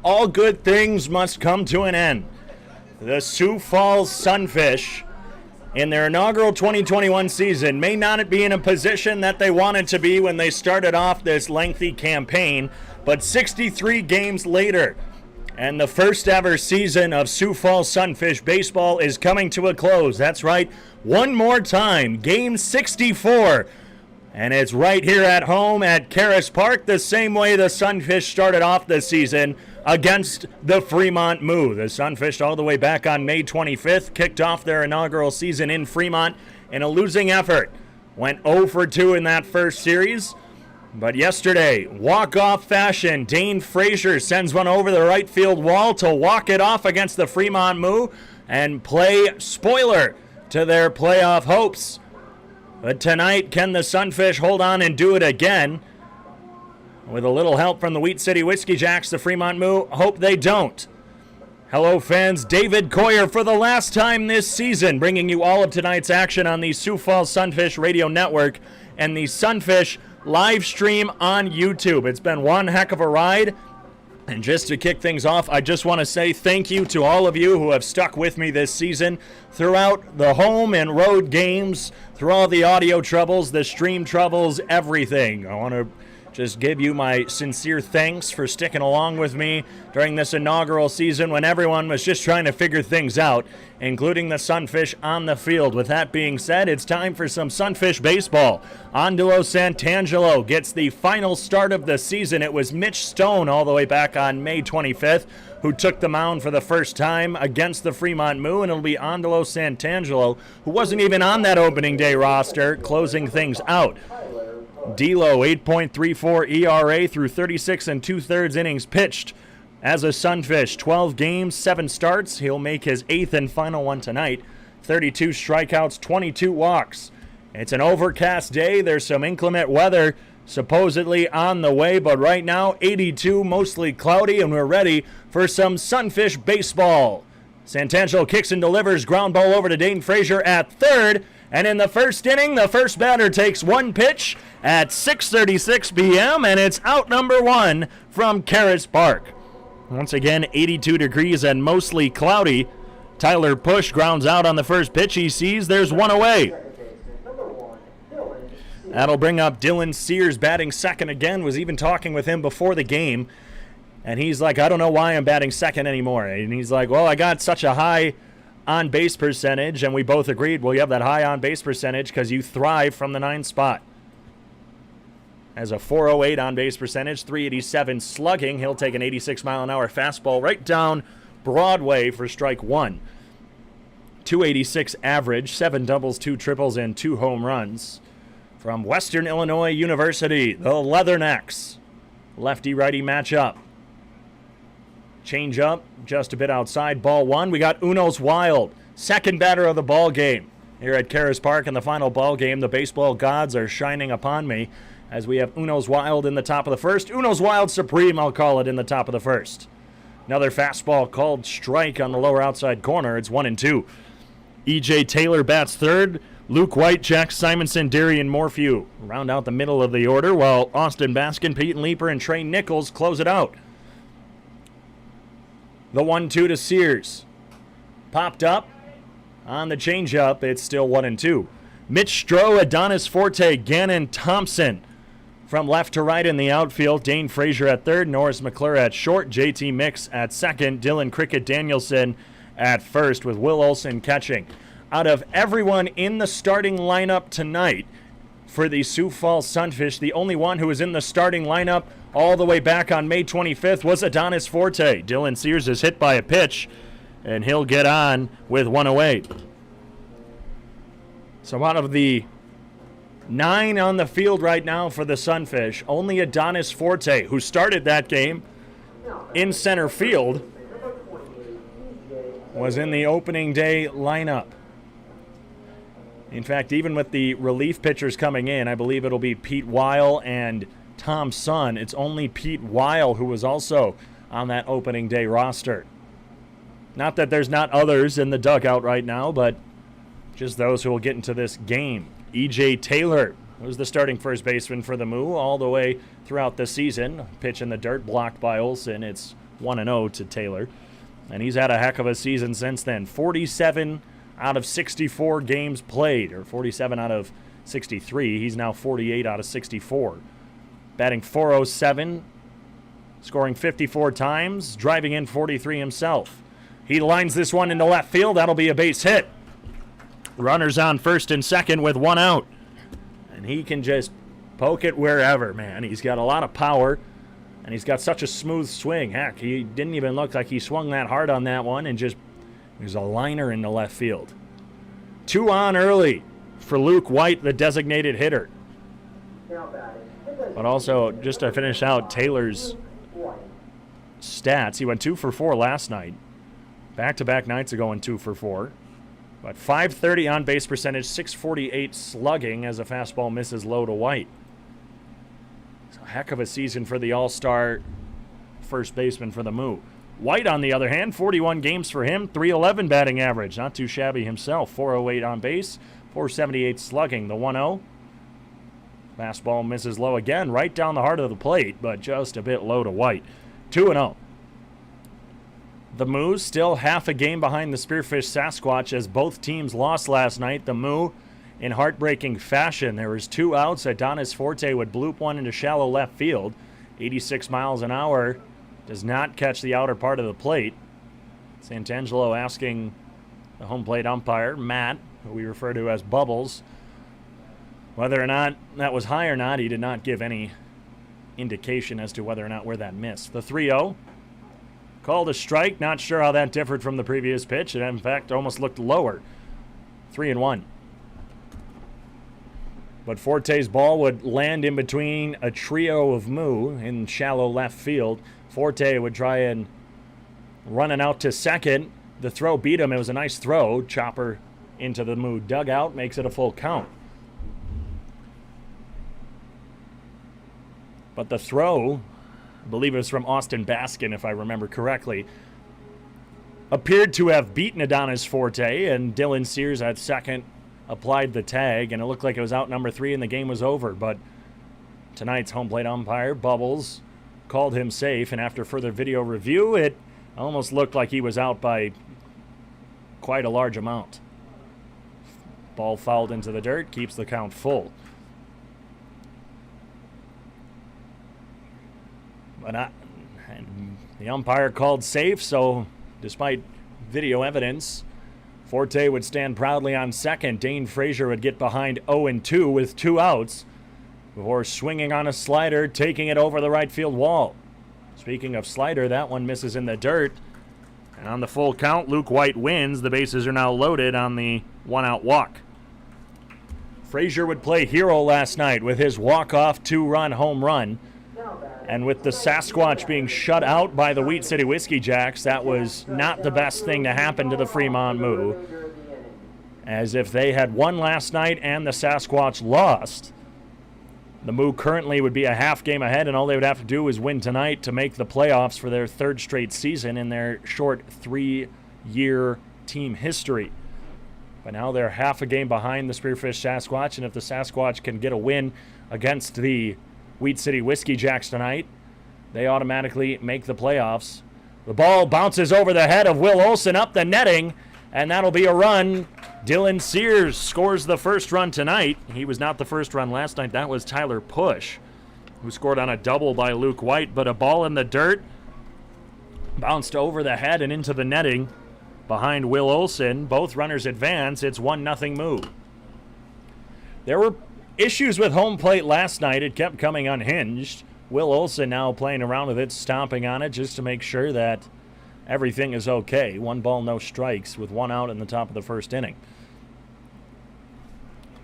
all good things must come to an end. The Sioux Falls Sunfish, in their inaugural 2021 season, may not be in a position that they wanted to be when they started off this lengthy campaign, but 63 games later, and the first ever season of Sioux Falls Sunfish baseball is coming to a close. That's right, one more time, game 64. And it's right here at home at Karras Park, the same way the Sunfish started off the season against the Fremont Moo. The Sunfish, all the way back on May 25th, kicked off their inaugural season in Fremont in a losing effort. Went 0 for 2 in that first series. But yesterday, walk-off fashion, Dane Fraser sends one over the right field wall to walk it off against the Fremont Moo and play spoiler to their playoff hopes. But tonight, can the Sunfish hold on and do it again? With a little help from the Wheat City Whiskey Jacks, the Fremont Moo hope they don't. Hello, fans. David Coyer for the last time this season, bringing you all of tonight's action on the Sioux Falls Sunfish Radio Network and the Sunfish live stream on YouTube. It's been one heck of a ride. And just to kick things off, I just want to say thank you to all of you who have stuck with me this season throughout the home and road games, through all the audio troubles, the stream troubles, everything. I want to just give you my sincere thanks for sticking along with me during this inaugural season when everyone was just trying to figure things out, including the Sunfish on the field. With that being said, it's time for some Sunfish baseball. Andalo Santangelo gets the final start of the season. It was Mitch Stone all the way back on May 25th who took the mound for the first time against the Fremont Moo, and it'll be Andalo Santangelo, who wasn't even on that opening day roster, closing things out. D'Lo, 8.34 ERA through 36 2/3 innings pitched as a Sunfish. 12 games, 7 starts. He'll make his 8th and final one tonight. 32 strikeouts, 22 walks. It's an overcast day. There's some inclement weather supposedly on the way, but right now 82, mostly cloudy, and we're ready for some Sunfish baseball. Santangelo kicks and delivers, ground ball over to Dane Fraser at third. And in the first inning, the first batter takes one pitch at 6:36 p.m., and it's out number one from Karras Park. Once again, 82 degrees and mostly cloudy. Tyler Push grounds out on the first pitch he sees. There's one away. That'll bring up Dylan Sears batting second again. Was even talking with him before the game. And he's like, I don't know why I'm batting second anymore. And he's like, well, I got such a high on-base percentage, and we both agreed, well, you have that high on-base percentage because you thrive from the 9th spot. As a 408 on-base percentage, 387 slugging, he'll take an 86-mile-an-hour fastball right down Broadway for strike one. 286 average, 7 doubles, 2 triples, and 2 home runs. From Western Illinois University, the Leathernecks. Lefty-righty matchup. Change up, just a bit outside, ball one. We got Unos Wild, second batter of the ball game. Here at Karras Park in the final ball game, the baseball gods are shining upon me as we have Unos Wild in the top of the first. Unos Wild Supreme, I'll call it, in the top of the first. Another fastball called strike on the lower outside corner. It's 1-2. E.J. Taylor bats third. Luke White, Jack Simonson, Darian Morphew round out the middle of the order, while Austin Baskin, Peyton Leeper, and Trey Nichols close it out. The 1-2 to Sears. Popped up on the changeup. It's still 1-2. Mitch Stroh, Adonis Forte, Gannon Thompson from left to right in the outfield. Dane Fraser at third, Norris McClure at short, JT Mix at second, Dylan Cricket Danielson at first, with Will Olson catching. Out of everyone in the starting lineup tonight for the Sioux Falls Sunfish, the only one who was in the starting lineup all the way back on May 25th was Adonis Forte. Dylan Sears is hit by a pitch, and he'll get on with 1-0. So out of the 9 on the field right now for the Sunfish, only Adonis Forte, who started that game in center field, was in the opening day lineup. In fact, even with the relief pitchers coming in, I believe it'll be Pete Weil and Tom Sun. It's only Pete Weil who was also on that opening day roster. Not that there's not others in the dugout right now, but just those who will get into this game. E.J. Taylor was the starting first baseman for the Moo all the way throughout the season. Pitch in the dirt blocked by Olson. It's 1-0 to Taylor. And he's had a heck of a season since then. 47 out of 64 games played, or 47 out of 63. He's now 48 out of 64. Batting .407, scoring 54 times, driving in 43 himself. He lines this one into left field. That'll be a base hit. Runners on first and second with 1 out. And he can just poke it wherever, man. He's got a lot of power, and he's got such a smooth swing. Heck, he didn't even look like he swung that hard on that one, and just there's a liner into left field. 2 on early for Luke White, the designated hitter. But also, just to finish out Taylor's stats, he went 2 for 4 last night. Back-to-back nights ago in 2 for 4. But .530 on-base percentage, .648 slugging as a fastball misses low to White. It's a heck of a season for the all-star first baseman for the Moo. White, on the other hand, 41 games for him, .311 batting average. Not too shabby himself. .408 on base, .478 slugging. The 1-0. Fastball misses low again, right down the heart of the plate, but just a bit low to White. 2-0. The Moo still half a game behind the Spearfish Sasquatch as both teams lost last night. The Moo in heartbreaking fashion. There was 2 outs. Adonis Forte would bloop one into shallow left field. 86 miles an hour. Does not catch the outer part of the plate. Santangelo asking the home plate umpire, Matt, who we refer to as Bubbles, whether or not that was high or not. He did not give any indication as to whether or not where that missed. The 3-0. Called a strike. Not sure how that differed from the previous pitch. It, in fact, almost looked lower. 3-1. But Forte's ball would land in between a trio of Moo in shallow left field. Forte would try and run it out to second. The throw beat him. It was a nice throw. Chopper into the Moo dugout. Makes it a full count. But the throw, I believe it was from Austin Baskin, if I remember correctly, appeared to have beaten Adonis Forte, and Dylan Sears at second applied the tag, and it looked like it was out number 3 and the game was over. But tonight's home plate umpire, Bubbles, called him safe, and after further video review, it almost looked like he was out by quite a large amount. Ball fouled into the dirt, keeps the count full. But the umpire called safe, so despite video evidence, Forte would stand proudly on second. Dane Fraser would get behind 0-2 with 2 outs before swinging on a slider, taking it over the right field wall. Speaking of slider, that one misses in the dirt. And on the full count, Luke White wins. The bases are now loaded on the 1-out walk. Fraser would play hero last night with his walk-off 2-run home run. And with the Sasquatch being shut out by the Wheat City Whiskey Jacks, that was not the best thing to happen to the Fremont Moo. As if they had won last night and the Sasquatch lost, the Moo currently would be a half game ahead, and all they would have to do is win tonight to make the playoffs for their 3rd straight season in their short 3-year team history. But now they're half a game behind the Spearfish Sasquatch, and if the Sasquatch can get a win against the Wheat City Whiskey Jacks tonight, they automatically make the playoffs. The ball bounces over the head of Will Olson up the netting, and that'll be a run. Dylan Sears scores the first run tonight. He was not the first run last night. That was Tyler Push, who scored on a double by Luke White. But a ball in the dirt bounced over the head and into the netting behind Will Olson. Both runners advance. It's 1-0 Moo. There were issues with home plate last night. It kept coming unhinged. Will Olson now playing around with it, stomping on it just to make sure that everything is okay. 1 ball, no strikes with 1 out in the top of the first inning.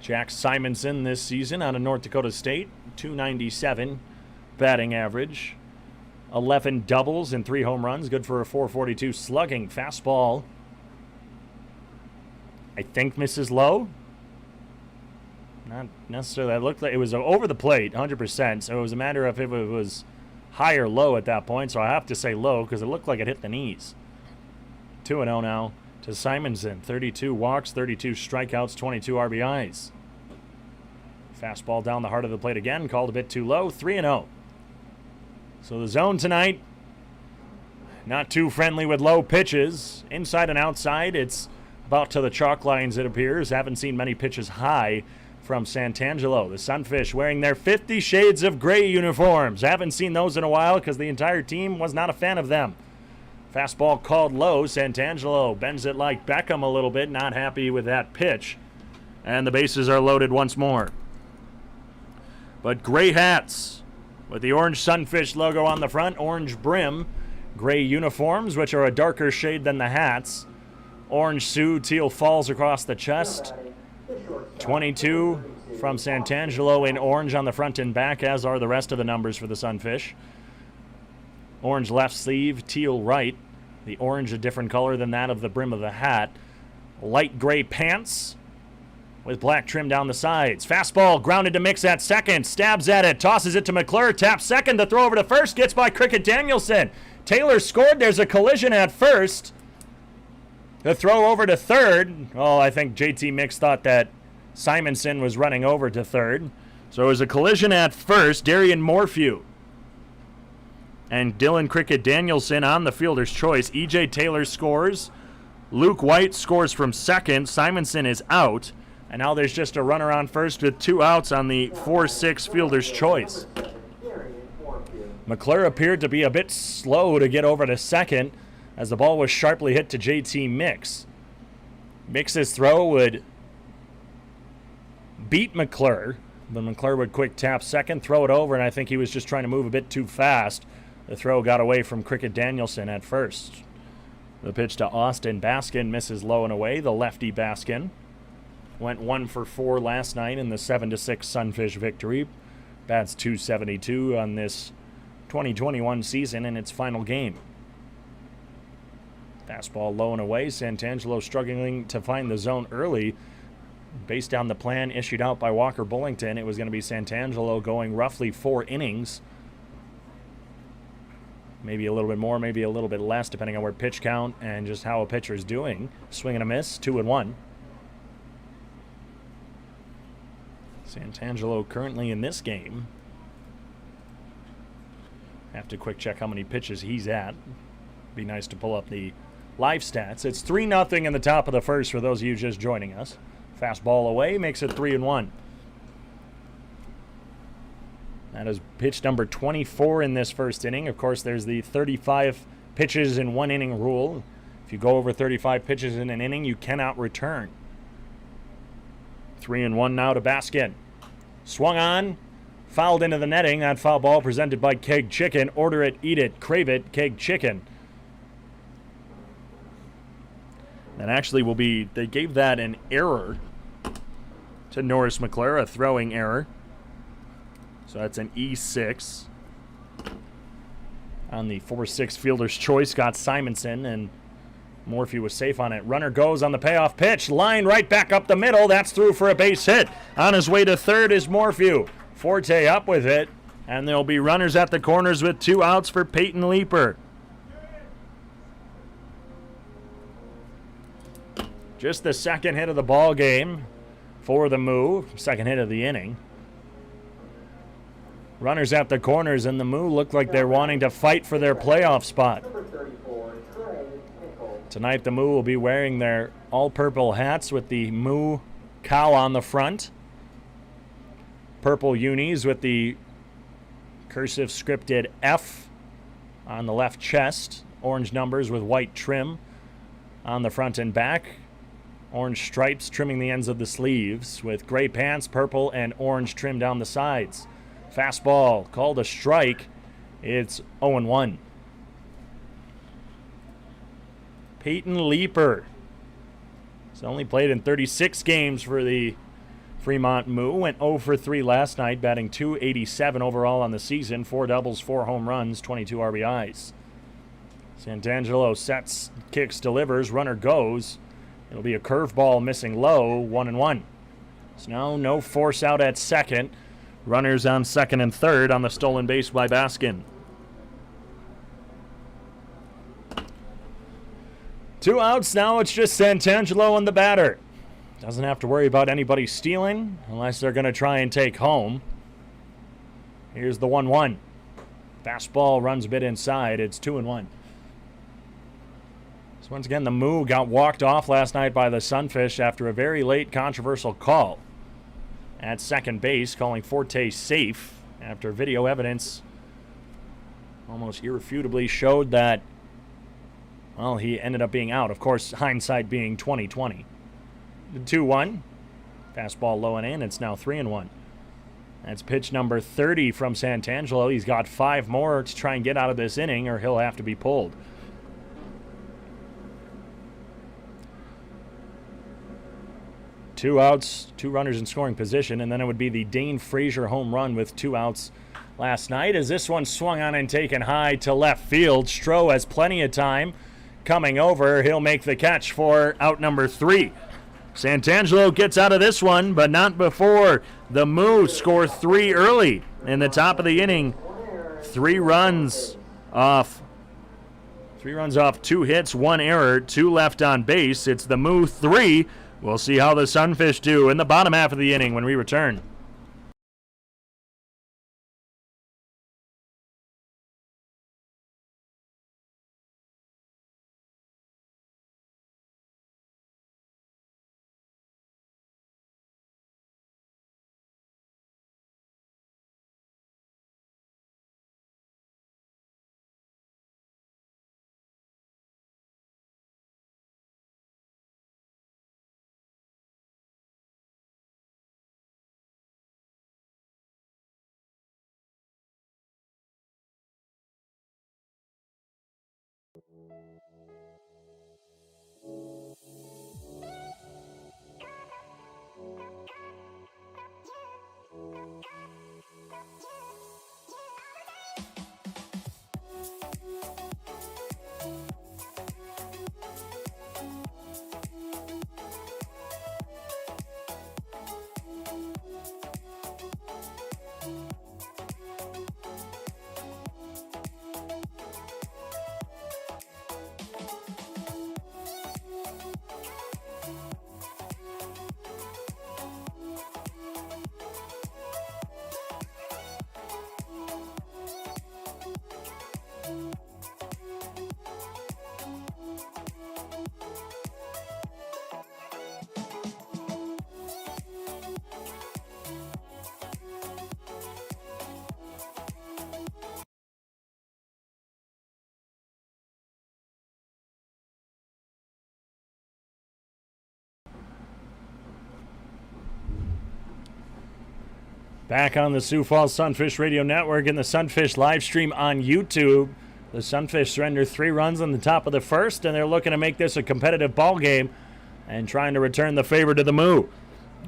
Jack Simonson this season out of North Dakota State, .297 batting average. 11 doubles and 3 home runs, good for a .442 slugging. Fastball, I think misses low. Not necessarily. It looked like it was over the plate, 100%. So it was a matter of if it was high or low at that point. So I have to say low because it looked like it hit the knees. 2-0 now to Simonson. 32 walks, 32 strikeouts, 22 RBIs. Fastball down the heart of the plate again, called a bit too low. 3-0. So the zone tonight Not too friendly with low pitches. Inside and outside, it's about to the chalk lines, it appears. Haven't seen many pitches high from Santangelo. The Sunfish wearing their 50 Shades of Gray uniforms. Haven't seen those in a while because the entire team was not a fan of them. Fastball called low. Santangelo bends it like Beckham a little bit. Not happy with that pitch. And the bases are loaded once more. But gray hats with the orange Sunfish logo on the front. Orange brim. Gray uniforms, which are a darker shade than the hats. Orange Sioux, teal falls across the chest. 22 from Santangelo in orange on the front and back, as are the rest of the numbers for the Sunfish. Orange left sleeve, teal right. The orange a different color than that of the brim of the hat. Light gray pants with black trim down the sides. Fastball grounded to Mix at second. Stabs at it, tosses it to McClure, taps second. The throw over to first, gets by Cricket Danielson. Taylor scored. There's a collision at first. The throw over to third. Oh, I think JT Mix thought that Simonson was running over to third. So it was a collision at first. Darian Morphew and Dylan Cricket Danielson on the fielder's choice. EJ Taylor scores. Luke White scores from second. Simonson is out. And now there's just a runner on first with 2 outs on the 4-6 fielder's choice. McClure appeared to be a bit slow to get over to second as the ball was sharply hit to JT Mix. Mix's throw would beat McClure, but McClure would quick tap second, throw it over, and I think he was just trying to move a bit too fast. The throw got away from Cricket Danielson at first. The pitch to Austin Baskin misses low and away. The lefty Baskin went 1 for 4 last night in the 7-6 Sunfish victory. Bats .272 on this 2021 season in its final game. Fastball low and away. Santangelo struggling to find the zone early. Based on the plan issued out by Walker Bullington, it was going to be Santangelo going roughly 4 innings. Maybe a little bit more, maybe a little bit less, depending on where pitch count and just how a pitcher's doing. Swing and a miss, 2-1. Santangelo currently in this game. Have to quick check how many pitches he's at. Be nice to pull up the live stats. It's 3-0 in the top of the first for those of you just joining us. Fastball away makes it 3-1. That is pitch number 24 in this first inning. Of course, there's the 35 pitches in 1 inning rule. If you go over 35 pitches in an inning, you cannot return. 3-1 now to Baskin. Swung on. Fouled into the netting. That foul ball presented by Keg Chicken. Order it, eat it, crave it, Keg Chicken. That actually will be, they gave that an error to Norris McClure, a throwing error. So that's an E6. On the 4-6 fielder's choice, got Simonson, and Morphew was safe on it. Runner goes on the payoff pitch. Line right back up the middle. That's through for a base hit. On his way to third is Morphew. Forte up with it, and there'll be runners at the corners with 2 outs for Peyton Leeper. Just the second hit of the ball game for the Moo. Second hit of the inning. Runners at the corners, and the Moo look like they're wanting to fight for their playoff spot. Tonight, the Moo will be wearing their all-purple hats with the Moo cow on the front. Purple unis with the cursive scripted F on the left chest. Orange numbers with white trim on the front and back. Orange stripes trimming the ends of the sleeves with gray pants, purple, and orange trim down the sides. Fastball called a strike. It's 0-1. Peyton Leeper. He's only played in 36 games for the Fremont Moo. Went 0 for 3 last night, batting .287 overall on the season. 4 doubles, 4 home runs, 22 RBIs. Santangelo sets, kicks, delivers. Runner goes. It'll be a curveball missing low, 1-1. So now no force out at second. Runners on second and third on the stolen base by Baskin. 2 outs, now it's just Santangelo and the batter. Doesn't have to worry about anybody stealing unless they're going to try and take home. Here's the 1-1. Fastball runs a bit inside. It's 2-1. So once again, the Moo got walked off last night by the Sunfish after a very late controversial call at second base, calling Forte safe after video evidence almost irrefutably showed that, well, he ended up being out. Of course, hindsight being 20/20. The 2-1. Fastball low and in. It's now 3-1. That's pitch number 30 from Santangelo. He's got 5 more to try and get out of this inning, or he'll have to be pulled. Two outs, 2 runners in scoring position, and then it would be the Dane Fraser home run with 2 outs last night, as this one swung on and taken high to left field. Stroh has plenty of time coming over. He'll make the catch for out number 3. Santangelo gets out of this one, but not before the Moo score 3 early in the top of the inning. 3 runs off 2 hits, 1 error, 2 left on base. It's the Moo 3. We'll see how the Sunfish do in the bottom half of the inning when we return. Back on the Sioux Falls Sunfish Radio Network and the Sunfish live stream on YouTube. The Sunfish surrender 3 runs on the top of the first, and they're looking to make this a competitive ball game and trying to return the favor to the Moo.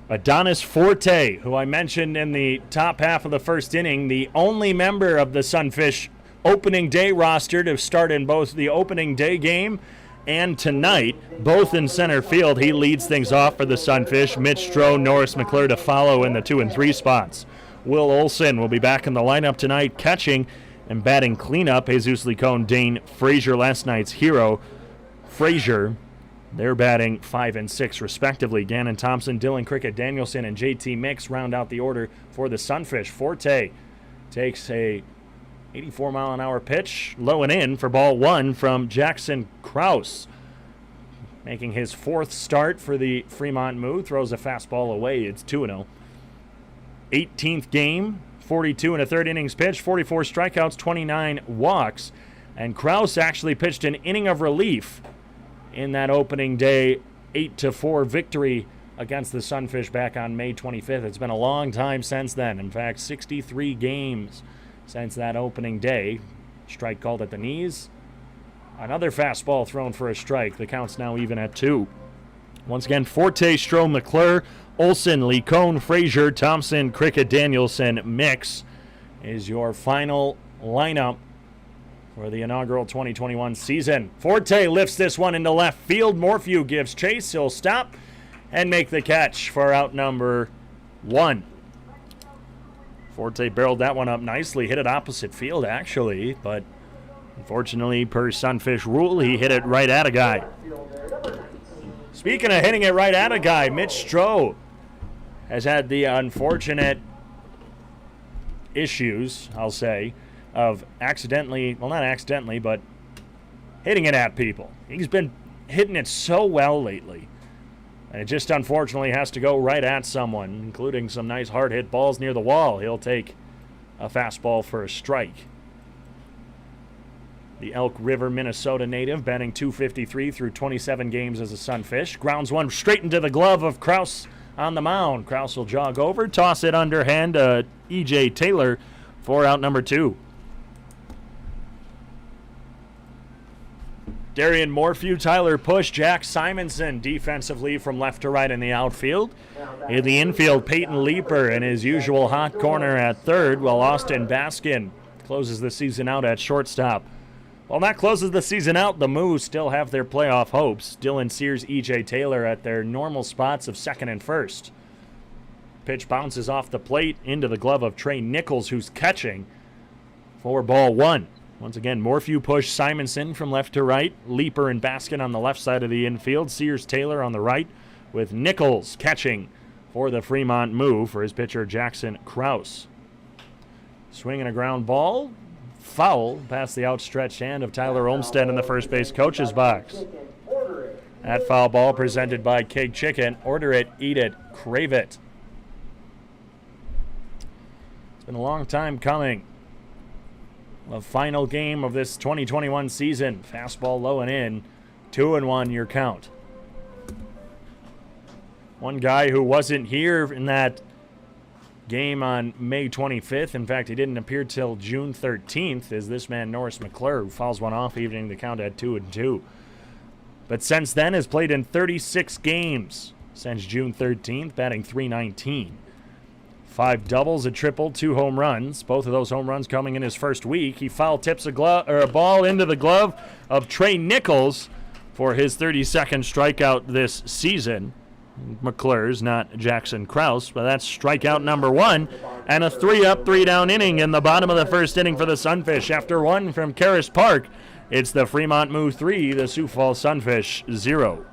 Adonis Forte, who I mentioned in the top half of the first inning, the only member of the Sunfish opening day roster to start in both the opening day game and tonight, both in center field. He leads things off for the Sunfish. Mitch Stroh, Norris McClure to follow in the 2 and 3 spots. Will Olson will be back in the lineup tonight, catching and batting cleanup. Jesus Licon, Dane Fraser, last night's hero. Fraser, they're batting 5 and 6 respectively. Gannon Thompson, Dylan Cricket Danielson, and JT Mix round out the order for the Sunfish. Forte takes a 84-mile-an-hour pitch, low and in for ball 1 from Jackson Krause. Making his 4th start for the Fremont Moo, throws a fastball away. It's 2-0. 18th game, 42 and a third innings pitched, 44 strikeouts, 29 walks. And Krause actually pitched an inning of relief in that opening day 8-4 victory against the Sunfish back on May 25th. It's been a long time since then. In fact, 63 games since that opening day. Strike called at the knees. Another fastball thrown for a strike. The count's now even at 2. Once again, Forte, Stroh, McClure, Olson, Licon, Fraser, Thompson, Cricket, Danielson, Mix is your final lineup for the inaugural 2021 season. Forte lifts this one into left field. Morphew gives chase. He'll stop and make the catch for out number 1. Forte barreled that one up nicely. Hit it opposite field, actually, but unfortunately, per Sunfish rule, he hit it right at a guy. Speaking of hitting it right at a guy, Mitch Stroh has had the unfortunate issues, I'll say, of accidentally, well, not accidentally, but hitting it at people. He's been hitting it so well lately. And it just unfortunately has to go right at someone, including some nice hard-hit balls near the wall. He'll take a fastball for a strike. The Elk River, Minnesota native, batting .253 through 27 games as a Sunfish. Grounds one straight into the glove of Karras on the mound. Karras will jog over, toss it underhand to E.J. Taylor for out number 2. Darian Morphew, Tyler Push, Jack Simonson defensively from left to right in the outfield. In the infield, Peyton Leeper in his usual hot corner at third, while Austin Baskin closes the season out at shortstop. While that closes the season out, the Moo still have their playoff hopes. Dylan Sears, E.J. Taylor at their normal spots of second and first. Pitch bounces off the plate into the glove of Trey Nichols, who's catching for ball 1. Once again, Morphew, Push, Simonson from left to right. Leeper and Baskin on the left side of the infield. Sears, Taylor on the right, with Nichols catching for the Fremont Moo for his pitcher Jackson Krause. Swinging a ground ball. Foul past the outstretched hand of Tyler Olmstead in the first base coach's box. That foul ball presented by Keg Chicken. Order it, eat it, crave it. It's been a long time coming. The final game of this 2021 season. Fastball low and in. 2-1 your count. One guy who wasn't here in that game on May 25th. In fact, he didn't appear till June 13th. Is this man Norris McClure, who fouls one off, evening the count at 2-2. But since then has played in 36 games since June 13th, batting .319. 5 doubles, a triple, 2 home runs. Both of those home runs coming in his first week. He foul tips a ball into the glove of Trey Nichols for his 32nd strikeout this season. McClure's, not Jackson Krause, but that's strikeout number 1. And a 3-up, 3-down inning in the bottom of the first inning for the Sunfish. After one from Karras Park, it's the Fremont Moo 3, the Sioux Falls Sunfish 0.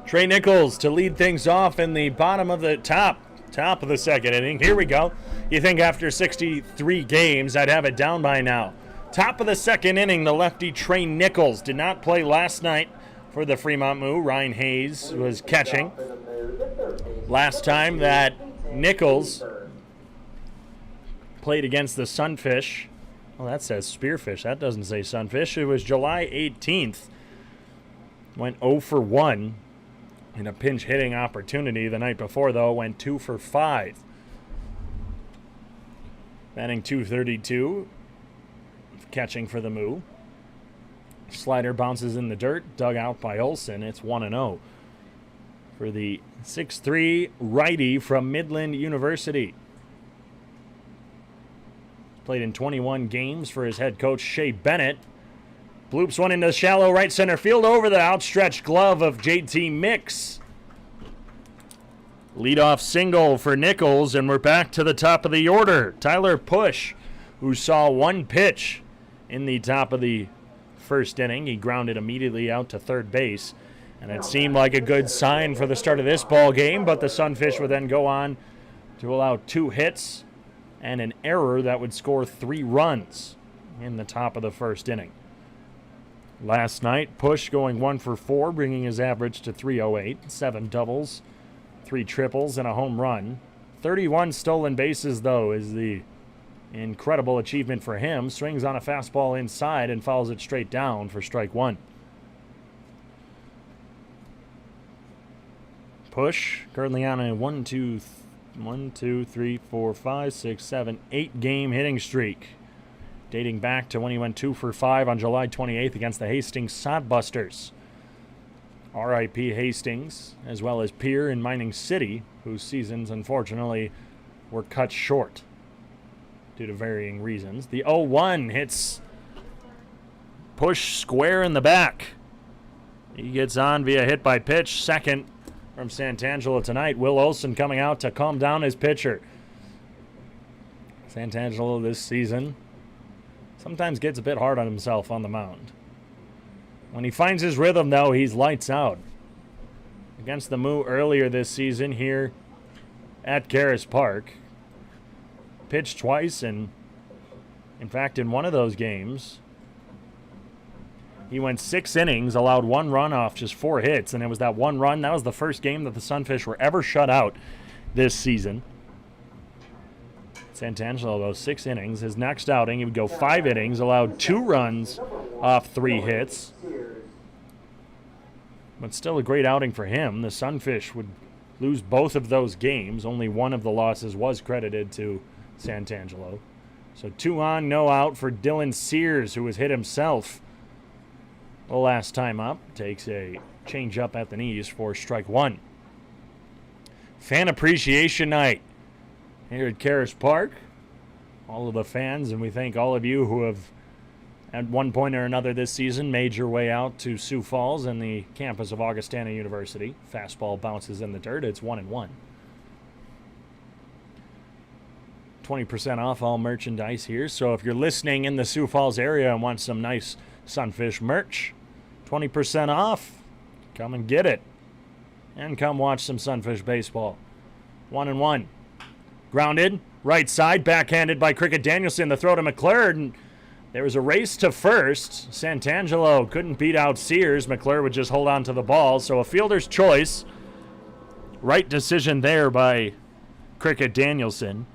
Trey Nichols to lead things off in the bottom of the top of the second inning. Here we go. You think after 63 games I'd have it down by now. Top of the second inning, the lefty Trey Nichols did not play last night for the Fremont Moo. Ryan Hayes was catching. Last time that Nichols played against the Sunfish, well, that says Spearfish. That doesn't say Sunfish. It was July 18th. Went 0 for 1 in a pinch hitting opportunity. The night before, though, went 2 for 5. Batting .232. Catching for the Moo. Slider bounces in the dirt, dug out by Olson. It's 1-0 for the 6'3" righty from Midland University. Played in 21 games for his head coach, Shea Bennett. Bloops one into shallow right center field over the outstretched glove of JT Mix. Leadoff single for Nichols, and we're back to the top of the order. Tyler Push, who saw one pitch in the top of the first inning. He grounded immediately out to third base. And it seemed like a good sign for the start of this ball game, but the Sunfish would then go on to allow 2 hits and an error that would score 3 runs in the top of the first inning. Last night, Push going 1 for 4, bringing his average to 308, 7 doubles, 3 triples, and a home run. 31 stolen bases, though, is the incredible achievement for him. Swings on a fastball inside and fouls it straight down for strike 1. Push currently on a 8 game hitting streak, dating back to when he went 2 for 5 on July 28th against the Hastings Sodbusters. R.I.P. Hastings, as well as Pierre and Mining City, whose seasons unfortunately were cut short due to varying reasons. The 0-1 hits Push square in the back. He gets on via hit by pitch. Second from Santangelo tonight. Will Olson coming out to calm down his pitcher. Santangelo this season sometimes gets a bit hard on himself on the mound. When he finds his rhythm, though, he's lights out. Against the Moo earlier this season here at Karras Park. Pitched twice, and in fact, in one of those games, he went 6 innings, allowed 1 run off just 4 hits, and it was that 1 run. That was the first game that the Sunfish were ever shut out this season. Santangelo, though, 6 innings. His next outing, he would go 5 innings, allowed 2 runs off 3 hits. But still a great outing for him. The Sunfish would lose both of those games. Only one of the losses was credited to Santangelo. So 2 on, no out for Dylan Sears, who was hit himself the last time up. Takes a change up at the knees for strike 1. Fan appreciation night here at Karras Park. All of the fans, and we thank all of you who have at one point or another this season made your way out to Sioux Falls and the campus of Augustana University. Fastball bounces in the dirt. It's 1-1. 20% off all merchandise here. So if you're listening in the Sioux Falls area and want some nice Sunfish merch, 20% off. Come and get it. And come watch some Sunfish baseball. 1-1. Grounded, right side, backhanded by Cricket Danielson. The throw to McClure, and there was a race to first. Santangelo couldn't beat out Sears. McClure would just hold on to the ball. So a fielder's choice. Right decision there by Cricket Danielson.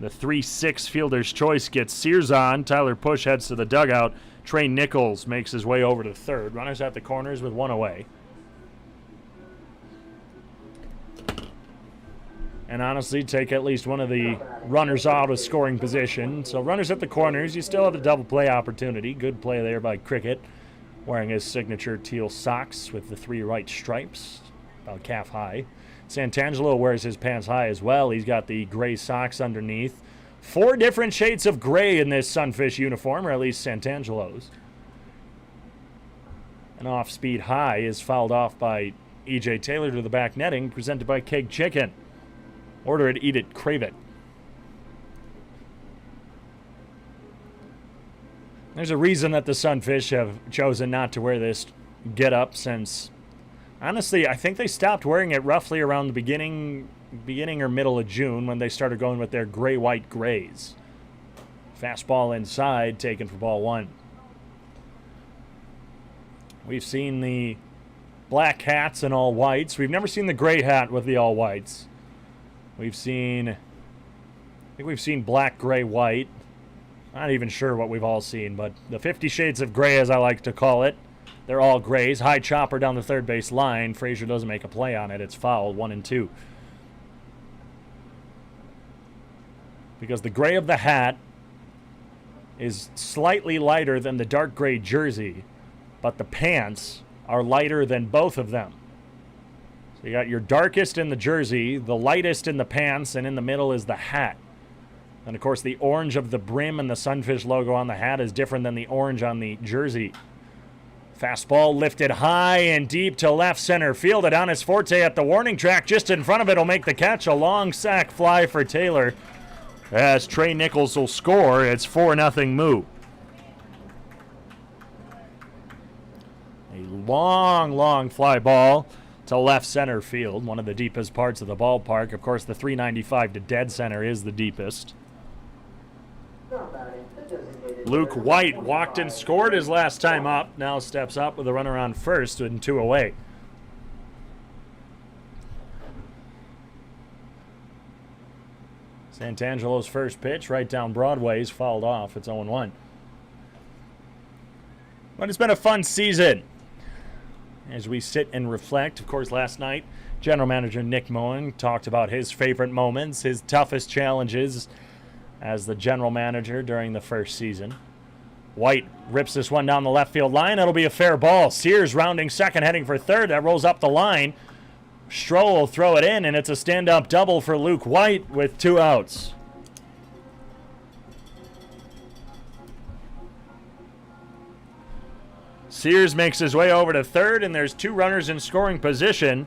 The 3-6 fielder's choice gets Sears on. Tyler Push heads to the dugout. Trey Nichols makes his way over to third. Runners at the corners with 1 away. And honestly, take at least one of the runners out of scoring position. So runners at the corners, you still have a double play opportunity. Good play there by Cricket, wearing his signature teal socks with the 3 white stripes, about calf high. Santangelo wears his pants high as well. He's got the gray socks underneath. 4 different shades of gray in this Sunfish uniform, or at least Santangelo's. An off-speed high is fouled off by E.J. Taylor to the back netting, presented by Keg Chicken. Order it, eat it, crave it. There's a reason that the Sunfish have chosen not to wear this get-up since, honestly, I think they stopped wearing it roughly around the beginning or middle of June when they started going with their gray-white grays. Fastball inside, taken for ball 1. We've seen the black hats and all whites. We've never seen the gray hat with the all whites. I think we've seen black, gray, white. Not even sure what we've all seen, but the 50 Shades of Gray, as I like to call it, they're all grays. High chopper down the third base line. Fraser doesn't make a play on it. It's foul, 1-2. Because the gray of the hat is slightly lighter than the dark gray jersey, but the pants are lighter than both of them. So you got your darkest in the jersey, the lightest in the pants, and in the middle is the hat. And of course the orange of the brim and the Sunfish logo on the hat is different than the orange on the jersey. Fastball lifted high and deep to left center field. Adonis Forte at the warning track just in front of it will make the catch. A long sac fly for Taylor as Trey Nichols will score. It's 4-0 Moo. A long fly ball to left center field, one of the deepest parts of the ballpark. Of course, the 395 to dead center is the deepest. Luke White walked and scored his last time up. Now steps up with a runner on first and 2 away. Santangelo's first pitch right down Broadway is fouled off. It's 0-1. But it's been a fun season. As we sit and reflect, of course, last night, General Manager Nick Moen talked about his favorite moments, his toughest challenges as the general manager during the first season. White rips this one down the left field line. It'll be a fair ball. Sears rounding second, heading for third. That rolls up the line. Stroh will throw it in, and it's a stand-up double for Luke White with 2 outs. Sears makes his way over to third, and there's 2 runners in scoring position.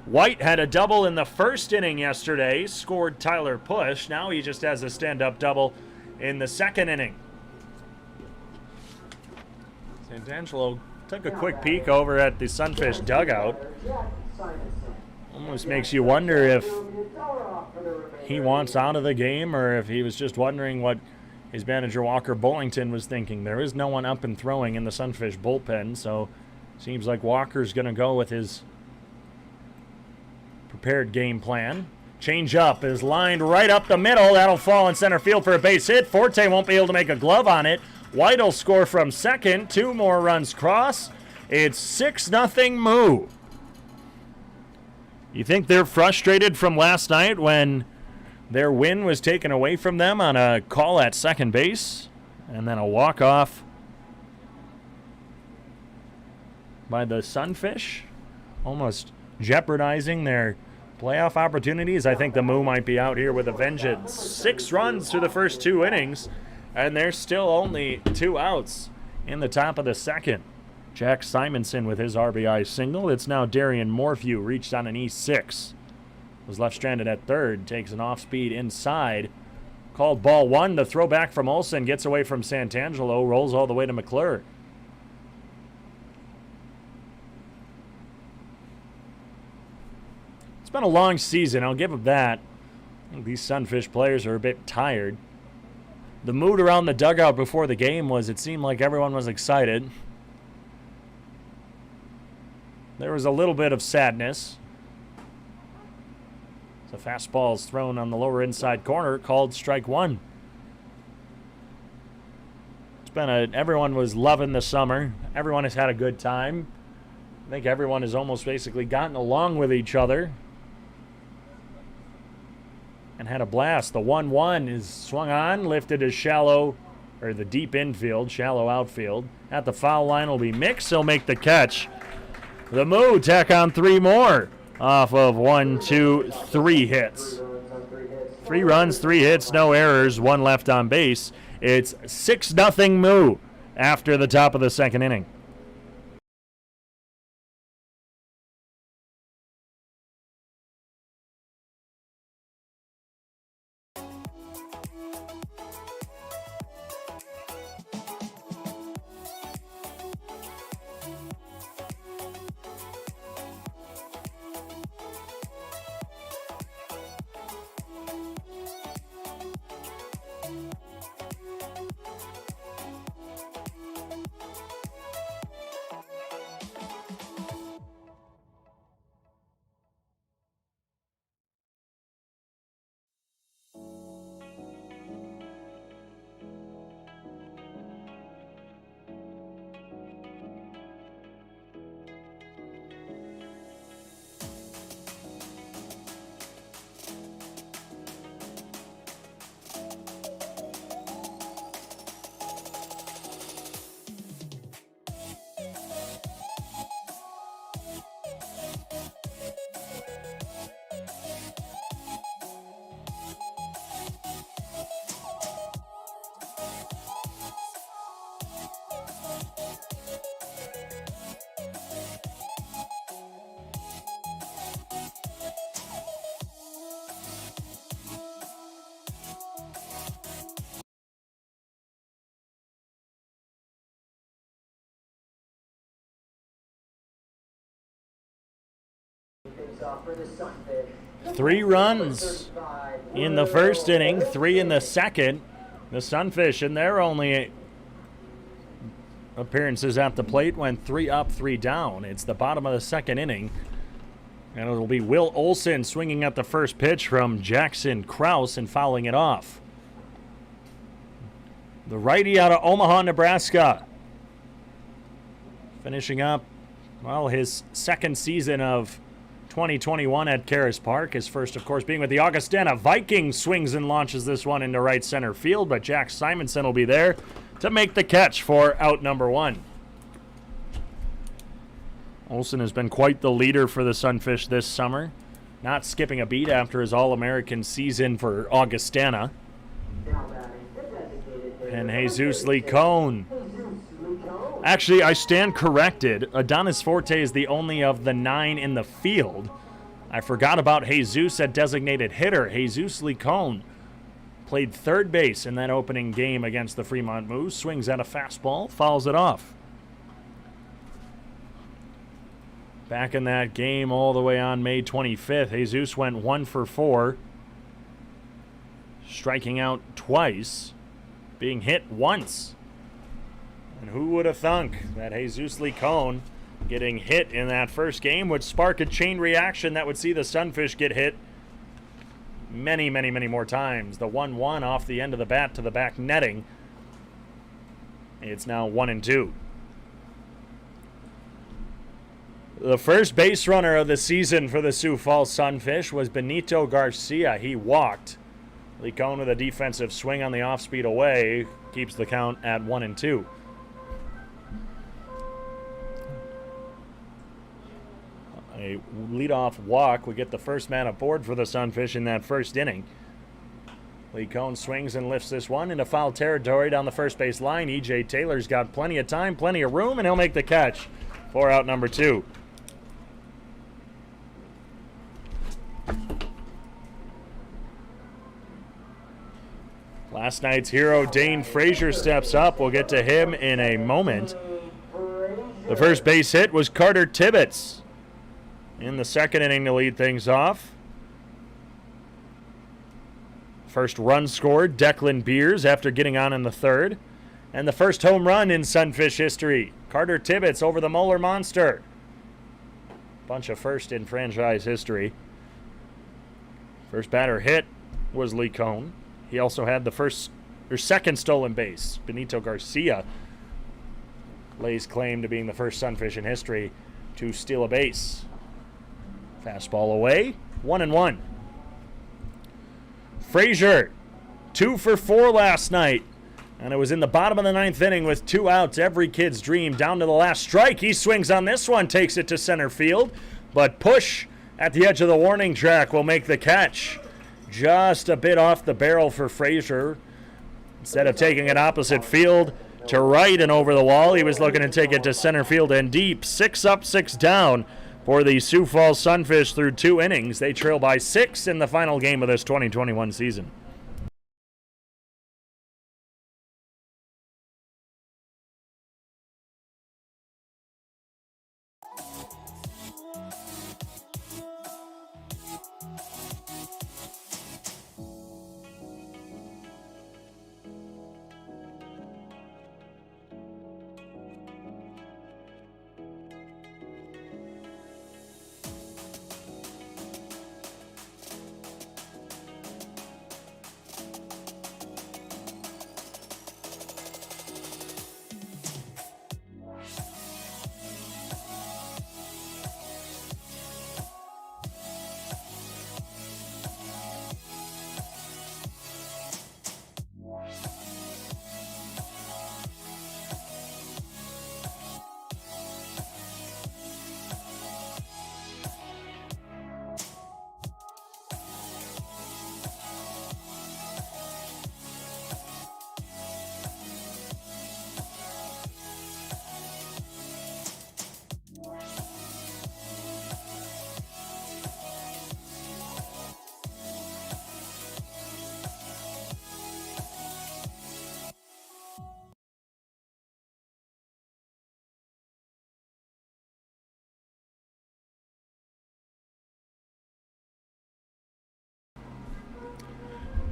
White had a double in the first inning yesterday, scored Tyler Push. Now he just has a stand-up double in the second inning. Santangelo took a quick peek over at the Sunfish dugout. Almost makes you wonder if he wants out of the game or if he was just wondering what his manager Walker Bullington was thinking. There is no one up and throwing in the Sunfish bullpen, so seems like Walker's going to go with his prepared game plan. Change up is lined right up the middle. That'll fall in center field for a base hit. Forte won't be able to make a glove on it. White will score from second. 2 more runs cross. It's 6-0 Moo. You think they're frustrated from last night when their win was taken away from them on a call at second base and then a walk-off by the Sunfish, almost jeopardizing their playoff opportunities? I think the Moo might be out here with a vengeance. 6 runs through the first 2 innings, and there's still only 2 outs in the top of the second. Jack Simonson with his RBI single. It's now Darian Morphew, reached on an E6. Was left stranded at third, takes an off-speed inside. Called ball 1. The throw back from Olsen gets away from Santangelo, rolls all the way to McClure. It's been a long season, I'll give them that. I think these Sunfish players are a bit tired. The mood around the dugout before the game was it seemed like everyone was excited. There was a little bit of sadness. The fastball is thrown on the lower inside corner, called strike 1. It's been everyone was loving the summer. Everyone has had a good time. I think everyone has almost basically gotten along with each other and had a blast. The 1-1 is swung on, lifted as shallow, or the deep infield, shallow outfield. At the foul line will be Mix. He'll make the catch. The Moo tack on 3 more off of 1, 2, 3 hits. 3 runs, 3 hits, no errors, 1 left on base. It's 6-0 Moo after the top of the second inning. 3 runs in the first inning, 3 in the second. The Sunfish in their only appearances at the plate went 3 up, 3 down. It's the bottom of the second inning. And it'll be Will Olson swinging at the first pitch from Jackson Krause and fouling it off. The righty out of Omaha, Nebraska. Finishing up, well, his second season of 2021 at Karras Park. His first, of course, being with the Augustana Vikings. Swings and launches this one into right center field, but Jack Simonson will be there to make the catch for out number 1. Olson has been quite the leader for the Sunfish this summer, not skipping a beat after his All-American season for Augustana. And Jesus Licone. Actually, I stand corrected. Adonis Forte is the only of the 9 in the field. I forgot about Jesus at designated hitter. Jesus Licone played third base in that opening game against the Fremont Moo. Swings at a fastball, fouls it off. Back in that game all the way on May 25th, Jesus went 1 for 4, striking out twice, being hit once. And who would have thunk that Jesus Licone getting hit in that first game would spark a chain reaction that would see the Sunfish get hit many, many, many more times. The 1-1 off the end of the bat to the back netting. It's now 1-2. The first base runner of the season for the Sioux Falls Sunfish was Benito Garcia. He walked. Licone with a defensive swing on the off-speed away keeps the count at 1-2. A leadoff walk would get the first man aboard for the Sunfish in that first inning. Licone swings and lifts this one into foul territory down the first base line. E.J. Taylor's got plenty of time, plenty of room, and he'll make the catch for out number 2. Last night's hero, Dane Fraser, steps up. We'll get to him in a moment. The first base hit was Carter Tibbetts in the second inning to lead things off. First run scored, Declan Beers, after getting on in the third. And the first home run in Sunfish history, Carter Tibbetts over the Moeller Monster. Bunch of first in franchise history. First batter hit was Licone. He also had the second stolen base. Benito Garcia lays claim to being the first Sunfish in history to steal a base. Fastball away, 1-1. Frazier, 2 for 4 last night. And it was in the bottom of the 9th inning with 2 outs. Every kid's dream down to the last strike. He swings on this one, takes it to center field. But push at the edge of the warning track will make the catch. Just a bit off the barrel for Frazier. Instead of taking it opposite field to right and over the wall, he was looking to take it to center field and deep. 6 up, 6 down for the Sioux Falls Sunfish through 2 innings. They trail by 6 in the final game of this 2021 season.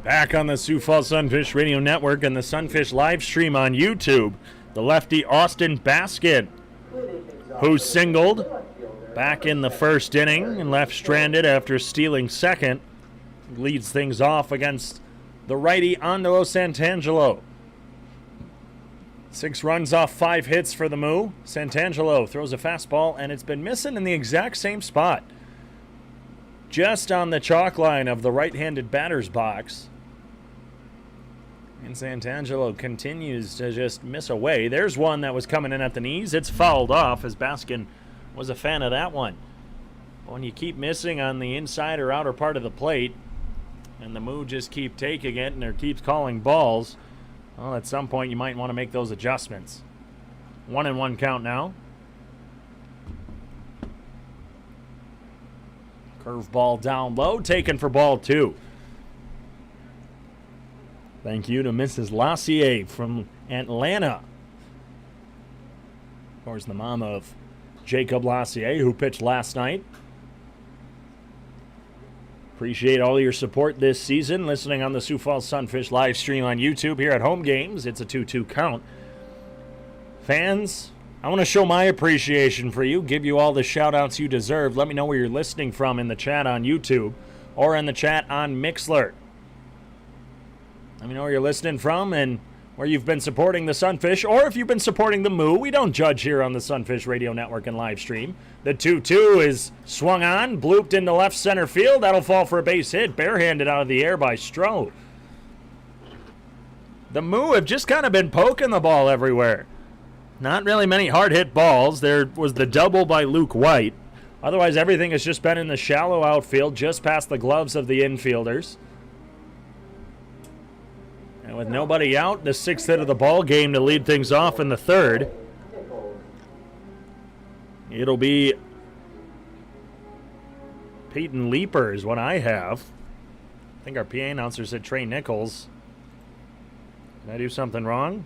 Back on the Sioux Falls Sunfish Radio Network and the Sunfish live stream on YouTube, the lefty Austin Baskin, who singled back in the first inning and left stranded after stealing second, leads things off against the righty Andalo Santangelo. 6 runs off 5 hits for the Moo. Santangelo throws a fastball, and it's been missing in the exact same spot, just on the chalk line of the right-handed batter's box. And Santangelo continues to just miss away. There's one that was coming in at the knees. It's fouled off, as Baskin was a fan of that one. When you keep missing on the inside or outer part of the plate, and the Moo just keep taking it and it keeps calling balls, well, at some point you might want to make those adjustments. 1-1 count now. Curveball down low, taken for ball 2. Thank you to Mrs. Lassier from Atlanta. Of course, the mom of Jacob Lassier, who pitched last night. Appreciate all your support this season, listening on the Sioux Falls Sunfish live stream on YouTube here at home games. It's a 2-2 count. Fans, I want to show my appreciation for you, give you all the shout-outs you deserve. Let me know where you're listening from in the chat on YouTube or in the chat on Mixlr. Let me know where you're listening from and where you've been supporting the Sunfish, or if you've been supporting the Moo. We don't judge here on the Sunfish Radio Network and live stream. The 2-2 is swung on, blooped into left center field. That'll fall for a base hit, barehanded out of the air by Stroh. The Moo have just kind of been poking the ball everywhere. Not really many hard hit balls. There was the double by Luke White. Otherwise, everything has just been in the shallow outfield, just past the gloves of the infielders. And with nobody out, the 6th hit of the ball game to lead things off in the 3rd. It'll be Peyton Leeper is what I have. I think our PA announcer said Trey Nichols. Did I do something wrong?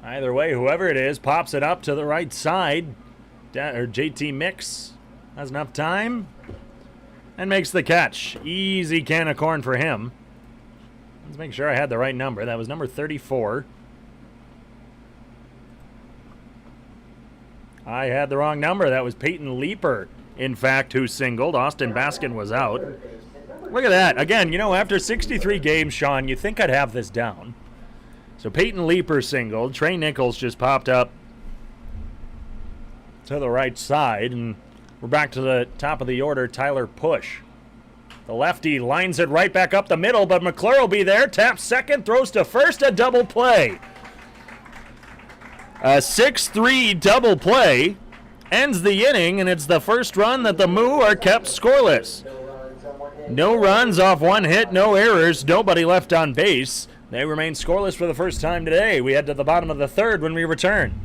Either way, whoever it is pops it up to the right side. Or JT Mix has enough time and makes the catch. Easy can of corn for him. Let's make sure I had the right number. That was number 34. I had the wrong number. That was Peyton Leeper, in fact, who singled. Austin Baskin was out. Look at that. Again, you know, after 63 games, Sean, you think I'd have this down. So Peyton Leeper singled. Trey Nichols just popped up to the right side, and we're back to the top of the order. Tyler Push, the lefty, lines it right back up the middle, but McClure will be there. Taps second, throws to first, a double play. A 6-3 double play ends the inning, and it's the first run that the Moo are kept scoreless. No runs off 1 hit, no errors, nobody left on base. They remain scoreless for the first time today. We head to the bottom of the 3rd when we return.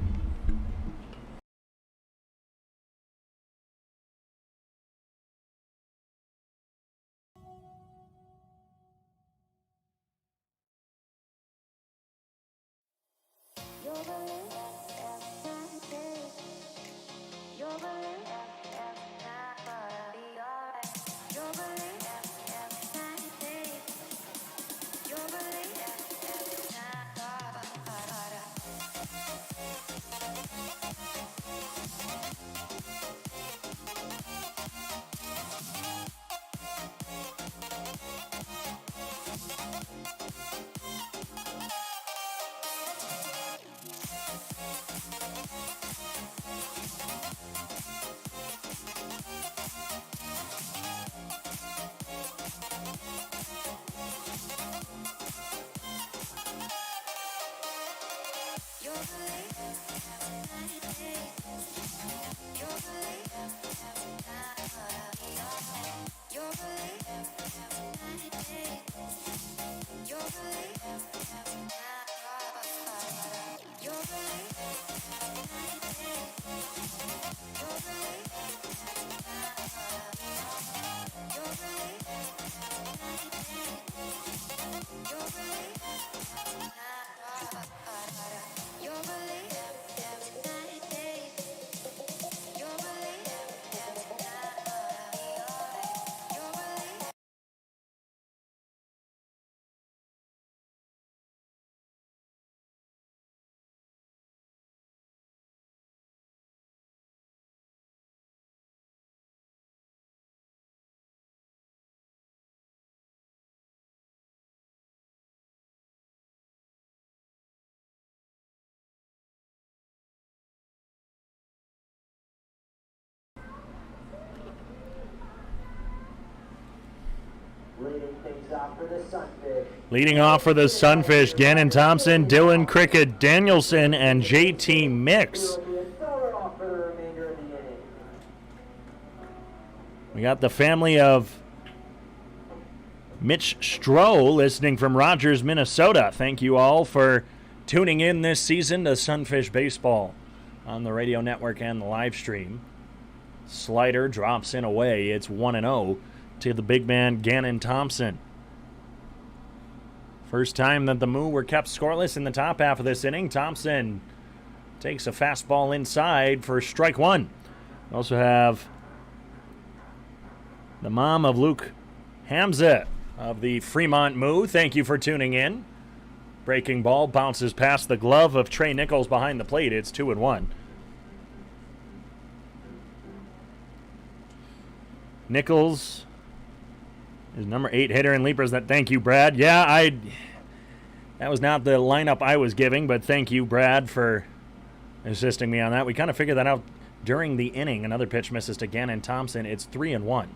Leading off for the Sunfish, Gannon Thompson, Dylan Cricket Danielson, and JT Mix. We got the family of Mitch Stroh listening from Rogers, Minnesota. Thank you all for tuning in this season to Sunfish Baseball on the radio network and the live stream. Slider drops in away. It's 1-0 to the big man Gannon Thompson. First time that the Moo were kept scoreless in the top half of this inning. Thompson takes a fastball inside for strike one. We also have the mom of Luke Hamza of the Fremont Moo. Thank you for tuning in. Breaking ball bounces past the glove of Trey Nichols behind the plate. It's 2-1. Nichols is number 8 hitter in leapers. Thank you, Brad. Yeah, that was not the lineup I was giving, but thank you, Brad, for assisting me on that. We kind of figured that out during the inning. Another pitch misses to Gannon Thompson. It's 3-1.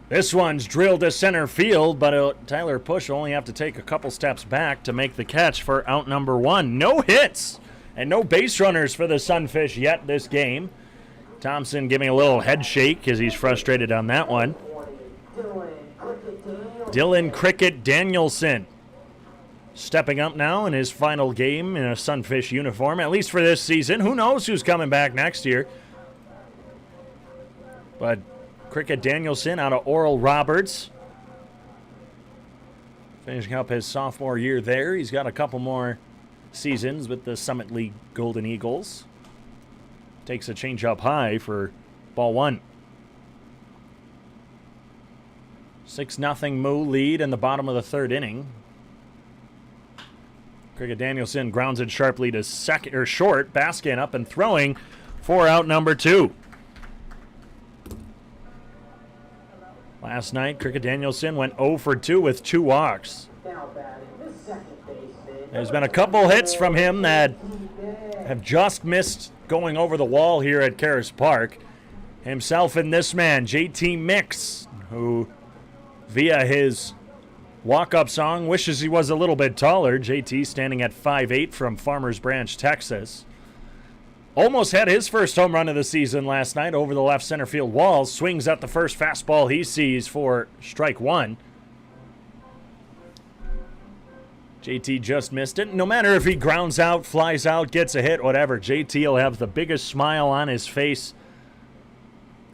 This one's drilled to center field, but Tyler Push will only have to take a couple steps back to make the catch for out number 1. No hits and no base runners for the Sunfish yet this game. Thompson giving a little head shake as he's frustrated on that one. Dylan Cricket Danielson stepping up now in his final game in a Sunfish uniform, at least for this season. Who knows who's coming back next year? But Cricket Danielson out of Oral Roberts, finishing up his sophomore year there. He's got a couple more seasons with the Summit League Golden Eagles. Takes a changeup high for ball 1. 6-0 Moo lead in the bottom of the third inning. Cricket Danielson grounds it sharply to second or short. Baskin up and throwing for out number 2. Last night, Cricket Danielson went 0 for 2 with 2 walks. There's been a couple hits from him that have just missed going over the wall here at Karras Park. Himself and this man, JT Mix, who via his walk-up song wishes he was a little bit taller. JT standing at 5'8" from Farmers Branch, Texas. Almost had his first home run of the season last night over the left center field wall. Swings at the first fastball he sees for strike 1. JT just missed it. No matter if he grounds out, flies out, gets a hit, whatever, JT will have the biggest smile on his face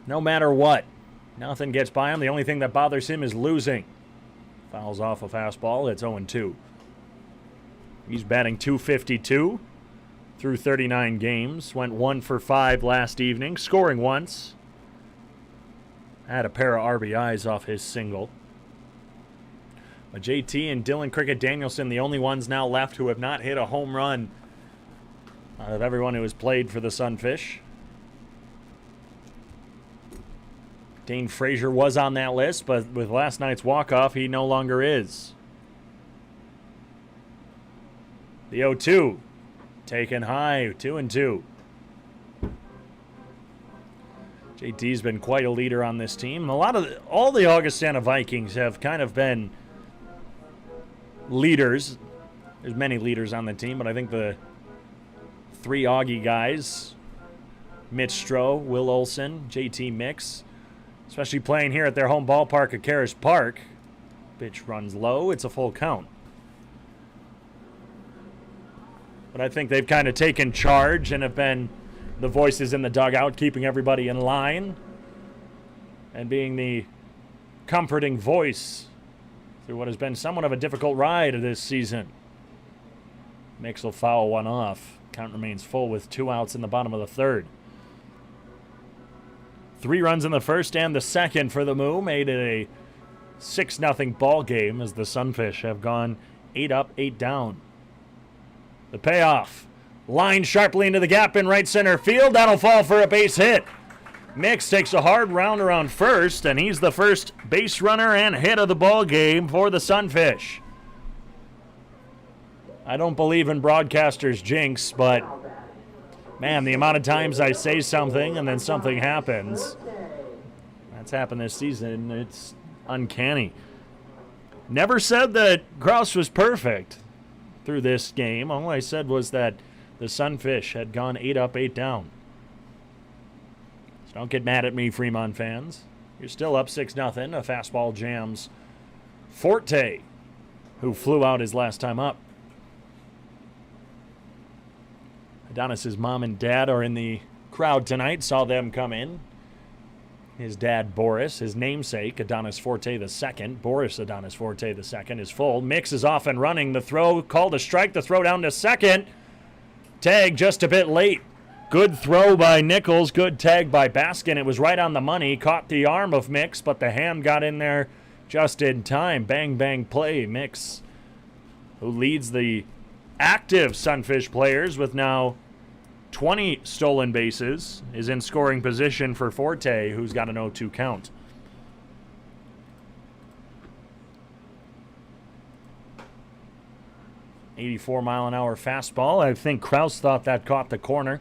no matter what. Nothing gets by him. The only thing that bothers him is losing. Fouls off a fastball. It's 0-2. He's batting .252 through 39 games. Went 1 for 5 last evening, scoring once. Had a pair of RBIs off his single. But JT and Dylan Cricket Danielson, the only ones now left who have not hit a home run out of everyone who has played for the Sunfish. Dane Fraser was on that list, but with last night's walk-off, he no longer is. The 0-2, taken high, 2-2. JT's been quite a leader on this team. All the Augustana Vikings have kind of been leaders. There's many leaders on the team, but I think the 3 Augie guys, Mitch Stroh, Will Olson, JT Mix, especially playing here at their home ballpark at Karras Park. Pitch runs low. It's a full count. But I think they've kind of taken charge and have been the voices in the dugout, keeping everybody in line and being the comforting voice through what has been somewhat of a difficult ride this season. Mix will foul one off. Count remains full with 2 outs in the bottom of the third. 3 runs in the first and the second for the Moo made it a 6-0 ball game as the Sunfish have gone 8 up, 8 down. The payoff. Line sharply into the gap in right center field. That'll fall for a base hit. Mix takes a hard round around first, and he's the first base runner and hit of the ball game for the Sunfish. I don't believe in broadcasters' jinx, but man, the amount of times I say something and then something happens, That's happened this season. It's uncanny. Never said that Karras was perfect through this game. All I said was that the Sunfish had gone 8 up, 8 down. So don't get mad at me, Fremont fans. You're still up 6-0. A fastball jams Forte, who flew out his last time up. Adonis's mom and dad are in the crowd tonight. Saw them come in. His dad, Boris, his namesake, Adonis Forte II, Boris Adonis Forte II, is full. Mix is off and running. The throw called a strike. The throw down to second. Tag just a bit late. Good throw by Nichols. Good tag by Baskin. It was right on the money. Caught the arm of Mix, but the hand got in there just in time. Bang, bang play. Mix, who leads the active Sunfish players with now 20 stolen bases, is in scoring position for Forte, who's got an 0-2 count. .84-mile-an-hour fastball. I think Krause thought that caught the corner.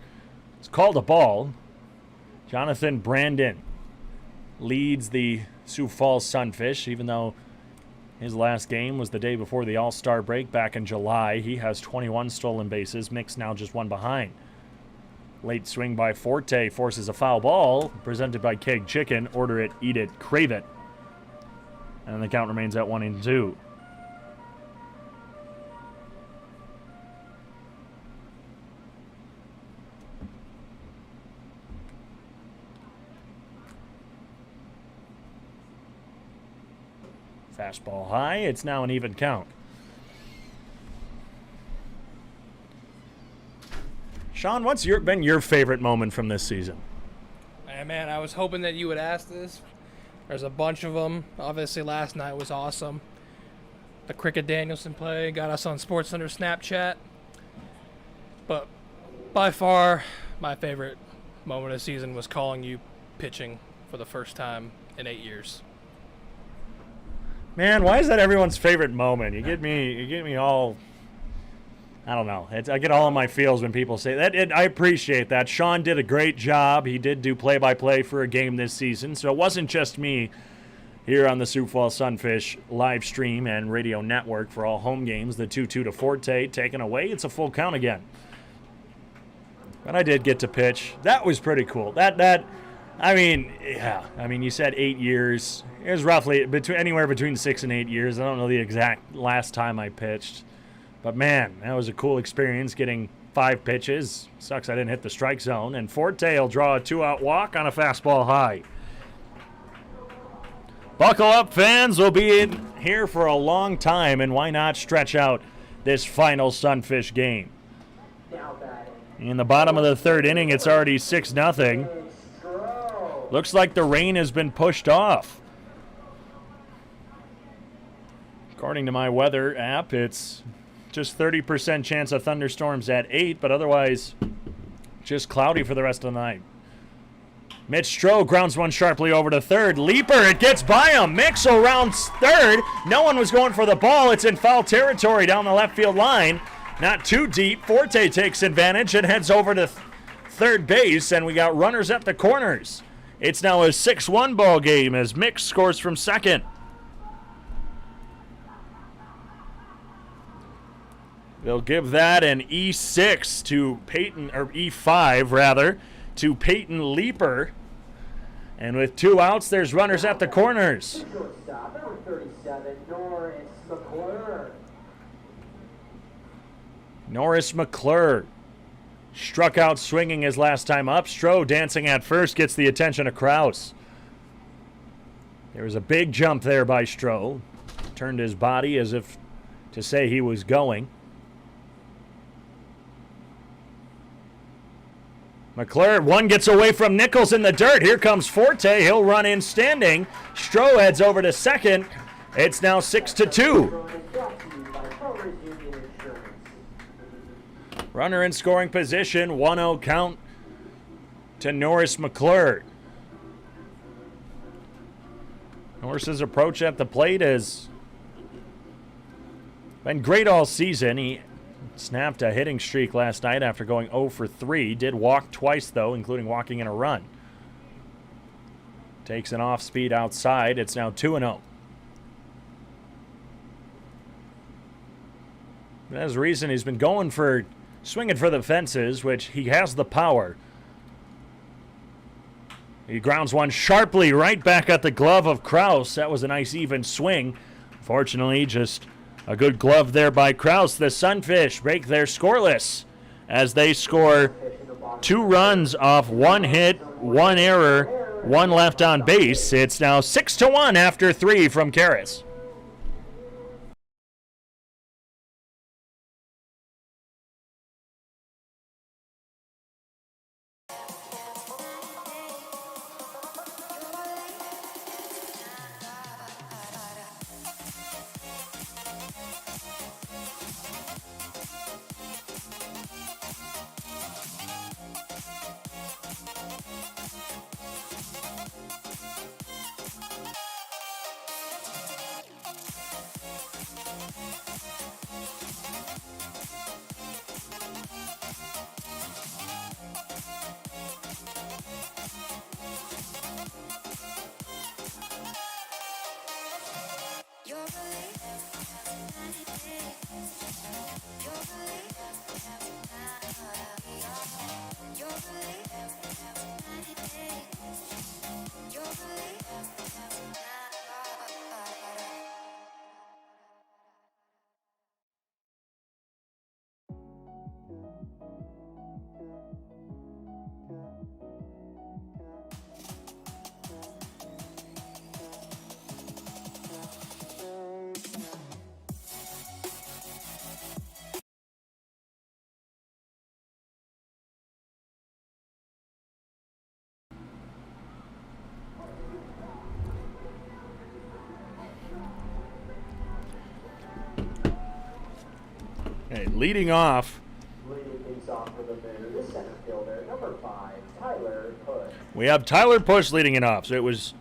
It's called a ball. Jonathan Brandon leads the Sioux Falls Sunfish, even though his last game was the day before the All-Star break back in July. He has 21 stolen bases. Mix now just one behind. Late swing by Forte forces a foul ball, presented by Keg Chicken. Order it, eat it, crave it. And the count remains at 1-2. Fastball high. It's now an even count. Sean, what's been your favorite moment from this season? Man, I was hoping that you would ask this. There's a bunch of them. Obviously, last night was awesome. The Cricket Danielson play got us on SportsCenter Snapchat. But by far, my favorite moment of the season was calling you pitching for the first time in 8 years. Man, why is that everyone's favorite moment? You get me all, I don't know. I get all in my feels when people say that. I appreciate that. Sean did a great job. He did do play-by-play for a game this season, so it wasn't just me here on the Sioux Falls Sunfish live stream and radio network for all home games. The 2-2 to Forte taken away. It's a full count again. But I did get to pitch. That was pretty cool. I mean, you said 8 years. It was roughly anywhere between 6 and 8 years. I don't know the exact last time I pitched. But, man, that was a cool experience getting 5 pitches. Sucks I didn't hit the strike zone. And Forte will draw a 2-out walk on a fastball high. Buckle up, fans. We'll be in here for a long time, and why not stretch out this final Sunfish game? In the bottom of the third inning, it's already 6-0. Looks like the rain has been pushed off. According to my weather app, it's just 30% chance of thunderstorms at 8, but otherwise just cloudy for the rest of the night. Mitch Stroh grounds one sharply over to third. Leaper, it gets by him. Mix around third. No one was going for the ball. It's in foul territory down the left field line. Not too deep. Forte takes advantage and heads over to third base, and we got runners at the corners. It's now a 6-1 ball game as Mix scores from second. They'll give that an E6 to Peyton, or E5 rather, to Peyton Leaper. And with 2 outs, there's runners at the corners. Norris McClure struck out swinging his last time up. Stroh dancing at first gets the attention of Krause. There was a big jump there by Stroh. Turned his body as if to say he was going. McClure, one gets away from Nichols in the dirt. Here comes Forte. He'll run in standing. Stroh heads over to second. It's now 6-2. Runner in scoring position. 1-0 count to Norris McClure. Norris's approach at the plate has been great all season. He snapped a hitting streak last night after going 0 for 3. Did walk twice, though, including walking in a run. Takes an off speed outside. It's now 2-0. As reason, he's been going for swinging for the fences, which he has the power. He grounds one sharply right back at the glove of Kraus. That was a nice even swing. Fortunately, just a good glove there by Kraus. The Sunfish break their scoreless as they score 2 runs off 1 hit, 1 error, 1 left on base. It's now 6-1 after 3 from Karras. Okay, leading off. We have Tyler Push leading it off. So it was.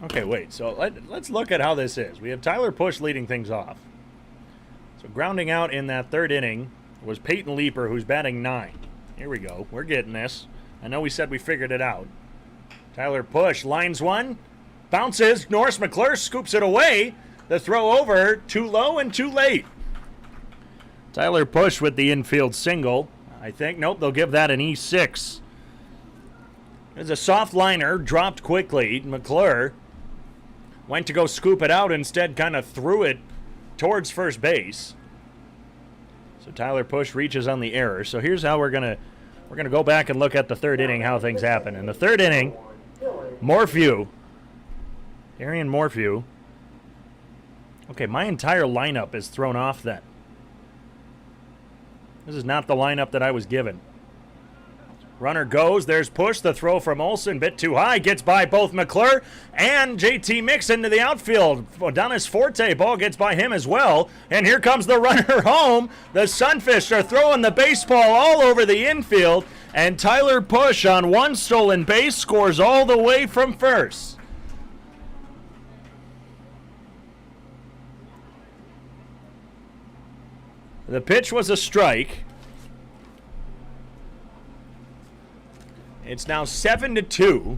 Okay, wait. So let's look at how this is. We have Tyler Push leading things off. So grounding out in that 3rd inning was Peyton Leeper, who's batting 9. Here we go. We're getting this. I know we said we figured it out. Tyler Push lines one, bounces. Norris McClure scoops it away. The throw over, too low and too late. Tyler Push with the infield single. I think, nope, they'll give that an E6. There's a soft liner, dropped quickly. McClure went to go scoop it out, instead kind of threw it towards first base. So Tyler Push reaches on the error. So here's how we're gonna go back and look at the 3rd inning, how things happen. In the 3rd inning, Morphew, Arian Morphew. Okay, my entire lineup is thrown off then. This is not the lineup that I was given. Runner goes. There's Push. The throw from Olsen, bit too high. Gets by both McClure and JT Mix into the outfield. Adonis Forte, ball gets by him as well. And here comes the runner home. The Sunfish are throwing the baseball all over the infield. And Tyler Push on 1 stolen base scores all the way from first. The pitch was a strike. It's now 7-2.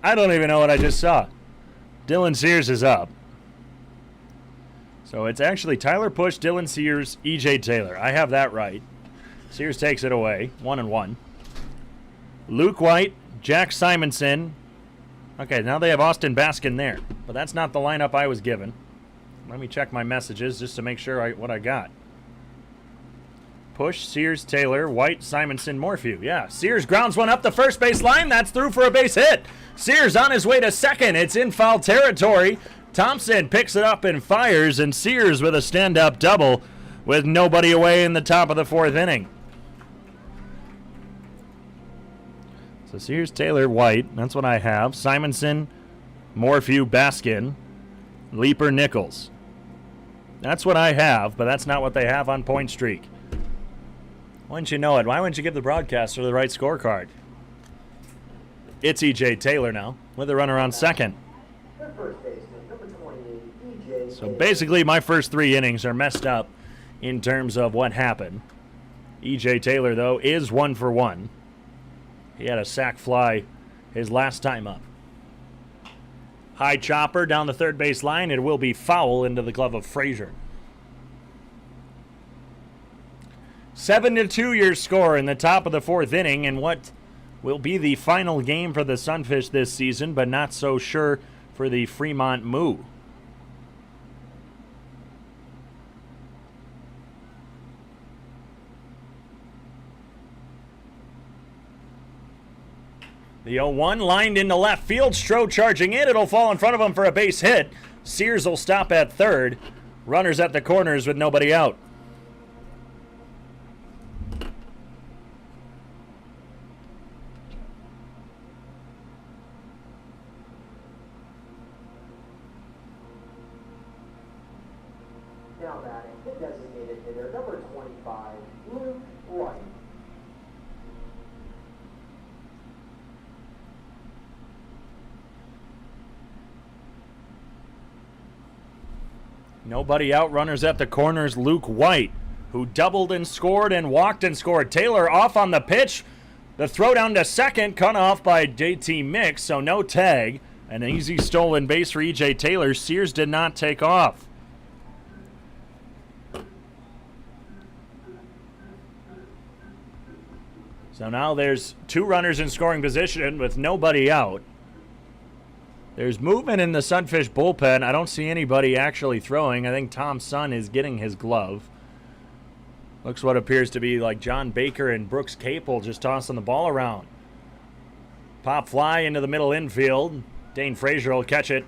I don't even know what I just saw. Dylan Sears is up. So it's actually Tyler Push, Dylan Sears, E.J. Taylor. I have that right. Sears takes it away. 1-1. Luke White, Jack Simonson. Okay, now they have Austin Baskin there. But that's not the lineup I was given. Let me check my messages just to make sure what I got. Push, Sears, Taylor, White, Simonson, Morphew. Yeah, Sears grounds one up the first base line. That's through for a base hit. Sears on his way to second. It's in foul territory. Thompson picks it up and fires, and Sears with a stand-up double with nobody away in the top of the 4th inning. So Sears, Taylor, White. That's what I have. Simonson, Morphew, Baskin, Leeper, Nichols. That's what I have, but that's not what they have on Point Streak. Why wouldn't you know it? Why wouldn't you give the broadcaster the right scorecard? It's E.J. Taylor now with a runner on second. So basically my first 3 innings are messed up in terms of what happened. E.J. Taylor, though, is 1 for 1. He had a sac fly his last time up. High chopper down the third base line. It will be foul into the glove of Fraser. 7-2 your score in the top of the fourth inning, and what will be the final game for the Sunfish this season, but not so sure for the Fremont Moo. The 0-1 lined into left field. Stroh charging in. It'll fall in front of him for a base hit. Sears will stop at third. Runners at the corners with nobody out. Now batting, the designated hitter, number 25, Luke White. Nobody out. Runners at the corners. Luke White, who doubled and scored and walked and scored. Taylor off on the pitch. The throw down to second, cut off by JT Mix, so no tag. An easy stolen base for E.J. Taylor. Sears did not take off. So now there's 2 runners in scoring position with nobody out. There's movement in the Sunfish bullpen. I don't see anybody actually throwing. I think Tom Sun is getting his glove. Looks what appears to be like John Baker and Brooks Capel just tossing the ball around. Pop fly into the middle infield. Dane Fraser will catch it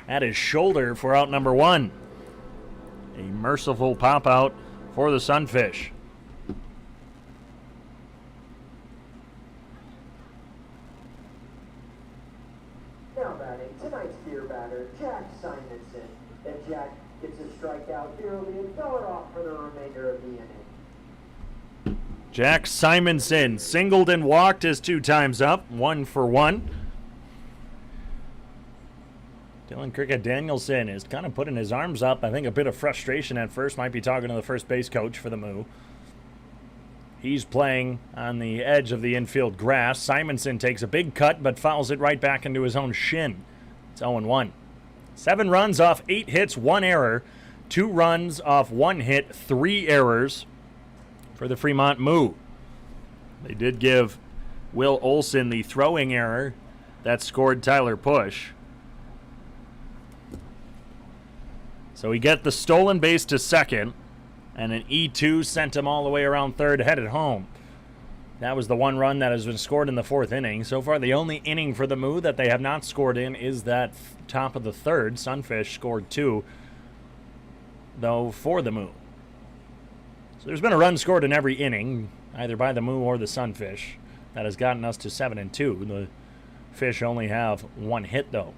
at his shoulder for out number 1. A merciful pop out for the Sunfish. Now batting, tonight's beer batter, Jack Simonson. If Jack gets a strikeout, beer will be $1 off for the remainder of the inning. Jack Simonson singled and walked his 2 times up, 1 for 1. Dylan Cricket Danielson is kind of putting his arms up. I think a bit of frustration at first. Might be talking to the first base coach for the Moo. He's playing on the edge of the infield grass. Simonson takes a big cut, but fouls it right back into his own shin. It's 0-1. 7 runs off 8 hits, 1 error. 2 runs off 1 hit, 3 errors for the Fremont Moo. They did give Will Olson the throwing error that scored Tyler Push. So we get the stolen base to second, and an E2 sent him all the way around third, headed home. That was the 1 run that has been scored in the 4th inning. So far, the only inning for the Moo that they have not scored in is that top of the 3rd. Sunfish scored 2, though, for the Moo. So there's been a run scored in every inning, either by the Moo or the Sunfish. That has gotten us to 7-2. The Fish only have 1 hit, though.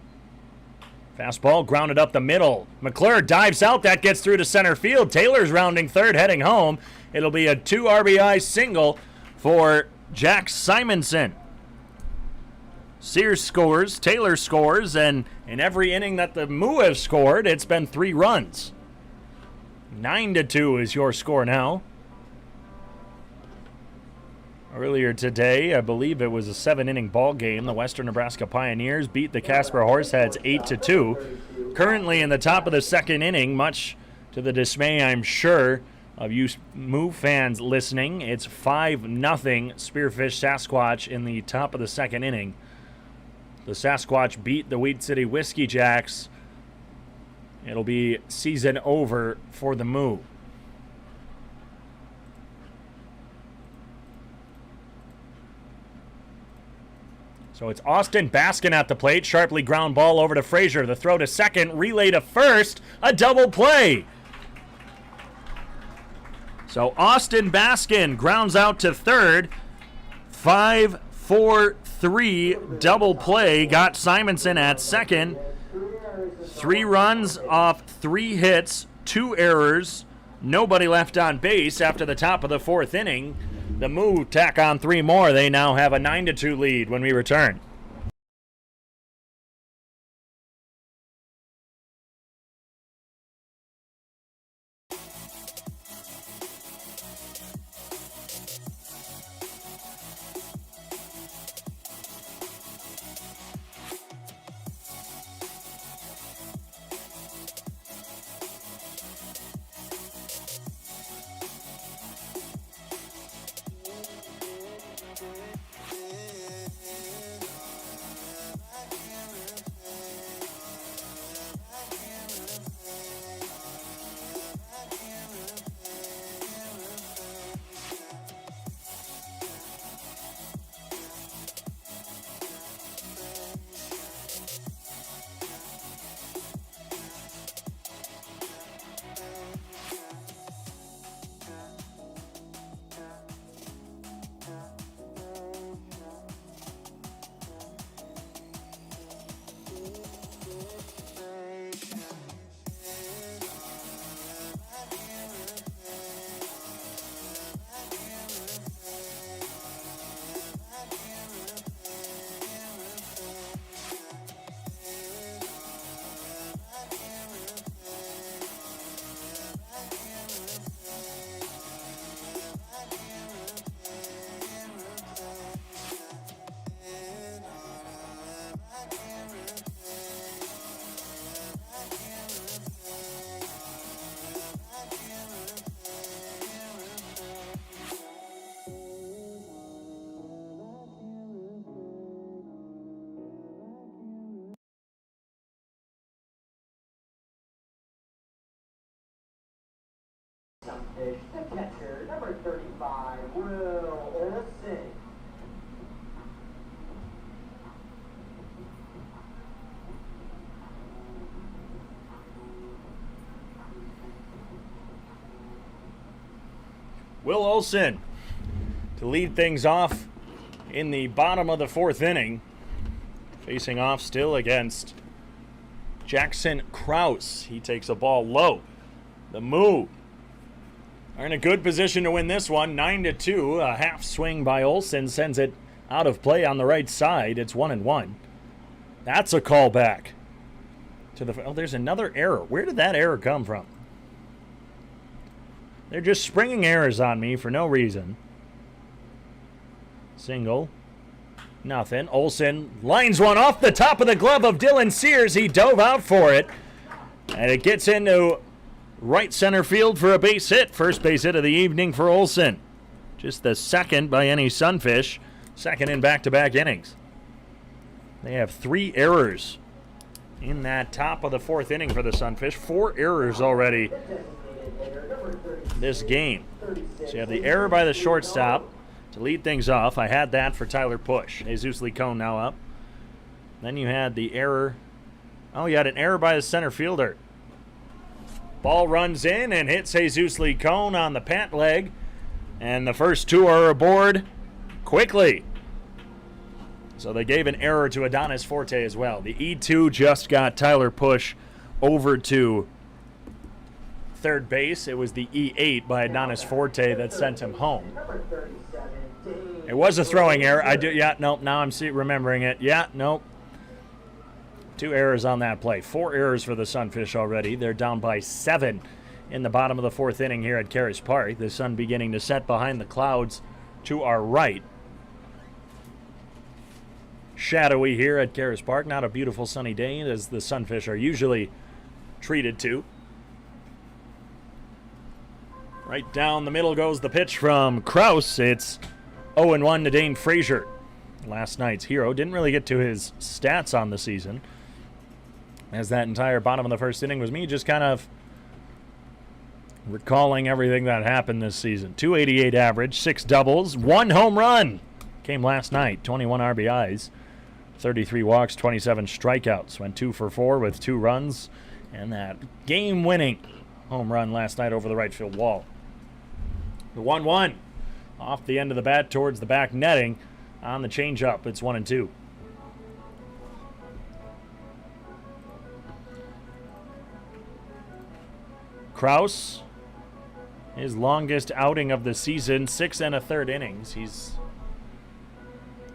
Fastball grounded up the middle. McClure dives out. That gets through to center field. Taylor's rounding third, heading home. It'll be a 2 RBI single for Jack Simonson. Sears scores, Taylor scores, and in every inning that the Moo have scored, it's been 3 runs. 9-2 is your score now. Earlier today, I believe it was a 7-inning ball game. The Western Nebraska Pioneers beat the Casper Horseheads 8-2. Currently in the top of the 2nd inning, much to the dismay, I'm sure, of you Moo fans listening, it's 5-0 Spearfish Sasquatch in the top of the 2nd inning. The Sasquatch beat the Wheat City Whiskey Jacks. It'll be season over for the Moo. So it's Austin Baskin at the plate. Sharply ground ball over to Fraser. The throw to second, relay to first. A double play. So Austin Baskin grounds out to third. 5-4-3 double play. Got Simonson at second. 3 runs off 3 hits, 2 errors. Nobody left on base after the top of the 4th inning. The Moo tack on 3 more. They now have a 9-2 lead when we return. Sunfish, the catcher, number 35, Will Olson. Will Olson to lead things off in the bottom of the fourth inning. Facing off still against Jackson Krause. He takes a ball low. The Moo are in a good position to win this one, 9-2. A half swing by Olson sends it out of play on the right side. It's 1-1. That's a callback to the. Oh, there's another error. Where did that error come from? They're just springing errors on me for no reason. Single. Nothing. Olson lines one off the top of the glove of Dylan Sears. He dove out for it. And it gets into right center field for a base hit. First base hit of the evening for Olson. Just the second by any Sunfish. Second in back-to-back innings. They have 3 errors in that top of the fourth inning for the Sunfish. 4 errors already this game. So you have the error by the shortstop to lead things off. I had that for Tyler Push. Jesus Licone now up. Then you had the error. Oh, you had an error by the center fielder. Ball runs in and hits Jesus Licone on the pant leg. And the first 2 are aboard quickly. So they gave an error to Adonis Forte as well. The E2 just got Tyler Push over to third base. It was the E8 by Adonis Forte that sent him home. It was a throwing error. Now I'm remembering it. 2 errors on that play. 4 errors for the Sunfish already. They're down by 7 in the bottom of the fourth inning here at Karras Park. The sun beginning to set behind the clouds to our right. Shadowy here at Karras Park. Not a beautiful sunny day as the Sunfish are usually treated to. Right down the middle goes the pitch from Krause. It's 0-1 to Dane Fraser. Last night's hero. Didn't really get to his stats on the season, as that entire bottom of the first inning was me just kind of recalling everything that happened this season. 288 average, 6 doubles, 1 home run. Came last night, 21 RBIs, 33 walks, 27 strikeouts. Went 2 for 4 with 2 runs, and that game-winning home run last night over the right field wall. The 1-1 off the end of the bat towards the back netting on the changeup. It's 1-2. Krause, his longest outing of the season, 6 1/3 innings. He's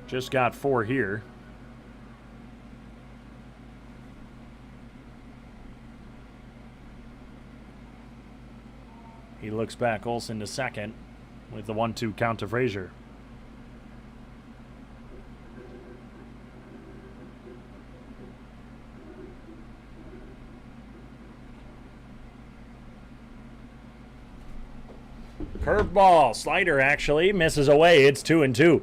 just got 4 here. He looks back. Olson to second with the 1-2 count to Fraser. Curveball, slider actually, misses away. It's 2-2.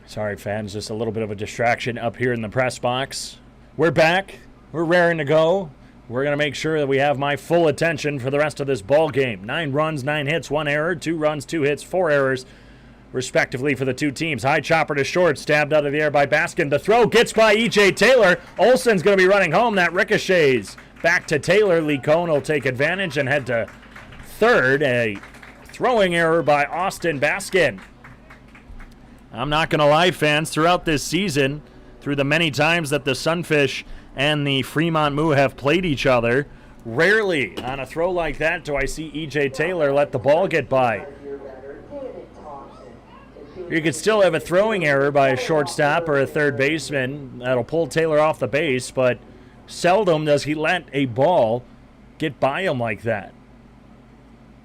Sorry, fans, just a little bit of a distraction up here in the press box. We're back. We're raring to go. We're going to make sure that we have my full attention for the rest of this ball game. 9 runs, 9 hits, 1 error, 2 runs, 2 hits, 4 errors, respectively for the 2 teams. High chopper to short, stabbed out of the air by Baskin. The throw gets by E.J. Taylor. Olson's going to be running home. That ricochets back to Taylor. Licone will take advantage and head to third. A throwing error by Austin Baskin. I'm not going to lie, fans, throughout this season, through the many times that the Sunfish and the Fremont Moo have played each other, rarely on a throw like that do I see E.J. Taylor let the ball get by. You could still have a throwing error by a shortstop or a third baseman that'll pull Taylor off the base, but seldom does he let a ball get by him like that.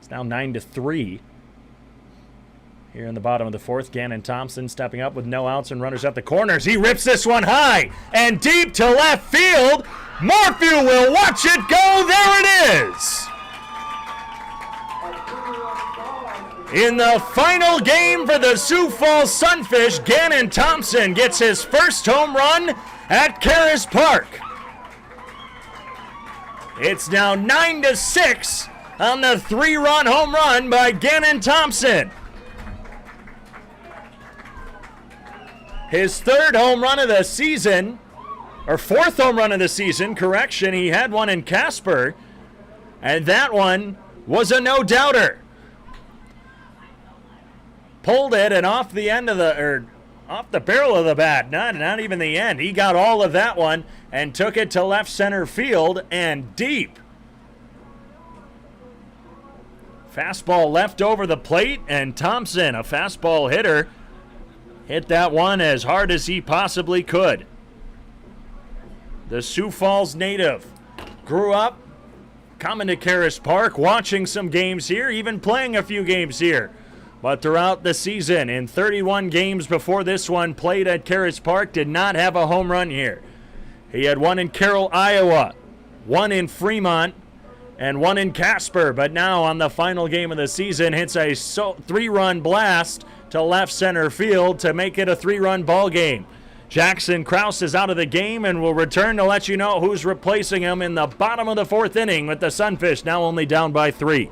It's now 9-3. Here in the bottom of the fourth, Gannon Thompson stepping up with no outs and runners at the corners. He rips this one high and deep to left field. Morphew will watch it go. There it is. In the final game for the Sioux Falls Sunfish, Gannon Thompson gets his first home run at Karras Park. It's now 9-6 on the 3-run home run by Gannon Thompson. His third home run of the season, or fourth home run of the season, correction. He had one in Casper, and that one was a no-doubter. Pulled it and off the end of off the barrel of the bat, not even the end. He got all of that one and took it to left center field and deep. Fastball left over the plate, and Thompson, a fastball hitter, hit that one as hard as he possibly could. The Sioux Falls native grew up coming to Karras Park, watching some games here, even playing a few games here. But throughout the season, in 31 games before this one played at Karras Park, did not have a home run here. He had one in Carroll, Iowa, one in Fremont, and one in Casper. But now on the final game of the season, hits a 3-run blast to left center field to make it a 3-run ball game. Jackson Krause is out of the game and will return to let you know who's replacing him in the bottom of the fourth inning, with the Sunfish now only down by 3.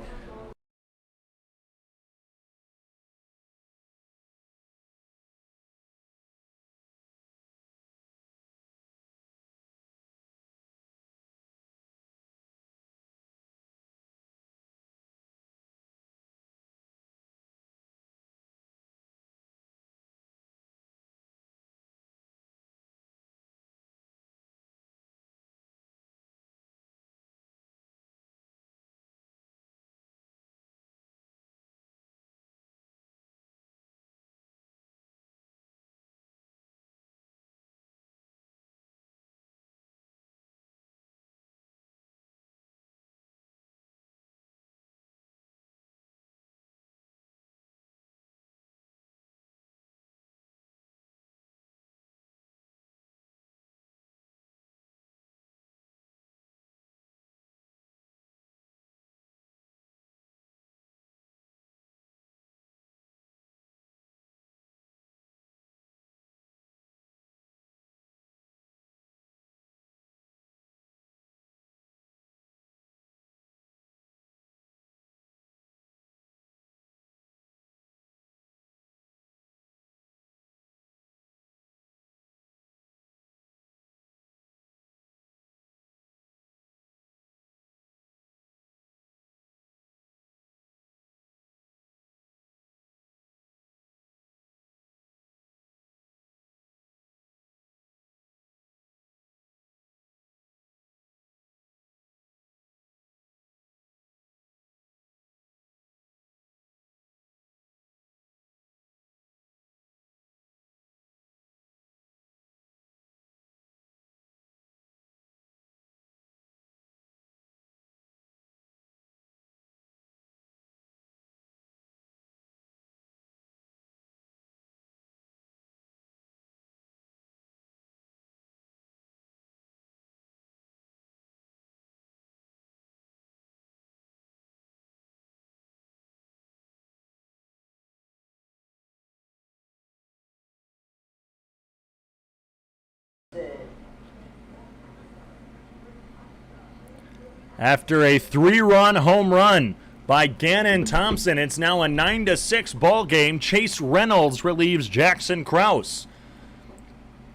After a 3-run home run by Gannon Thompson, it's now a 9-6 ball game. Chase Reynolds relieves Jackson Krause.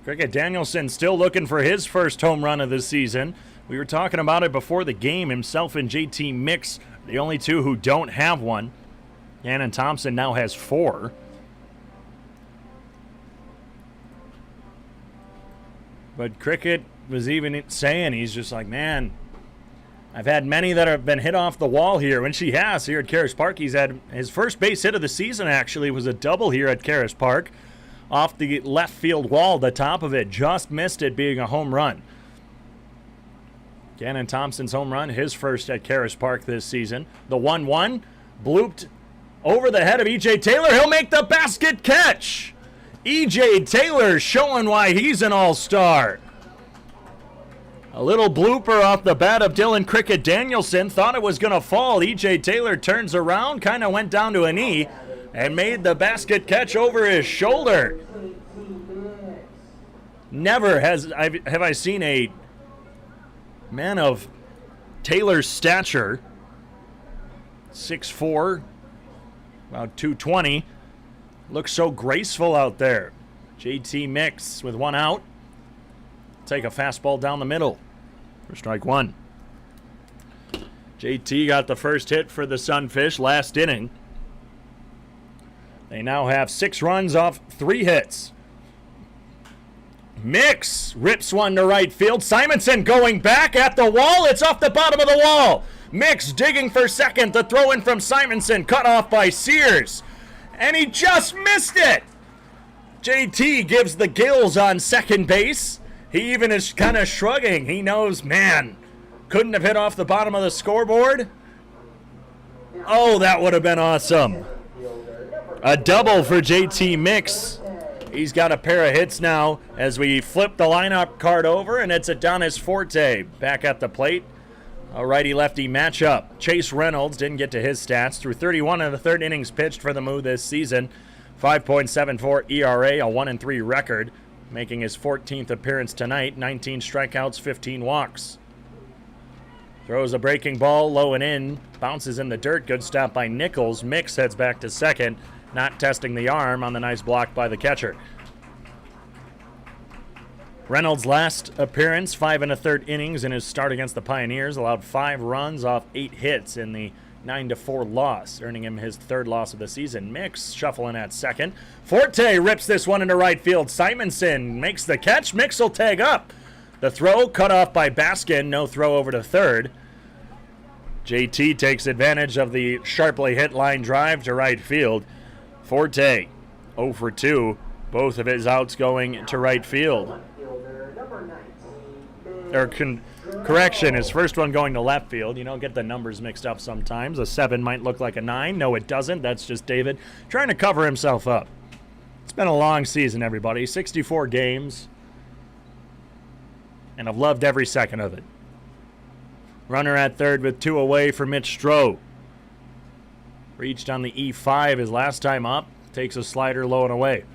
Cricket Danielson still looking for his first home run of the season. We were talking about it before the game. Himself and JT Mix, the only two who don't have one. Gannon Thompson now has 4. But Cricket was even saying, he's just like, man, I've had many that have been hit off the wall here, when she has here at Karras Park. He's had his first base hit of the season, actually, was a double here at Karras Park. Off the left field wall, the top of it, just missed it being a home run. Gannon Thompson's home run, his first at Karras Park this season. The 1-1, blooped over the head of E.J. Taylor. He'll make the basket catch. E.J. Taylor showing why he's an all-star. A little blooper off the bat of Dylan Cricket Danielson. Thought it was going to fall. E.J. Taylor turns around, kind of went down to a knee, and made the basket catch over his shoulder. Never have I seen a man of Taylor's stature, 6'4", about 220, looks so graceful out there. JT Mix with one out. Take a fastball down the middle for strike one. JT got the first hit for the Sunfish last inning. They now have 6 runs off 3 hits. Mix rips one to right field. Simonson going back at the wall. It's off the bottom of the wall. Mix digging for second. The throw in from Simonson cut off by Sears. And he just missed it. JT gives the gills on second base. He even is kind of shrugging. He knows, man, couldn't have hit off the bottom of the scoreboard. Oh, that would have been awesome. A double for JT Mix. He's got a pair of hits now as we flip the lineup card over, and it's Adonis Forte back at the plate. A righty-lefty matchup. Chase Reynolds didn't get to his stats. Through 31 of the third innings pitched for the Moo this season. 5.74 ERA, a 1-3 record. Making his 14th appearance tonight. 19 strikeouts, 15 walks. Throws a breaking ball low and in. Bounces in the dirt. Good stop by Nichols. Mix heads back to second. Not testing the arm on the nice block by the catcher. Reynolds' last appearance, 5 1/3 innings in his start against the Pioneers, allowed 5 runs off 8 hits in the 9-4 loss, earning him his 3rd loss of the season. Mix shuffling at second. Forte rips this one into right field. Simonson makes the catch. Mix will tag up. The throw cut off by Baskin. No throw over to third. JT takes advantage of the sharply hit line drive to right field. Forte, 0 for 2. Both of his outs going to right field. Correction, his first one going to left field. You don't get the numbers mixed up sometimes. A 7 might look like a 9. No, it doesn't. That's just David trying to cover himself up. It's been a long season, everybody. 64 games. And I've loved every second of it. Runner at third with 2 away for Mitch Stroh. Reached on the E5 his last time up. Takes a slider low and away.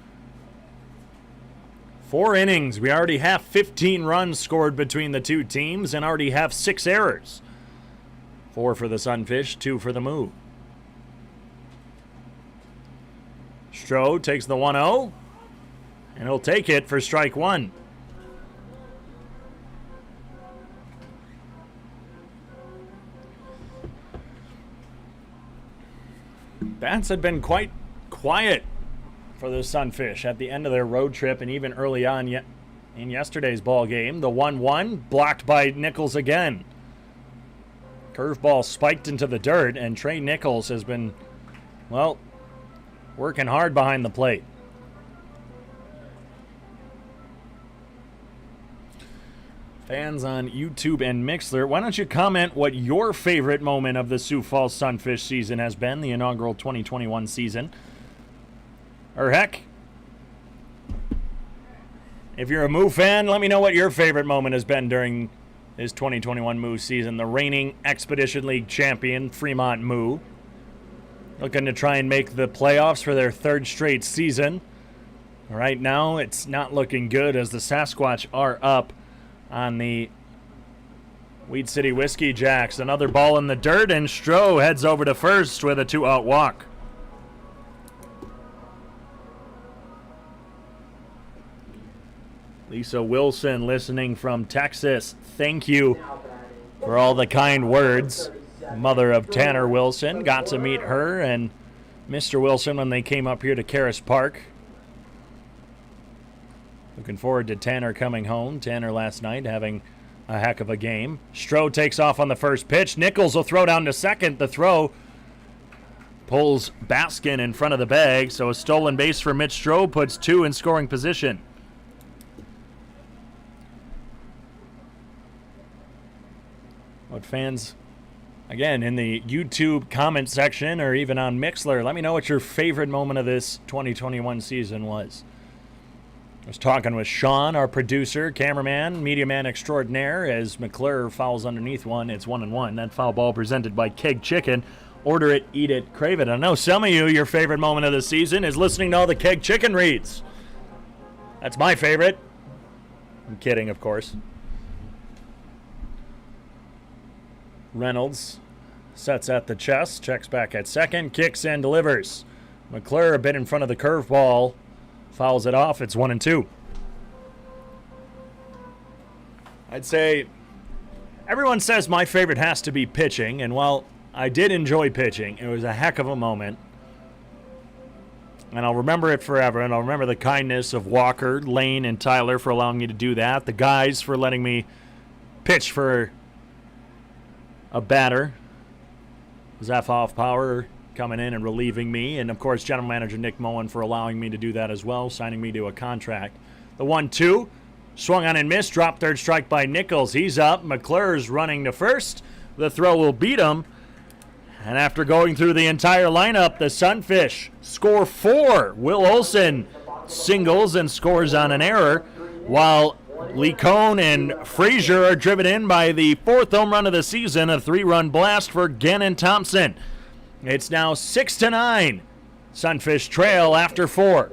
4 innings. We already have 15 runs scored between the two teams and already have 6 errors. 4 for the Sunfish, 2 for the Moo. Stroh takes the 1-0, and he'll take it for strike one. Bats had been quite quiet for the Sunfish at the end of their road trip and even early on in yesterday's ball game. The 1-1 blocked by Nichols again. Curveball spiked into the dirt, and Trey Nichols has been, well, working hard behind the plate. Fans on YouTube and Mixlr, why don't you comment what your favorite moment of the Sioux Falls Sunfish season has been, the inaugural 2021 season? Or heck, if you're a Moo fan, let me know what your favorite moment has been during this 2021 Moo season. The reigning Expedition League champion, Fremont Moo, looking to try and make the playoffs for their 3rd straight season. Right now, it's not looking good as the Sasquatch are up on the Weed City Whiskey Jacks. Another ball in the dirt, and Stroh heads over to first with a 2-out walk. Lisa Wilson listening from Texas. Thank you for all the kind words. Mother of Tanner Wilson. Got to meet her and Mr. Wilson when they came up here to Karras Park. Looking forward to Tanner coming home. Tanner last night having a heck of a game. Stroh takes off on the first pitch. Nichols will throw down to second. The throw pulls Baskin in front of the bag, so a stolen base for Mitch Stroh puts 2 in scoring position. What fans Again, in the YouTube comment section or even on Mixlr, let me know what your favorite moment of this 2021 season was. I was talking with Sean, our producer, cameraman, media man extraordinaire, as McClure fouls underneath one. It's 1-1. That foul ball presented by Keg Chicken. Order it, eat it, crave it. I know some of you, your favorite moment of the season is listening to all the Keg Chicken reads. That's my favorite. I'm kidding, of course. Reynolds sets at the chest, checks back at second, kicks and delivers. McClure a bit in front of the curveball, fouls it off. It's 1-2. I'd say everyone says my favorite has to be pitching, and while I did enjoy pitching, it was a heck of a moment. And I'll remember it forever, and I'll remember the kindness of Walker, Lane, and Tyler for allowing me to do that. The guys for letting me pitch for a batter. Zeph Power coming in and relieving me. And, of course, General Manager Nick Moen for allowing me to do that as well, signing me to a contract. The 1-2, swung on and missed, dropped third strike by Nichols. He's up. McClure's running to first. The throw will beat him. And after going through the entire lineup, the Sunfish score 4. Will Olson singles and scores on an error, while Lee Cohn and Fraser are driven in by the 4th home run of the season, a 3-run blast for Gannon Thompson. It's now 6-9. Sunfish trail after 4.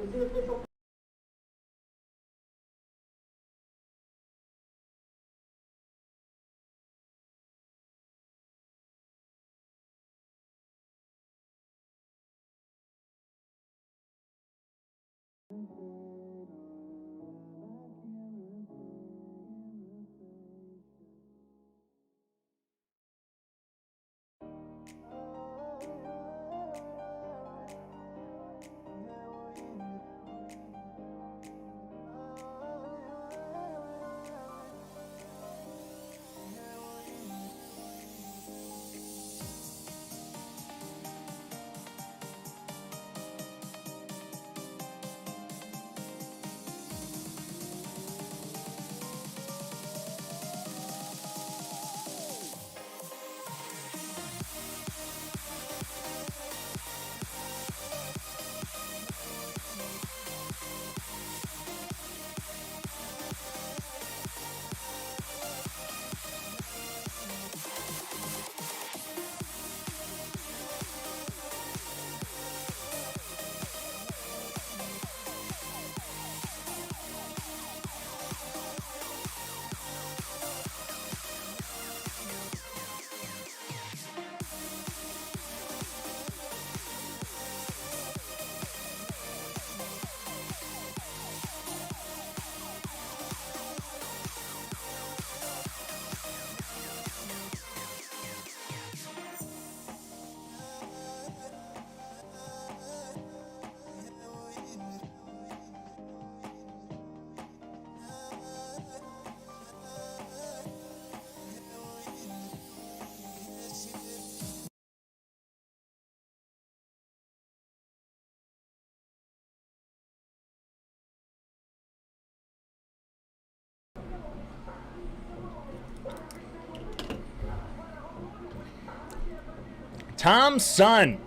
Tom Sun,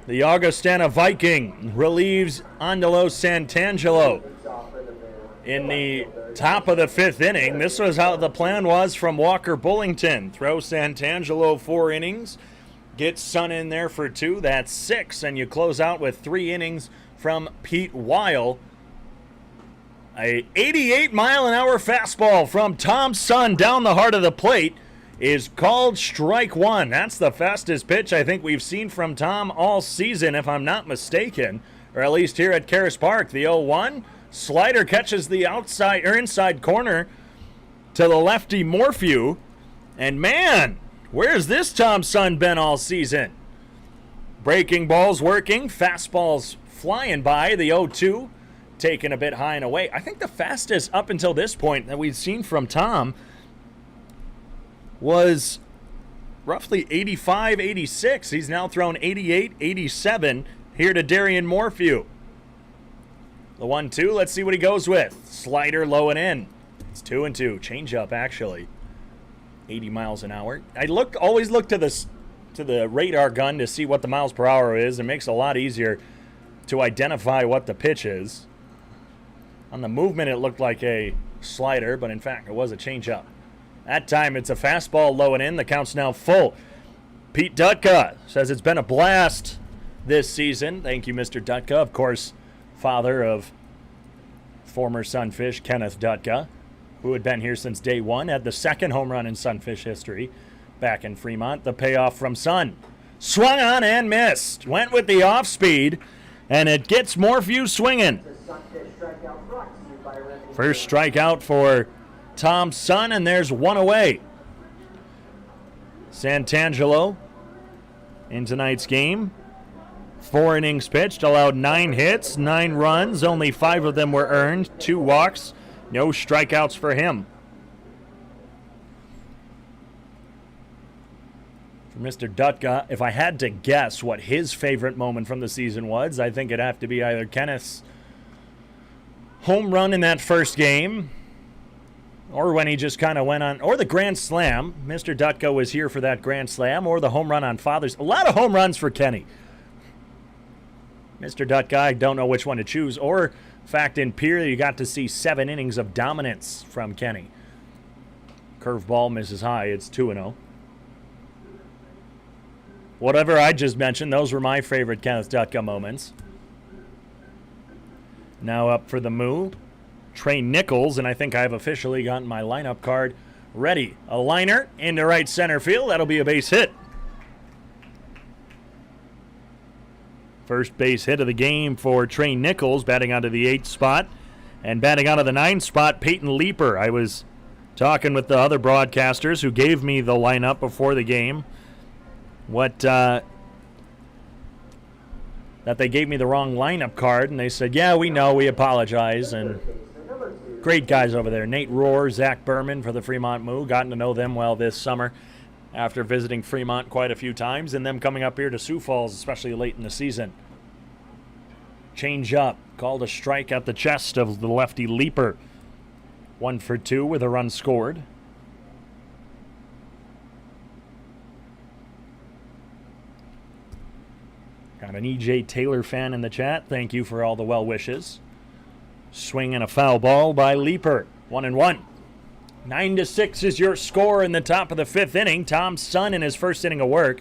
the Augustana Viking, relieves Angelo Santangelo in the top of the 5th inning. This was how the plan was from Walker Bullington. Throw Santangelo 4 innings, get Sun in there for 2. That's 6, and you close out with 3 innings from Pete Weil. A 88-mile-an-hour fastball from Tom Sun down the heart of the plate is called strike 1. That's the fastest pitch I think we've seen from Tom all season, if I'm not mistaken, or at least here at Karras Park. The 0-1 slider catches the outside or inside corner to the lefty Morphew, and man, where's this Tom Sun been all season? Breaking balls working, fastballs flying by. The 0-2 taken a bit high and away. I think the fastest up until this point that we've seen from Tom was roughly 85, 86. He's now thrown 88, 87 here to Darian Morphew. The 1-2, let's see what he goes with. Slider low and in. It's 2-2. Change up, actually. 80 miles an hour. I always look to the radar gun to see what the miles per hour is. It makes it a lot easier to identify what the pitch is. On the movement, it looked like a slider, but in fact, it was a changeup. That time, it's a fastball low and in. The count's now full. Pete Dutka says it's been a blast this season. Thank you, Mr. Dutka. Of course, father of former Sunfish Kenneth Dutka, who had been here since day one, had the second home run in Sunfish history back in Fremont. The payoff from Sun. Swung on and missed. Went with the off speed, and it gets Morphew swinging. First strikeout for Tom Sun, and there's one away. Santangelo in tonight's game. 4 innings pitched, allowed 9 hits, 9 runs. Only 5 of them were earned. 2 walks, no strikeouts for him. For Mr. Dutka, if I had to guess what his favorite moment from the season was, I think it'd have to be either Kenneth's home run in that first game, or when he just kind of went on, or the grand slam. Mr. Dutka was here for that grand slam, or the home run on Father's. A lot of home runs for Kenny. Mr. Dutka, I don't know which one to choose. Or, in fact, in Pierre, you got to see 7 innings of dominance from Kenny. Curveball misses high. It's 2-0. Whatever I just mentioned, those were my favorite Kenneth Dutka moments. Now up for the Moo, Trey Nichols, and I think I've officially gotten my lineup card ready. A liner into right center field. That'll be a base hit. First base hit of the game for Trey Nichols, batting out of the 8th spot. And batting out of the 9th spot, Peyton Leeper. I was talking with the other broadcasters who gave me the lineup before the game. That they gave me the wrong lineup card, and they said, yeah, we know, we apologize. And great guys over there. Nate Rohr, Zach Berman for the Fremont Moo. Gotten to know them well this summer after visiting Fremont quite a few times, and them coming up here to Sioux Falls, especially late in the season. Change up. Called a strike at the chest of the lefty Leeper. 1 for 2 with a run scored. Got an E.J. Taylor fan in the chat. Thank you for all the well wishes. Swing and a foul ball by Leeper. 1-1. 9-6 is your score in the top of the 5th inning. Tom Sun in his first inning of work.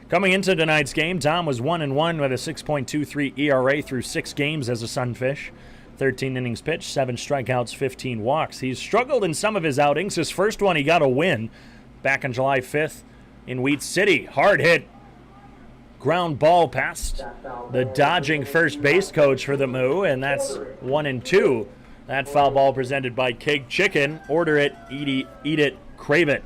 Coming into tonight's game, Tom was 1-1 with a 6.23 ERA through 6 games as a Sunfish. 13 innings pitched, 7 strikeouts, 15 walks. He's struggled in some of his outings. His first one, he got a win back on July 5th in Wheat City. Hard hit. Ground ball past the dodging first base coach for the Moo, and that's 1-2. That foul ball presented by Keg Chicken. Order it, eat it, crave it.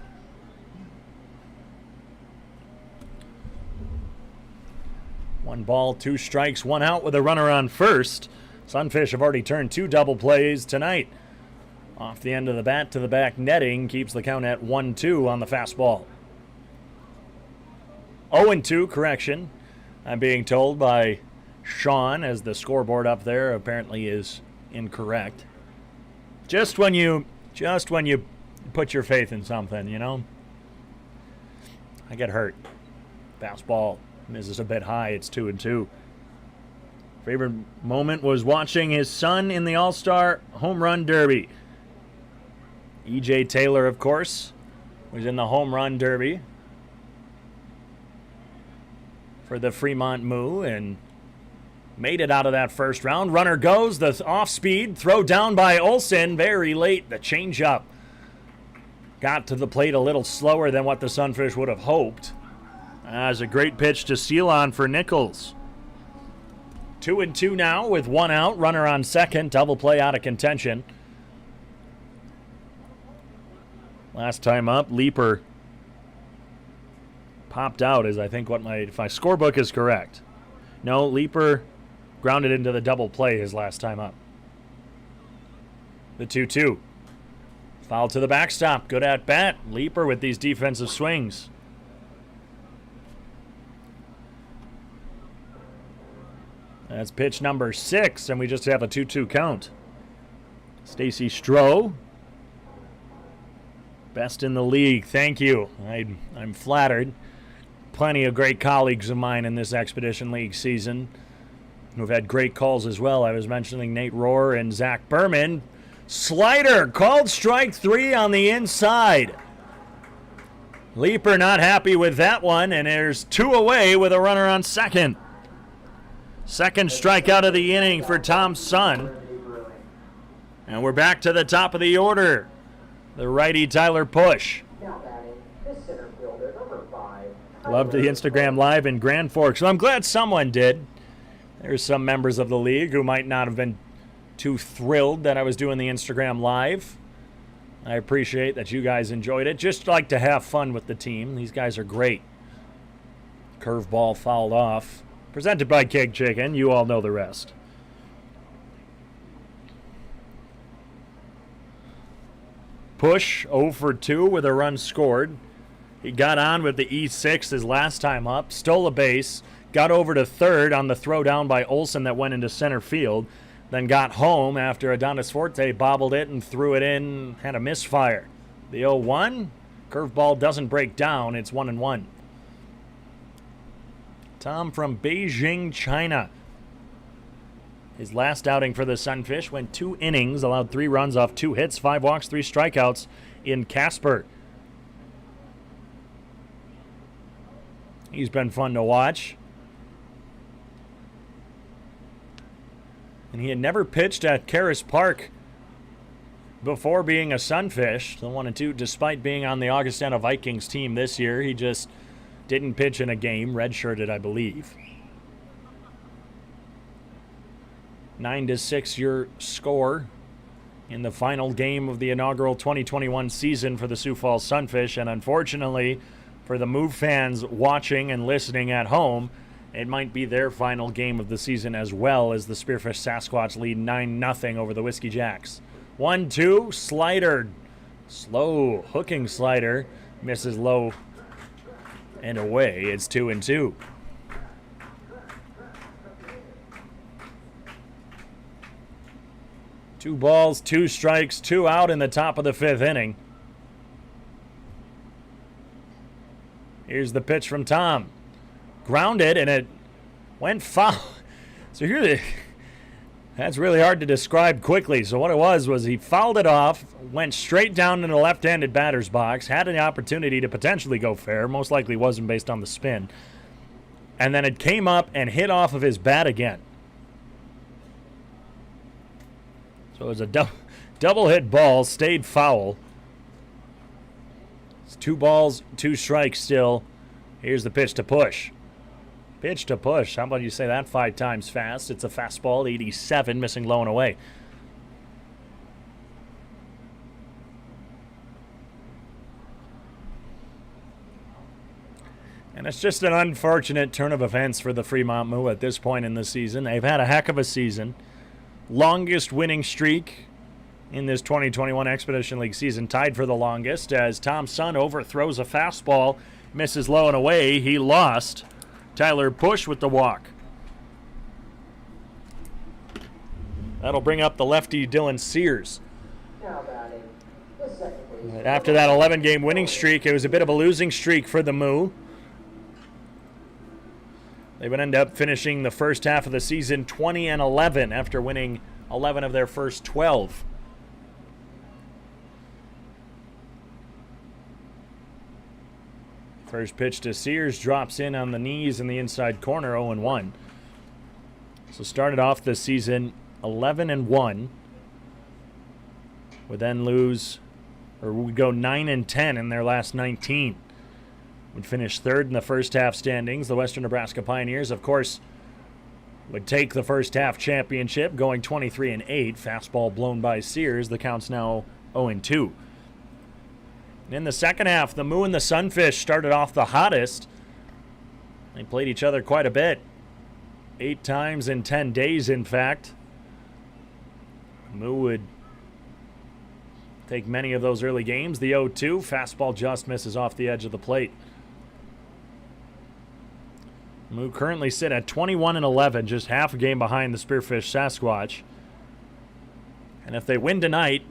One ball, 2 strikes, 1 out with a runner on first. Sunfish have already turned 2 double plays tonight. Off the end of the bat to the back netting keeps the count at 1-2 on the fastball. 0-2, correction. I'm being told by Sean, as the scoreboard up there apparently is incorrect. Just when you put your faith in something, you know. I get hurt. Fastball misses a bit high. It's 2-2. Favorite moment was watching his son in the All-Star Home Run Derby. E.J. Taylor, of course, was in the Home Run Derby for the Fremont Moo and made it out of that first round. Runner goes, the off-speed, throw down by Olsen, very late, the changeup. Got to the plate a little slower than what the Sunfish would have hoped. As a great pitch to seal on for Nichols. 2-2 now with 1 out, runner on second, double play out of contention. Last time up, Leeper popped out is I think what if my scorebook is correct. No, Leeper grounded into the double play his last time up. The 2-2. Foul to the backstop. Good at bat. Leeper with these defensive swings. That's pitch number 6, and we just have a 2-2 count. Stacy Stroh Best in the league. Thank you. I'm flattered. Plenty of great colleagues of mine in this Expedition League season who've had great calls as well. I was mentioning Nate Rohr and Zach Berman. Slider called strike 3 on the inside. Leaper not happy with that one, and there's 2 away with a runner on second. Second strikeout of the inning for Thompson. And we're back to the top of the order. The righty Tyler Push. Now batting, the center fielder, number 5. Loved the Instagram Live in Grand Forks. So I'm glad someone did. There's some members of the league who might not have been too thrilled that I was doing the Instagram Live. I appreciate that you guys enjoyed it. Just like to have fun with the team. These guys are great. Curveball fouled off. Presented by Keg Chicken. You all know the rest. Push 0 for 2 with a run scored. He got on with the E6 his last time up, stole a base, got over to third on the throw down by Olsen that went into center field, then got home after Adonis Forte bobbled it and threw it in, had a misfire. The 0-1, curveball doesn't break down, it's 1-1. Tom from Beijing, China. His last outing for the Sunfish went 2 innings, allowed 3 runs off 2 hits, 5 walks, 3 strikeouts in Casper. He's been fun to watch. And he had never pitched at Karras Park before being a Sunfish. The 1-2, despite being on the Augustana Vikings team this year, he just didn't pitch in a game, redshirted, I believe. 9-6 your score in the final game of the inaugural 2021 season for the Sioux Falls Sunfish. And unfortunately, for the Moo fans watching and listening at home, it might be their final game of the season as well, as the Spearfish Sasquatch lead 9-0 over the Whiskey Jacks. 1-2, slider. Slow hooking slider. Misses low and away. It's 2-2. 2 balls, 2 strikes, 2 out in the top of the 5th inning. Here's the pitch from Tom. Grounded, and it went foul. So that's really hard to describe quickly. So what it was he fouled it off, went straight down in the left-handed batter's box, had an opportunity to potentially go fair, most likely wasn't based on the spin. And then it came up and hit off of his bat again. So it was a double hit ball, stayed foul. It's 2 balls, 2 strikes still. Here's the pitch to Push. Pitch to Push. How about you say that 5 times fast? It's a fastball, 87, missing low and away. And it's just an unfortunate turn of events for the Fremont Moo at this point in the season. They've had a heck of a season. Longest winning streak in this 2021 Expedition League season, tied for the longest, as Thompson overthrows a fastball, misses low and away. He lost. Tyler Push with the walk. That'll bring up the lefty Dylan Sears. Now batting, the second base. After that 11-game winning streak, it was a bit of a losing streak for the Moo. They would end up finishing the first half of the season 20-11 after winning 11 of their first 12. First pitch to Sears drops in on the knees in the inside corner, 0-1. So started off the season 11-1. Would then lose, or would go 9-10 in their last 19. Would finish third in the first half standings. The Western Nebraska Pioneers, of course, would take the first half championship, going 23-8. Fastball blown by Sears. The count's now 0-2. In the second half, the Moo and the Sunfish started off the hottest. They played each other quite a bit. 8 times in 10 days, in fact. Moo would take many of those early games. The 0-2, fastball just misses off the edge of the plate. Moo currently sit at 21-11, just half a game behind the Spearfish Sasquatch. And if they win tonight,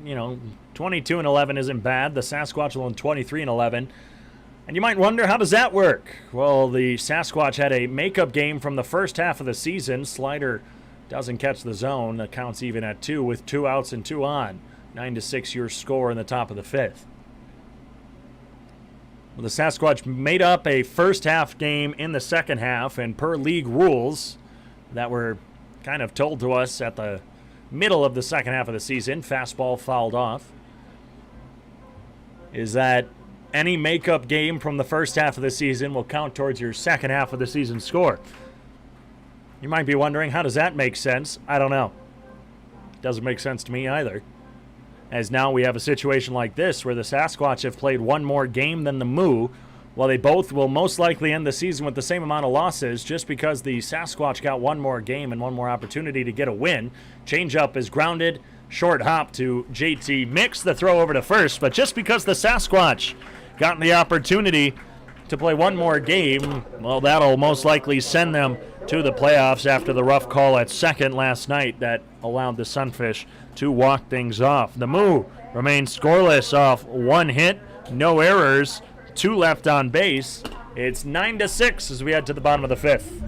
22-11 isn't bad. The Sasquatch will 23-11. And you might wonder, how does that work? Well, the Sasquatch had a makeup game from the first half of the season. Slider doesn't catch the zone. The count's even at 2 with 2 outs and 2 on. 9-6 your score in the top of the 5th. Well, the Sasquatch made up a first half game in the second half, and per league rules that were kind of told to us at the middle of the second half of the season, fastball fouled off, is that any makeup game from the first half of the season will count towards your second half of the season score. You might be wondering, how does that make sense? I don't know. Doesn't make sense to me either. As now we have a situation like this where the Sasquatch have played one more game than the Moo, while they both will most likely end the season with the same amount of losses just because the Sasquatch got one more game and one more opportunity to get a win. Changeup is grounded. Short hop to JT Mix, the throw over to first. But just because the Sasquatch got the opportunity to play one more game, well, that'll most likely send them to the playoffs after the rough call at second last night that allowed the Sunfish to walk things off. The Moo remains scoreless off one hit, no errors, 2 left on base. It's 9-6 as we head to the bottom of the 5th.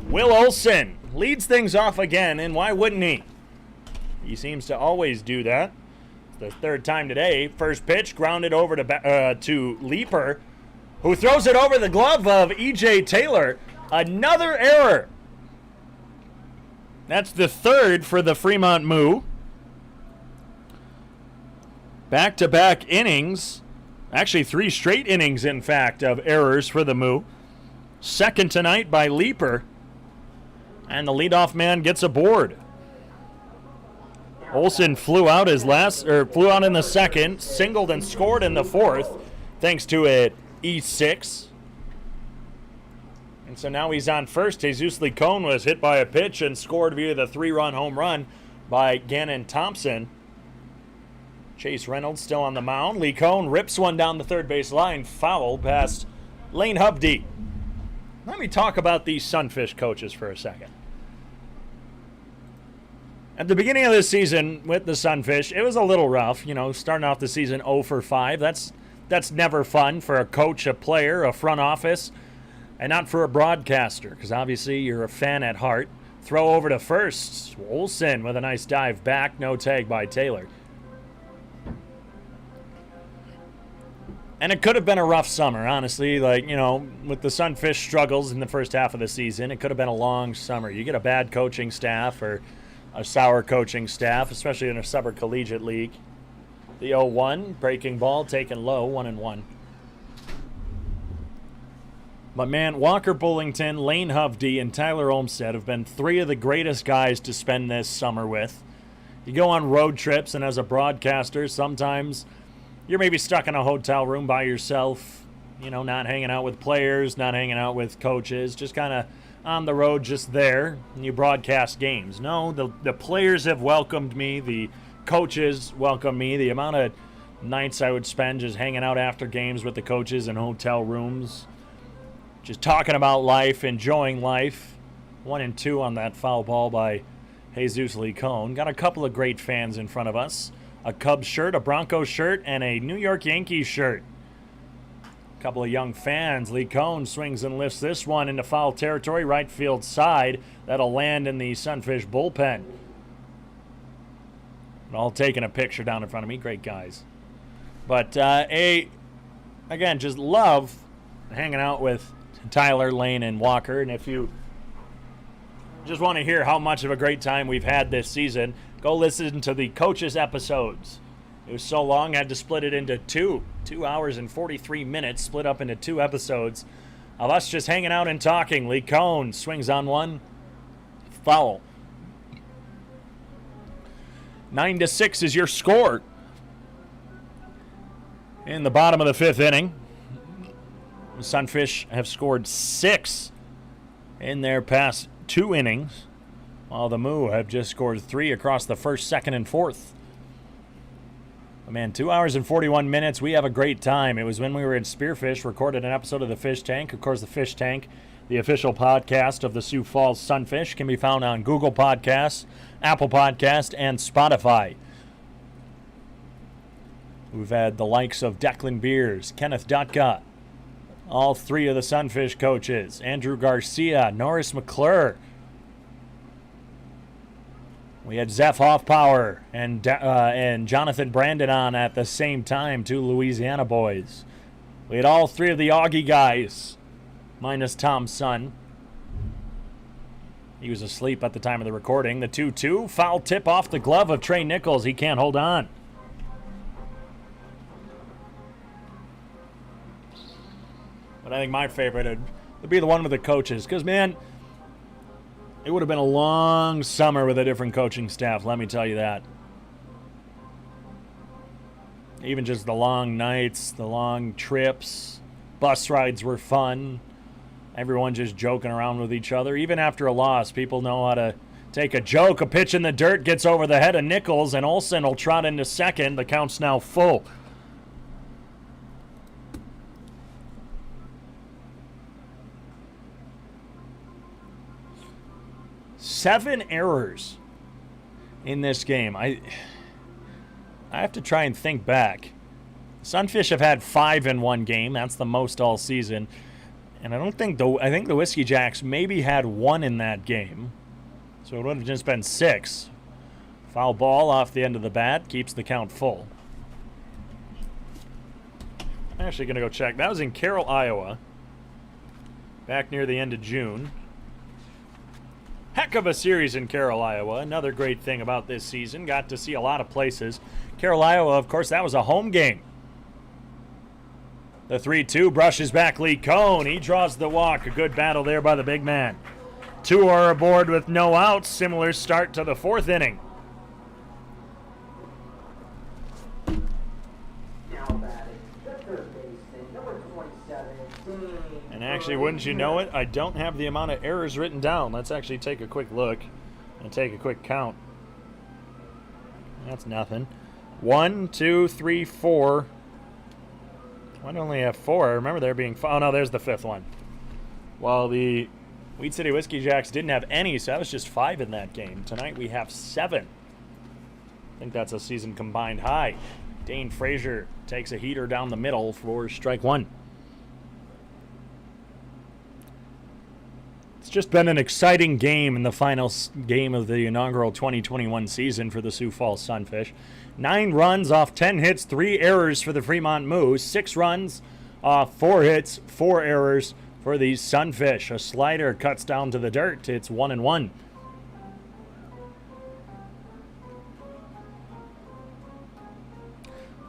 Will Olson leads things off again, and why wouldn't he? He seems to always do that. It's the third time today. First pitch grounded over to Leaper, who throws it over the glove of E.J. Taylor. Another error. That's the third for the Fremont Moo. Back-to-back innings. Actually, 3 straight innings, in fact, of errors for the Moo. Second tonight by Leaper. And the leadoff man gets aboard. Olson flew out in the second, singled and scored in the fourth, thanks to an E6. And so now he's on first. Jesus Licone was hit by a pitch and scored via the 3-run home run by Gannon Thompson. Chase Reynolds still on the mound. Licone rips one down the third base line, foul past Lane Hubdy. Let me talk about these Sunfish coaches for a second. At the beginning of this season with the Sunfish, it was a little rough. You know, starting off the season 0 for 5. That's never fun for a coach, a player, a front office, and not for a broadcaster, because obviously you're a fan at heart. Throw over to first. Olson with a nice dive back. No tag by Taylor. And it could have been a rough summer, honestly. Like, you know, with the Sunfish struggles in the first half of the season, it could have been a long summer. You get a bad coaching staff or a sour coaching staff, especially in a summer collegiate league. The 0-1, breaking ball, taken low, 1-1. But man, Walker Bullington, Lane Hovde, and Tyler Olmstead have been three of the greatest guys to spend this summer with. You go on road trips, and as a broadcaster, sometimes you're maybe stuck in a hotel room by yourself, you know, not hanging out with players, not hanging out with coaches, just kind of on the road, just there, and you broadcast games. No, the players have welcomed me, the coaches welcome me. The amount of nights I would spend just hanging out after games with the coaches in hotel rooms, just talking about life, enjoying life. 1-2 on that foul ball by Jesus Licone. Got a couple of great fans in front of us. A Cubs shirt, a Broncos shirt, and a New York Yankees shirt. A couple of young fans. Licone swings and lifts this one into foul territory, right field side. That'll land in the Sunfish bullpen. All taking a picture down in front of me. Great guys. But, again, just love hanging out with Tyler, Lane, and Walker. And if you just want to hear how much of a great time we've had this season, go listen to the coaches episodes. It was so long, I had to split it into 2 hours and 43 minutes, split up into 2 episodes of us just hanging out and talking. Licone swings on one. Foul. 9-6 is your score. In the bottom of the 5th inning, the Sunfish have scored 6 in their past 2 innings, while the Moo have just scored 3 across the 1st, 2nd, and 4th. But man, 2 hours and 41 minutes. We have a great time. It was when we were in Spearfish, recorded an episode of The Fish Tank. Of course, The Fish Tank, the official podcast of the Sioux Falls Sunfish, can be found on Google Podcasts, Apple Podcasts, and Spotify. We've had the likes of Declan Beers, Kenneth Dutka, all 3 of the Sunfish coaches, Andrew Garcia, Norris McClure. We had Zeph Hoffpower and Jonathan Brandon on at the same time, 2 Louisiana boys. We had all 3 of the Augie guys, minus Tom's son. He was asleep at the time of the recording. The 2-2, foul tip off the glove of Trey Nichols. He can't hold on. But I think my favorite would be the one with the coaches. Because, man, it would have been a long summer with a different coaching staff, let me tell you that. Even just the long nights, the long trips, bus rides were fun. Everyone just joking around with each other. Even after a loss, people know how to take a joke. A pitch in the dirt gets over the head of Nichols, and Olsen will trot into second. The count's now full. Seven errors in this game. I have to try and think back. Sunfish have had 5 in one game. That's the most all season. And I think the Whiskey Jacks maybe had 1 in that game. So it would have just been 6. Foul ball off the end of the bat. Keeps the count full. I'm actually going to go check. That was in Carroll, Iowa. Back near the end of June. Heck of a series in Carroll, Iowa. Another great thing about this season. Got to see a lot of places. Carroll, Iowa, of course, that was a home game. The 3-2 brushes back Licone. He draws the walk. A good battle there by the big man. 2 are aboard with no outs. Similar start to the 4th inning. Now batting, the third baseman, number 27, Dane. And actually, wouldn't you know it, I don't have the amount of errors written down. Let's actually take a quick look and take a quick count. That's nothing. 1, 2, 3, 4. Why do I only have 4? I remember there being 5. Oh, no, there's the 5th one. While the Weed City Whiskey Jacks didn't have any, so that was just 5 in that game. Tonight we have 7. I think that's a season combined high. Dane Fraser takes a heater down the middle for strike 1. It's just been an exciting game in the final game of the inaugural 2021 season for the Sioux Falls Sunfish. 9 runs off 10 hits, 3 errors for the Fremont Moo. 6 runs off 4 hits, 4 errors for the Sunfish. A slider cuts down to the dirt. It's 1-1.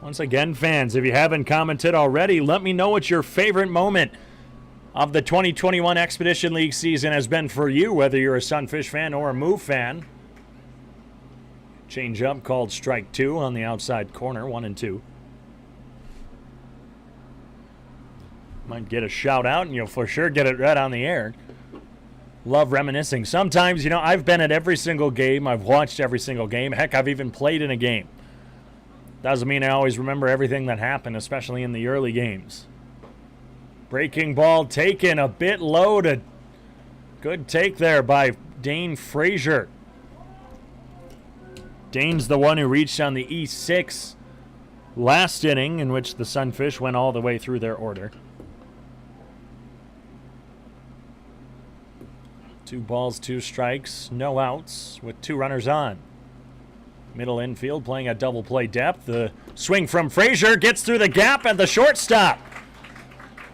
Once again, fans, if you haven't commented already, let me know what your favorite moment of the 2021 Expedition League season has been for you, whether you're a Sunfish fan or a Moo fan. Change up called strike 2 on the outside corner, 1-2. Might get a shout out, and you'll for sure get it right on the air. Love reminiscing. Sometimes, you know, I've been at every single game. I've watched every single game. Heck, I've even played in a game. Doesn't mean I always remember everything that happened, especially in the early games. Breaking ball taken a bit low to good take there by Dane Fraser. Dane's the one who reached on the E6 last inning, in which the Sunfish went all the way through their order. 2 balls, 2 strikes, no outs with 2 runners on. Middle infield playing a double play depth. The swing from Fraser gets through the gap at the shortstop.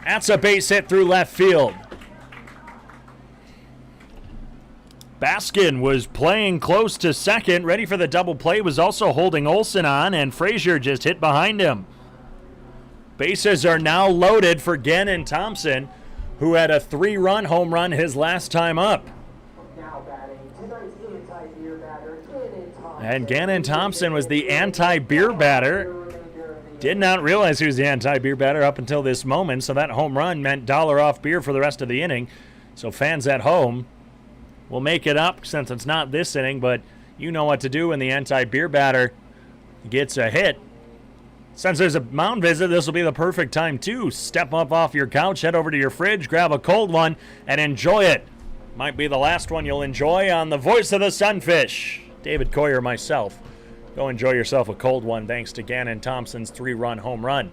That's a base hit through left field. Baskin was playing close to second, ready for the double play, was also holding Olsen on, and Fraser just hit behind him. Bases are now loaded for Gannon Thompson, who had a 3-run home run his last time up. Now batting tonight's anti-beer batter, Gannon Thompson. And Gannon Thompson was the anti-beer batter. Did not realize he was the anti-beer batter up until this moment, so that home run meant $1 off beer for the rest of the inning. So fans at home will make it up since it's not this inning, but you know what to do when the anti-beer batter gets a hit. Since there's a mound visit, this will be the perfect time to step up off your couch, head over to your fridge, grab a cold one, and enjoy it. Might be the last one you'll enjoy on the voice of the Sunfish. David Coyer, myself. Go enjoy yourself a cold one thanks to Gannon Thompson's 3-run home run.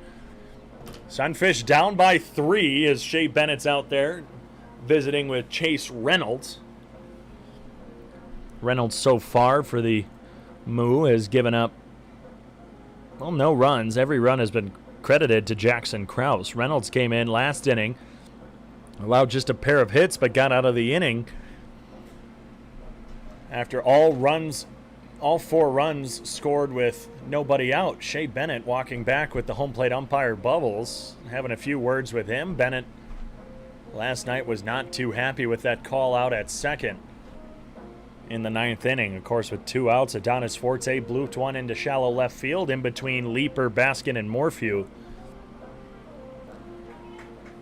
Sunfish down by 3 as Shea Bennett's out there visiting with Chase Reynolds. Reynolds so far for the Moo has given up, well, no runs. Every run has been credited to Jackson Krause. Reynolds came in last inning, allowed just a pair of hits, but got out of the inning after all 4 runs scored with nobody out. Shea Bennett walking back with the home plate umpire Bubbles, having a few words with him. Bennett last night was not too happy with that call out at second in the 9th inning. Of course, with 2 outs, Adonis Forte blooped one into shallow left field in between Leaper, Baskin, and Morphew.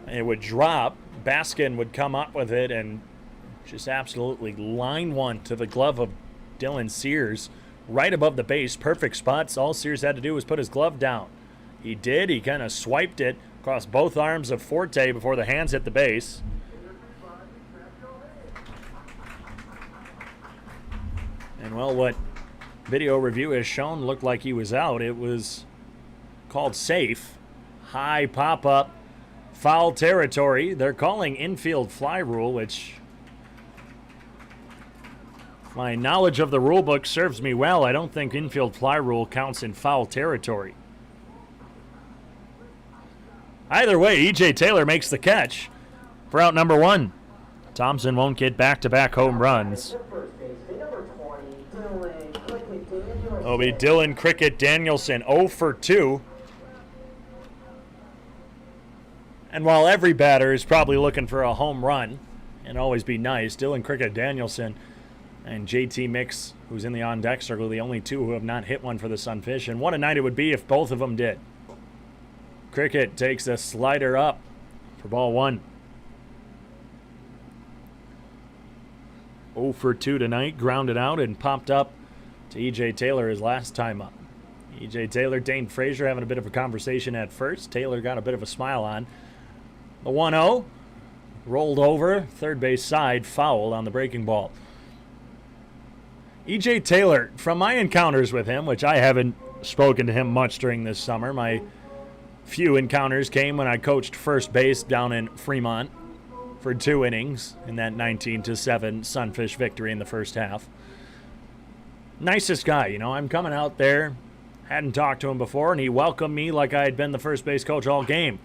It would drop. Baskin would come up with it and just absolutely line one to the glove of Dylan Sears right above the base. Perfect spots. All Sears had to do was put his glove down. He did. He kind of swiped it across both arms of Forte before the hands hit the base. And, well, what video review has shown looked like he was out. It was called safe. High pop-up, foul territory. They're calling infield fly rule, which my knowledge of the rule book serves me well. I don't think infield fly rule counts in foul territory. Either way, E.J. Taylor makes the catch for out number 1. Thompson won't get back-to-back home runs. It'll be Dylan Cricket Danielson, 0 for 2. And while every batter is probably looking for a home run, and always be nice, Dylan Cricket Danielson and JT Mix, who's in the on-deck circle, are the only 2 who have not hit one for the Sunfish. And what a night it would be if both of them did. Cricket takes a slider up for ball 1. 0 for 2 tonight, grounded out and popped up to E.J. Taylor his last time up. E.J. Taylor, Dane Fraser having a bit of a conversation at first. Taylor got a bit of a smile on. The 1-0 rolled over, third base side, fouled on the breaking ball. E.J. Taylor, from my encounters with him, which I haven't spoken to him much during this summer, my few encounters came when I coached first base down in Fremont. for 2 innings in that 19-7 Sunfish victory in the first half. Nicest guy, I'm coming out there, hadn't talked to him before, and he welcomed me like I had been the first base coach all game.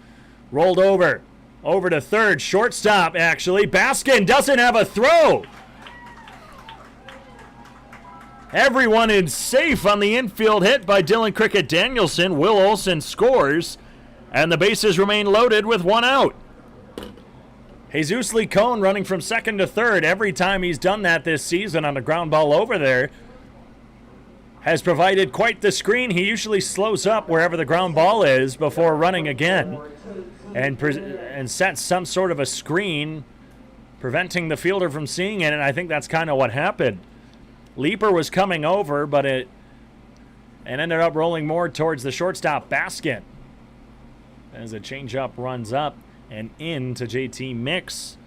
Rolled over to third, shortstop actually. Baskin doesn't have a throw. Everyone is safe on the infield hit by Dylan Cricket Danielson. Will Olson scores, and the bases remain loaded with 1 out. Jesus Licon running from second to third. Every time he's done that this season on the ground ball over there, has provided quite the screen. He usually slows up wherever the ground ball is before running again and sets some sort of a screen, preventing the fielder from seeing it, and I think that's kind of what happened. Leaper was coming over, but it ended up rolling more towards the shortstop, Baskin, as a changeup runs up and into JT Mix,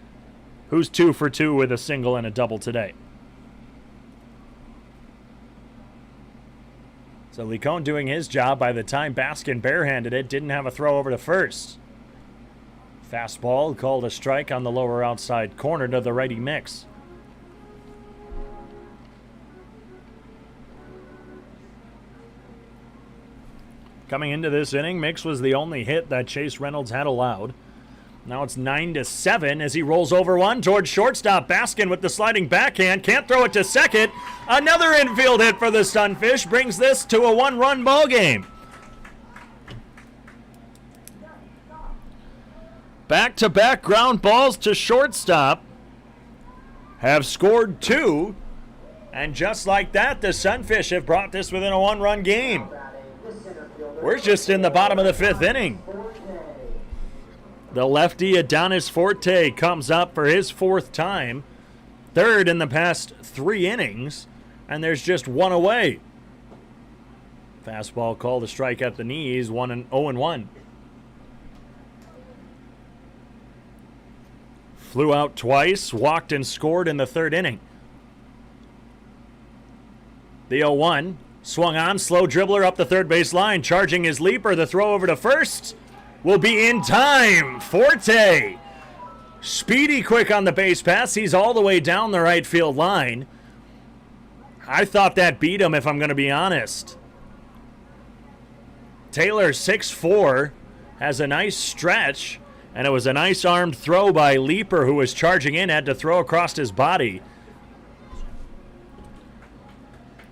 who's 2 for 2 with a single and a double today. So Licon doing his job. By the time Baskin barehanded it, didn't have a throw over to first. Fastball called a strike on the lower outside corner to the righty Mix. Coming into this inning, Mix was the only hit that Chase Reynolds had allowed. Now it's 9-7 as he rolls over one towards shortstop. Baskin with the sliding backhand. Can't throw it to second. Another infield hit for the Sunfish brings this to a 1-run ball game. Back-to-back ground balls to shortstop have scored 2. And just like that, the Sunfish have brought this within a 1-run game. We're just in the bottom of the 5th inning. The lefty Adonis Forte comes up for his 4th time, 3rd in the past 3 innings, and there's just 1 away. Fastball called a strike at the knees, 0-1. Flew out twice, walked and scored in the 3rd inning. The 0-1. Swung on, slow dribbler up the third base line, charging his leaper. The throw over to first will be in time. Forte, speedy quick on the base pass. He's all the way down the right field line. I thought that beat him, if I'm going to be honest. Taylor, 6'4", has a nice stretch, and it was a nice armed throw by Leaper, who was charging in, had to throw across his body.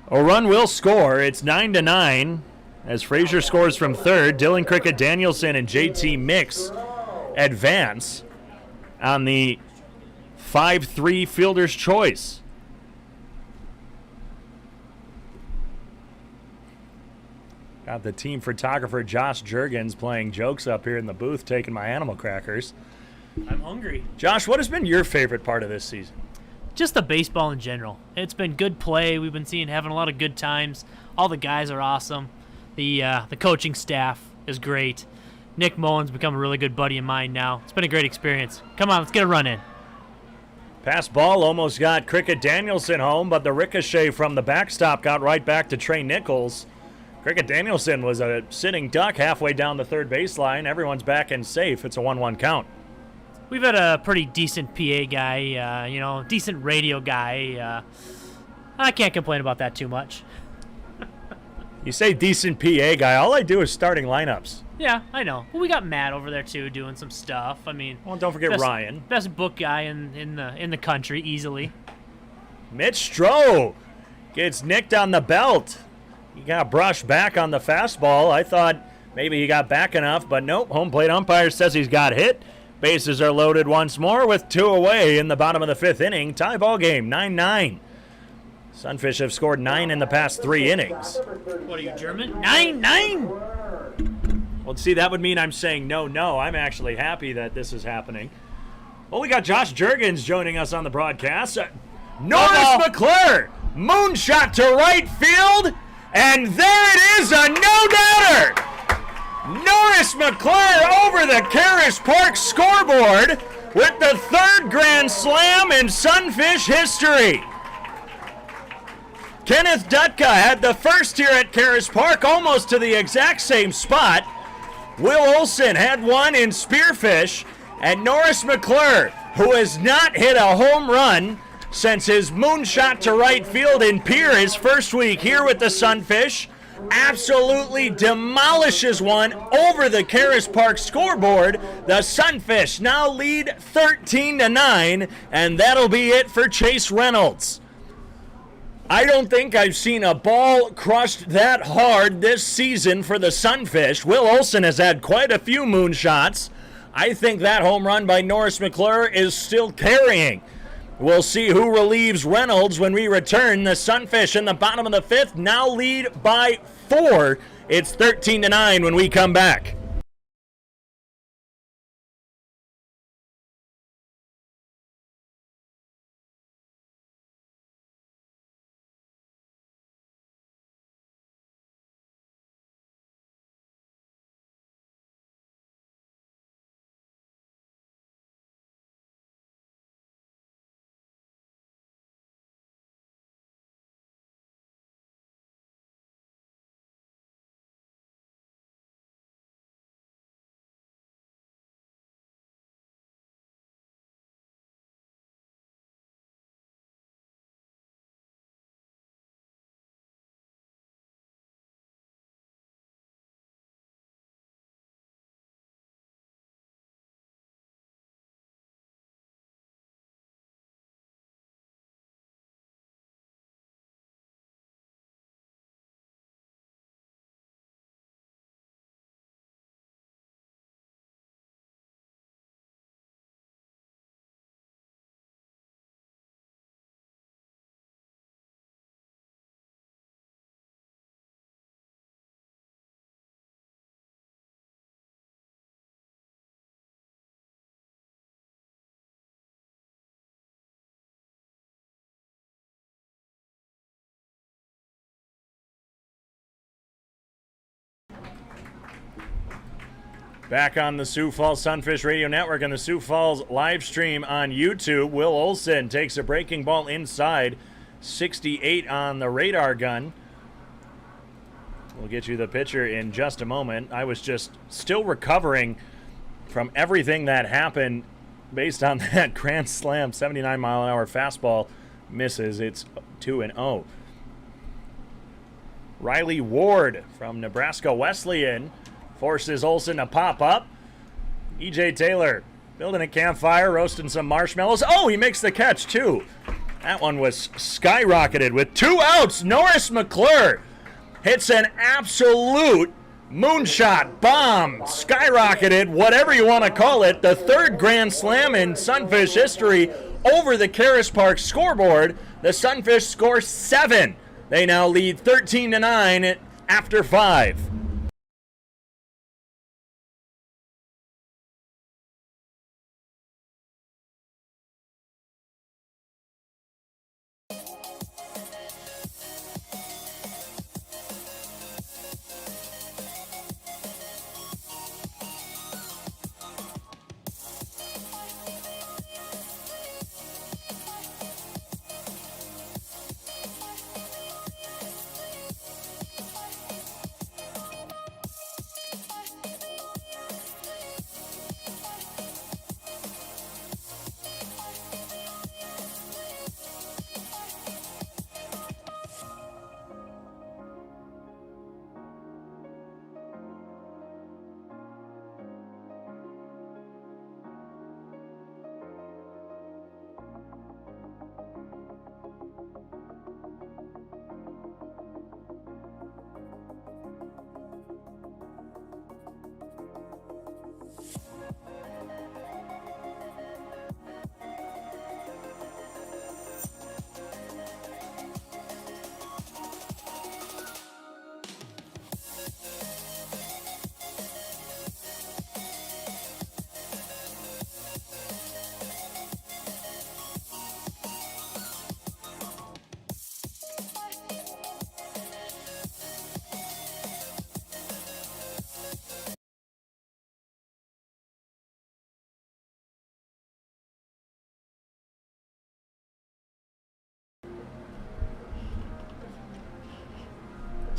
A run will score. It's 9-9 as Fraser scores from third. Dylan Cricket Danielson and JT Mix advance on the 5-3 fielder's choice. Got the team photographer Josh Juergens playing jokes up here in the booth, taking my animal crackers. I'm hungry. Josh, what has been your favorite part of this season? Just the baseball in general. It's been good play. We've been having a lot of good times. All the guys are awesome. The coaching staff is great. Nick Mullen's become a really good buddy of mine now. It's been a great experience. Come on, let's get a run in. Pass ball almost got Cricket Danielson home, but the ricochet from the backstop got right back to Trey Nichols. Cricket Danielson was a sitting duck halfway down the third baseline. Everyone's back and safe. It's a 1-1 count. We've had a pretty decent PA guy, decent radio guy. I can't complain about that too much. You say decent PA guy. All I do is starting lineups. Yeah, I know. Well, we got Matt over there too, doing some stuff. I mean, well, don't forget Ryan, best book guy in the country, easily. Mitch Stroh gets nicked on the belt. He got brushed back on the fastball. I thought maybe he got back enough, but nope. Home plate umpire says he's got hit. Bases are loaded once more with 2 away in the bottom of the 5th inning. Tie ball game, 9-9. Sunfish have scored 9 in the past 3 innings. What are you, German? 9-9! Well, see, that would mean I'm saying no. I'm actually happy that this is happening. Well, we got Josh Juergens joining us on the broadcast. Norris McClure, moonshot to right field, and there it is, a no-doubter! Norris McClure over the Karras Park scoreboard with the 3rd grand slam in Sunfish history. Kenneth Dutka had the first here at Karras Park, almost to the exact same spot. Will Olson had one in Spearfish, and Norris McClure who has not hit a home run since his moonshot to right field in Pier his first week here with the Sunfish, absolutely demolishes one over the Karras Park scoreboard. The Sunfish now lead 13-9, and that'll be it for Chase Reynolds. I don't think I've seen a ball crushed that hard this season for the Sunfish. Will Olson has had quite a few moonshots. I think that home run by Norris McClure is still carrying. We'll see who relieves Reynolds when we return. The Sunfish in the bottom of the fifth now lead by 4. It's 13-9 when we come back. Back on the Sioux Falls Sunfish Radio Network and the Sioux Falls live stream on YouTube. Will Olson takes a breaking ball inside. 68 on the radar gun. We'll get you the picture in just a moment. I was just still recovering from everything that happened based on that grand slam. 79-mile-an-hour fastball misses. It's 2-0. Riley Ward from Nebraska Wesleyan forces Olson to pop up. E.J. Taylor building a campfire, roasting some marshmallows. Oh, he makes the catch, too. That one was skyrocketed with 2 outs. Norris McClure hits an absolute moonshot bomb. Skyrocketed, whatever you want to call it. The third grand slam in Sunfish history over the Karras Park scoreboard. The Sunfish score 7. They now lead 13-9 after 5.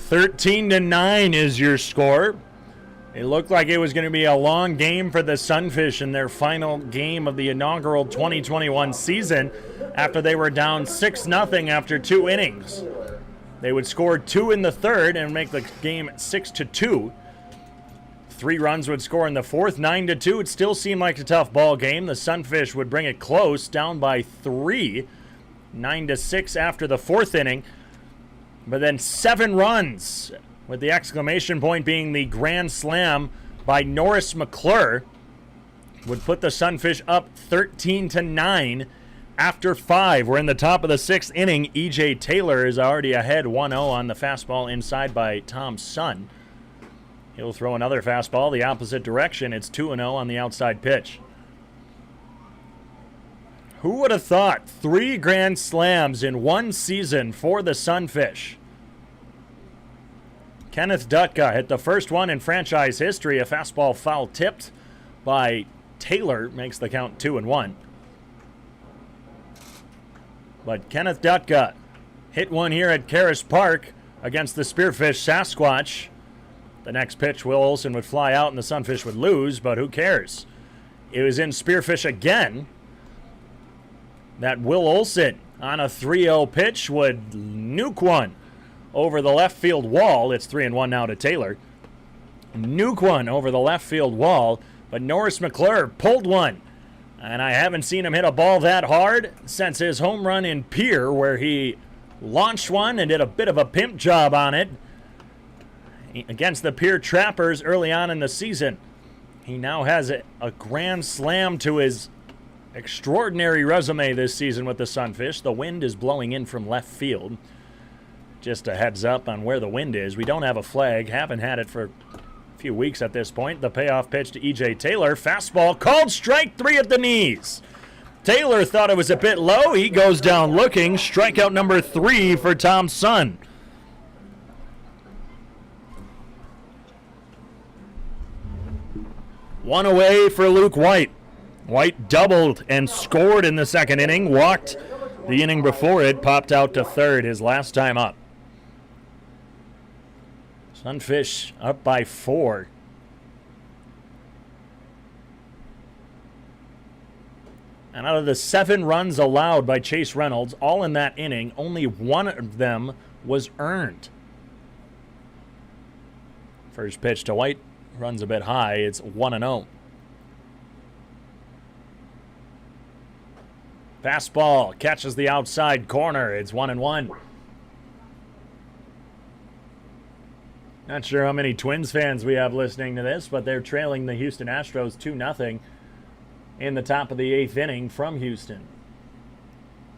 $13-9 is your score. It looked like it was going to be a long game for the Sunfish in their final game of the inaugural 2021 season after they were down 6-0 after 2 innings. They would score 2 in the third and make the game 6-2. 3 runs would score in the fourth, 9-2. It still seemed like a tough ball game. The Sunfish would bring it close, down by 3, 9-6 after the fourth inning. But then 7 runs, with the exclamation point being the grand slam by Norris McClure, would put the Sunfish up 13-9 after 5. We're in the top of the 6th inning. E.J. Taylor is already ahead 1-0 on the fastball inside by Tom Sun. He'll throw another fastball the opposite direction. It's 2-0 on the outside pitch. Who would have thought 3 grand slams in one season for the Sunfish? Kenneth Dutka hit the first one in franchise history. A fastball foul tipped by Taylor makes the count 2-1. But Kenneth Dutka hit one here at Karras Park against the Spearfish Sasquatch. The next pitch, Will Olson would fly out and the Sunfish would lose, but who cares? It was in Spearfish again that Will Olson on a 3-0 pitch would nuke one over the left field wall. It's 3-1 now to Taylor. Nuke one over the left field wall, but Norris McClure pulled one. And I haven't seen him hit a ball that hard since his home run in Pierre, where he launched one and did a bit of a pimp job on it against the Pierre Trappers early on in the season. He now has a grand slam to his extraordinary resume this season with the Sunfish. The wind is blowing in from left field. Just a heads up on where the wind is. We don't have a flag. Haven't had it for a few weeks at this point. The payoff pitch to E.J. Taylor. Fastball called strike 3 at the knees. Taylor thought it was a bit low. He goes down looking. Strikeout number 3 for Tom Sun. One away for Luke White. White doubled and scored in the second inning. Walked the inning before it. Popped out to third his last time up. Sunfish up by 4. And out of the 7 runs allowed by Chase Reynolds, all in that inning, only 1 of them was earned. First pitch to White runs a bit high. It's 1-0. Fastball catches the outside corner. It's 1-1. Not sure how many Twins fans we have listening to this, but they're trailing the Houston Astros 2-0 in the top of the 8th inning from Houston.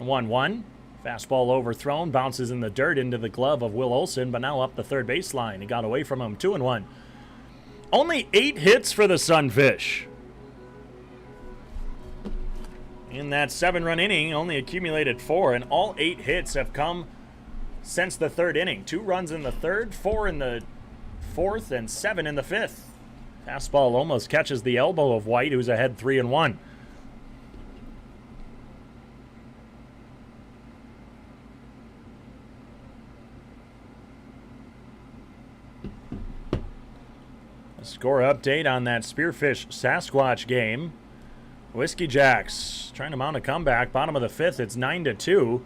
1-1. Fastball overthrown, bounces in the dirt into the glove of Will Olson, but now up the third baseline. He got away from him. 2-1. Only 8 hits for the Sunfish. In that 7-run inning, only accumulated 4, and all 8 hits have come since the third inning. 2 runs in the third, 4 in the fourth, and 7 in the fifth. Fastball almost catches the elbow of White, who's ahead 3-1. A score update on that Spearfish Sasquatch game. Whiskey Jacks trying to mount a comeback. Bottom of the 5th, it's 9-2.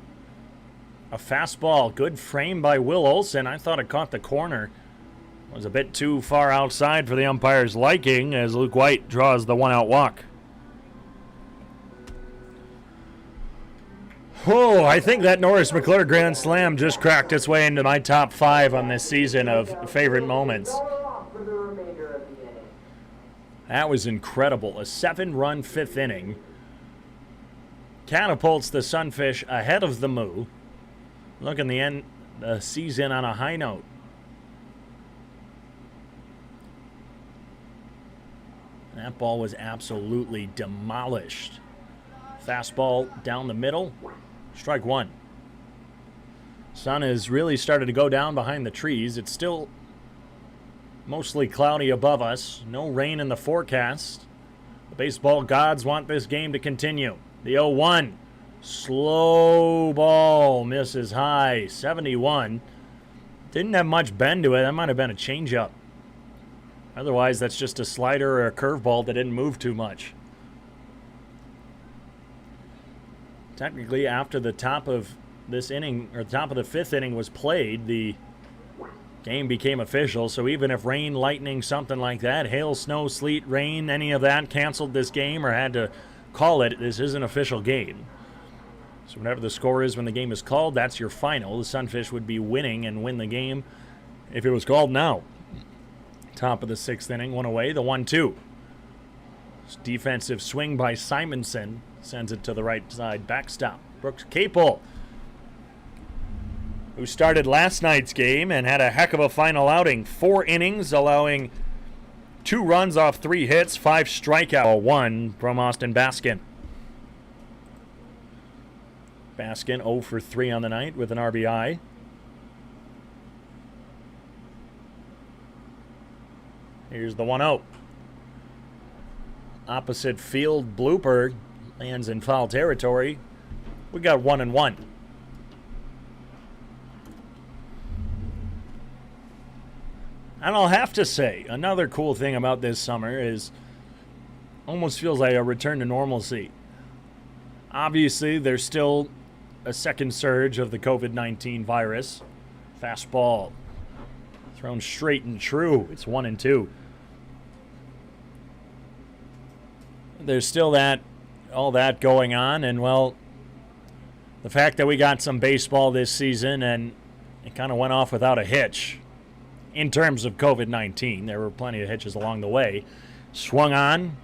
A fastball, good frame by Will Olson. I thought it caught the corner. Was a bit too far outside for the umpire's liking as Luke White draws the 1-out walk. Oh, I think that Norris McClure grand slam just cracked its way into my top 5 on this season of favorite moments. That was incredible. A 7-run 5th inning catapults the Sunfish ahead of the Moo. Looking to end the season on a high note. That ball was absolutely demolished. Fastball down the middle. Strike 1. Sun has really started to go down behind the trees. It's still mostly cloudy above us. No rain in the forecast. The baseball gods want this game to continue. The 0-1. Slow ball misses high. 71. Didn't have much bend to it. That might have been a changeup. Otherwise, that's just a slider or a curveball that didn't move too much. Technically, after the top of this inning, or the top of the 5th inning was played, the game became official. So even if rain, lightning, something like that, hail, snow, sleet, rain, any of that canceled this game or had to call it, this is an official game. So whatever the score is when the game is called, that's your final. The Sunfish would be winning and win the game if it was called now. Top of the 6th inning, one away, the 1-2. Defensive swing by Simonson sends it to the right side, backstop. Brooks Capel, who started last night's game and had a heck of a final outing. 4 innings, allowing 2 runs off 3 hits, 5 strikeouts, 1 from Austin Baskin. Baskin 0 for 3 on the night with an RBI. Here's the 1-0. Opposite field blooper lands in foul territory. We got 1-1. And I'll have to say, another cool thing about this summer is almost feels like a return to normalcy. Obviously, there's still a second surge of the COVID-19 virus. Fastball thrown straight and true. It's 1-2. There's still all that going on, and well, the fact that we got some baseball this season and it kind of went off without a hitch. In terms of COVID-19, there were plenty of hitches along the way. Swung on,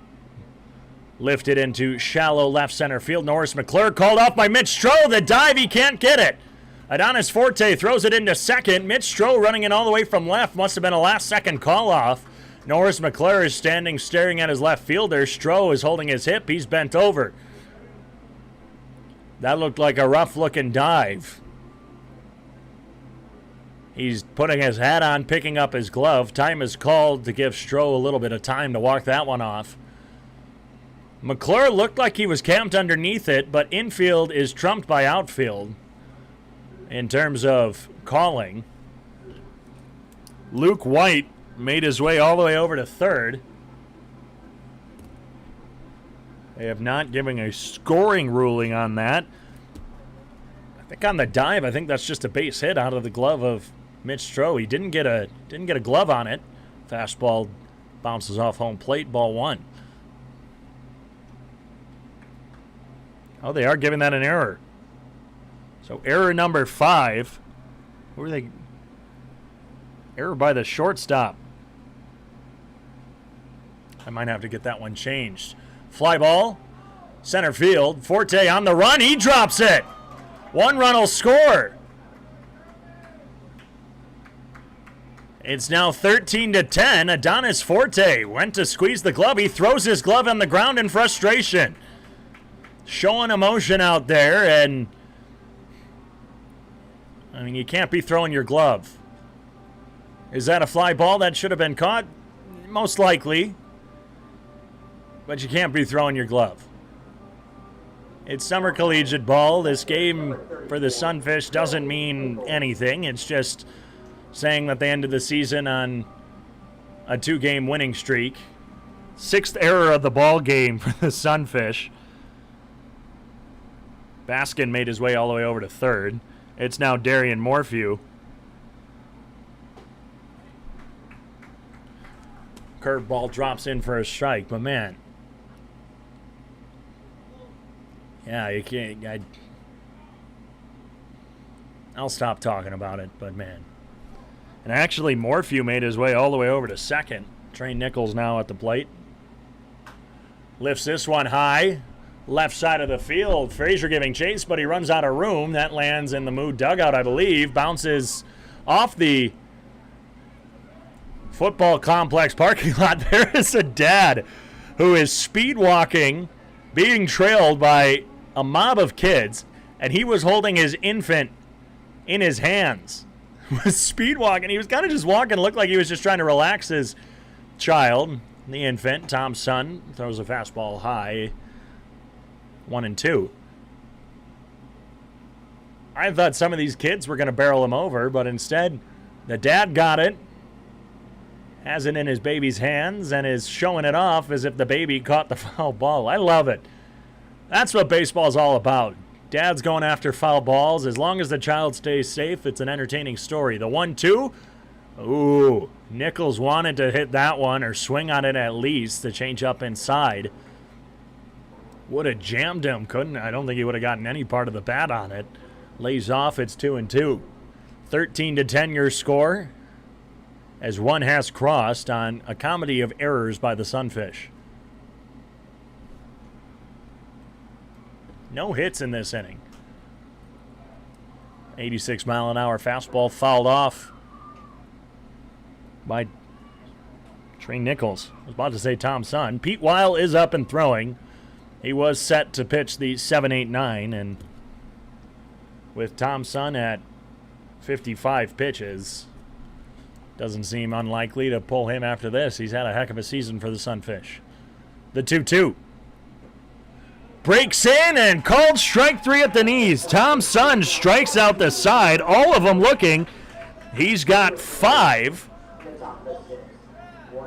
lifted into shallow left center field. Norris McClure called off by Mitch Stroh. The dive, he can't get it. Adonis Forte throws it into second. Mitch Stroh running in all the way from left. Must have been a last-second call-off. Norris McClure is standing staring at his left fielder. Stroh is holding his hip. He's bent over. That looked like a rough-looking dive. He's putting his hat on, picking up his glove. Time is called to give Stroh a little bit of time to walk that one off. McClure looked like he was camped underneath it, but infield is trumped by outfield in terms of calling. Luke White made his way all the way over to third. They have not given a scoring ruling on that. I think on the dive, I think that's just a base hit out of the glove of Mitch Stroh. He didn't get a glove on it. Fastball bounces off home plate, ball 1. Oh, they are giving that an error. So error number 5. Who are they? Error by the shortstop. I might have to get that one changed. Fly ball, center field. Forte on the run. He drops it. 1 run will score. It's now 13-10. Adonis Forte went to squeeze the glove. He throws his glove on the ground in frustration. Showing emotion out there, and I mean, you can't be throwing your glove. Is that a fly ball that should have been caught? Most likely. But you can't be throwing your glove. It's summer collegiate ball. This game for the Sunfish doesn't mean anything. It's just saying that they ended the season on a 2-game winning streak. 6th error of the ball game for the Sunfish. Baskin made his way all the way over to third. It's now Darian Morphew. Curveball drops in for a strike, but man. Yeah, you can't. I'll stop talking about it, but man. And actually, Morphew made his way all the way over to second. Trey Nichols now at the plate. Lifts this one high. Left side of the field. Fraser giving chase, but he runs out of room. That lands in the Moo dugout, I believe. Bounces off the football complex parking lot. There is a dad who is speed walking, being trailed by a mob of kids, and he was holding his infant in his hands. Was speed walking. He was kind of just walking. Looked like he was just trying to relax his child. The infant, Tom's son, throws a fastball high. 1-2. I thought some of these kids were going to barrel him over, but instead, the dad got it. has it in his baby's hands and is showing it off as if the baby caught the foul ball. I love it. That's what baseball's all about. Dad's going after foul balls. As long as the child stays safe, it's an entertaining story. The 1-2. Ooh, Nichols wanted to hit that one or swing on it at least to change up inside. Would have jammed him, couldn't? I don't think he would have gotten any part of the bat on it. Lays off, it's 2-2. 13-10 your score, as one has crossed on a comedy of errors by the Sunfish. No hits in this inning. 86-mile-an-hour fastball fouled off by Trey Nichols. I was about to say Thompson. Pete Weil is up and throwing. He was set to pitch the 7-8-9, and with Thompson at 55 pitches, doesn't seem unlikely to pull him after this. He's had a heck of a season for the Sunfish. The 2-2. Breaks in and called strike 3 at the knees. Thompson strikes out the side. All of them looking. He's got 5.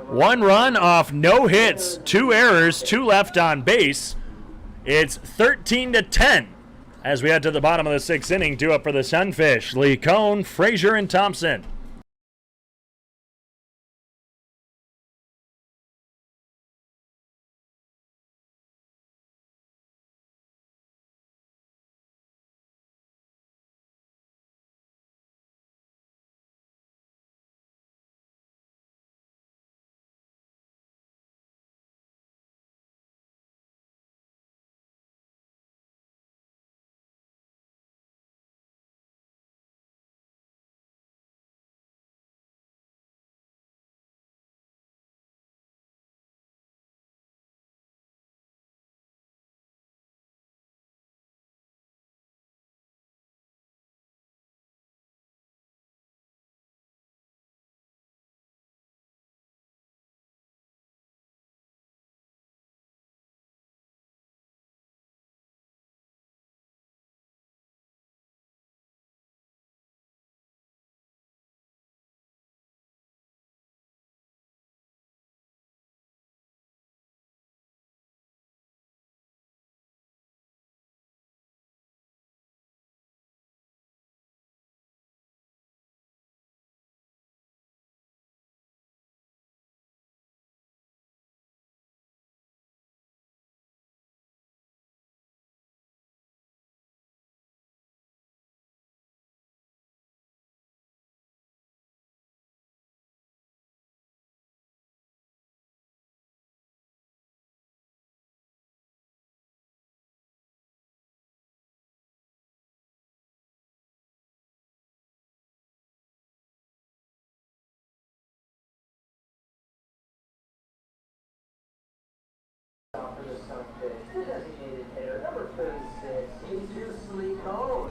1 run off no hits, 2 errors, 2 left on base. It's 13-10 as we head to the bottom of the 6th inning. 2 up for the Sunfish. Lee Cohn, Fraser, and Thompson.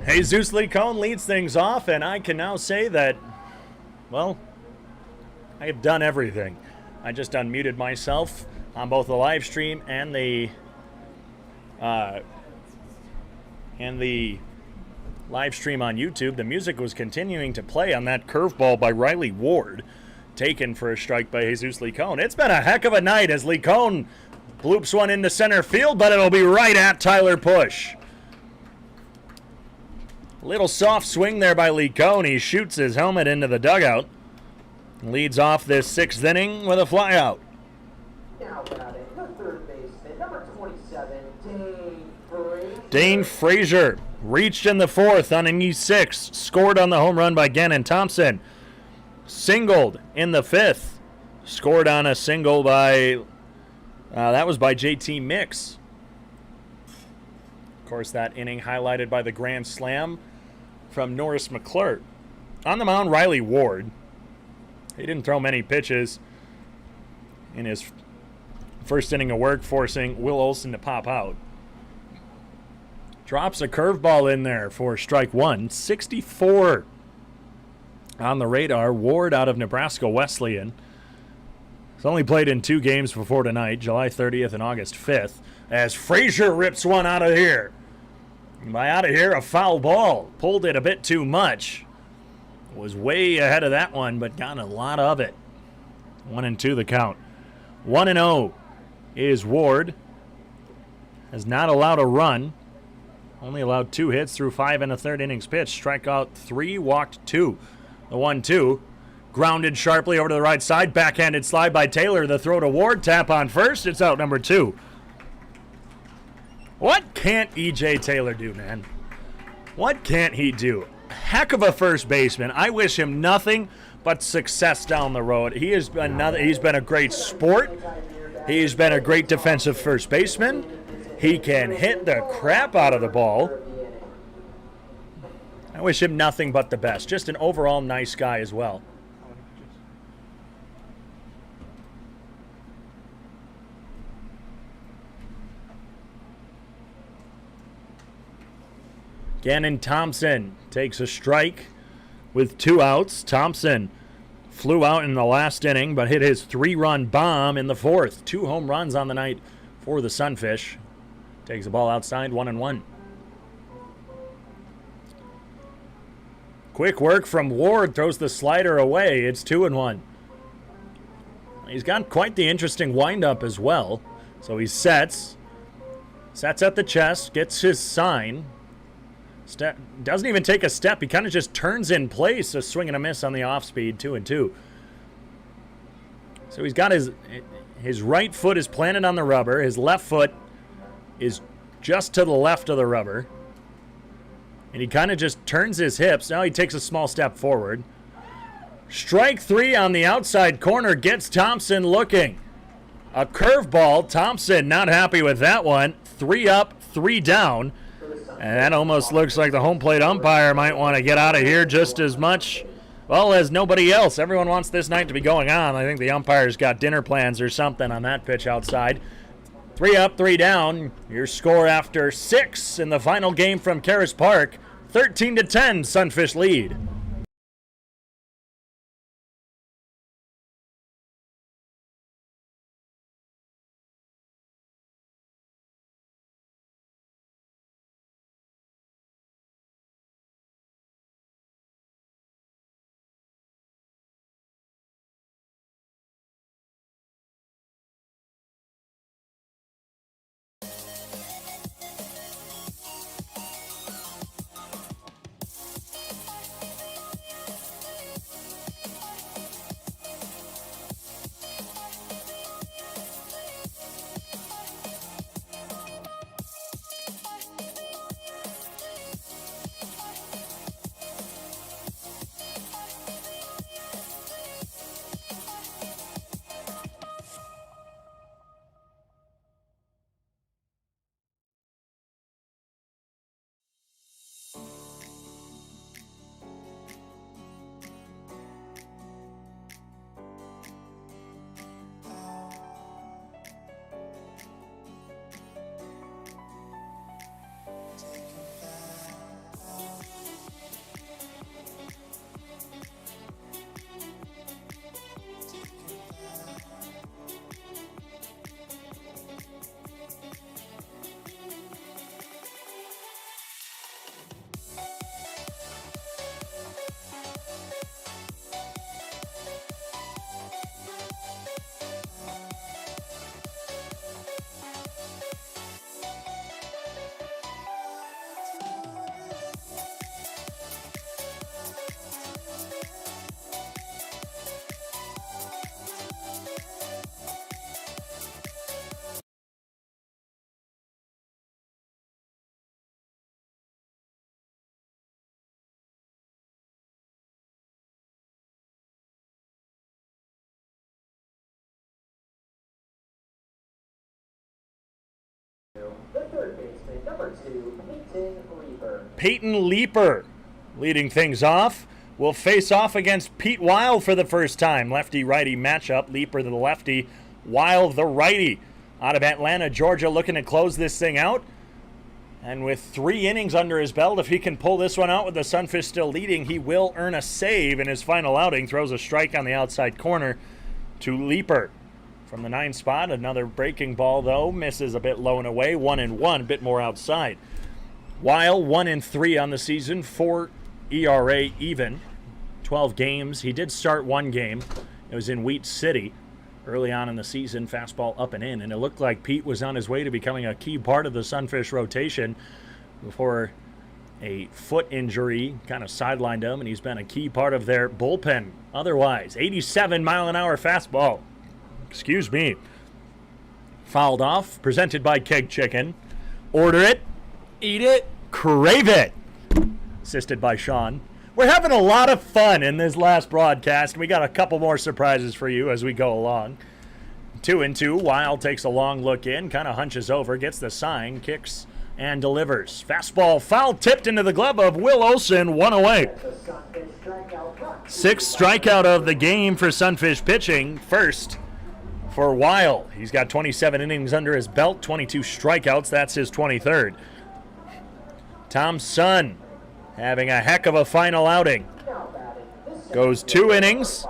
Jesus Lee Cohn leads things off, and I can now say that, well, I have done everything. I just unmuted myself on both the live stream and the live stream on YouTube. The music was continuing to play on that curveball by Riley Ward, taken for a strike by Jesus Lee Cohn. It's been a heck of a night as Lee Cohn bloops one into center field, but it'll be right at Tyler Push. Little soft swing there by Lee Cohn. He shoots his helmet into the dugout. Leads off this 6th inning with a flyout. Now batting, the third baseman, number 27, Dane Fraser. Dane Fraser reached in the 4th on an E6. Scored on the home run by Gannon Thompson. Singled in the 5th. Scored on a single by, that was by JT Mix. Of course, that inning highlighted by the grand slam from Norris McClure. On the mound, Riley Ward. He didn't throw many pitches in his first inning of work, forcing Will Olson to pop out. Drops a curveball in there for strike 1. 64 on the radar. Ward out of Nebraska Wesleyan. He's only played in 2 games before tonight, July 30th and August 5th, as Frazier rips one out of here. And by out of here, a foul ball. Pulled it a bit too much. Was way ahead of that one, but got a lot of it. 1-2 the count. 1-0 is Ward. Has not allowed a run. Only allowed 2 hits through 5 and a third innings pitched. Strikeout 3, walked 2. The 1-2. Grounded sharply over to the right side. Backhanded slide by Taylor. The throw to Ward. Tap on first. It's out number 2. What can't E.J. Taylor do, man? What can't he do? Heck of a first baseman. I wish him nothing but success down the road. He's been a great sport. He's been a great defensive first baseman. He can hit the crap out of the ball. I wish him nothing but the best. Just an overall nice guy as well. Gannon Thompson takes a strike with 2 outs. Thompson flew out in the last inning, but hit his 3-run bomb in the 4th. 2 home runs on the night for the Sunfish. Takes the ball outside, 1-1. Quick work from Ward, throws the slider away. It's 2-1. He's got quite the interesting windup as well. So he sets at the chest, gets his sign. Doesn't even take a step. He kind of just turns in place. A swing and a miss on the off speed, 2-2. So he's got his right foot is planted on the rubber. His left foot is just to the left of the rubber. And he kind of just turns his hips. Now he takes a small step forward. Strike 3 on the outside corner gets Thompson looking. A curveball. Thompson not happy with that one. 3 up, 3 down. And that almost looks like the home plate umpire might want to get out of here just as much, well, as nobody else. Everyone wants this night to be going on. I think the umpire's got dinner plans or something on that pitch outside. 3 up, 3 down. Your score after 6 in the final game from Karras Park. 13-10, Sunfish lead. The third baseman, number 2, Peyton Leeper. Peyton Leeper leading things off. Will face off against Pete Weil for the first time. Lefty-righty matchup. Leeper the lefty, Weil the righty. Out of Atlanta, Georgia, looking to close this thing out. And with 3 innings under his belt, if he can pull this one out with the Sunfish still leading, he will earn a save in his final outing. Throws a strike on the outside corner to Leeper. From the 9 spot, another breaking ball, though. Misses a bit low and away. 1-1, a bit more outside. Weil, 1-3 on the season. 4 ERA even. 12 games. He did start 1 game It was in Wheat City early on in the season, fastball up and in, and it looked like Pete was on his way to becoming a key part of the Sunfish rotation before a foot injury kind of sidelined him, and he's been a key part of their bullpen otherwise. 87-mile-an-hour fastball. Excuse me. Fouled off, presented by Keg Chicken. Order it. Eat it. Crave it. Assisted by Sean. We're having a lot of fun in this last broadcast. We got a couple more surprises for you as we go along. 2-2. Wild takes a long look in, kind of hunches over, gets the sign, kicks, and delivers. Fastball foul tipped into the glove of Will Olson, one away. Sixth strikeout of the game for Sunfish pitching. First for Weil. He's got 27 innings under his belt, 22 strikeouts. That's his 23rd. Thompson having a heck of a final outing. Goes 2 innings,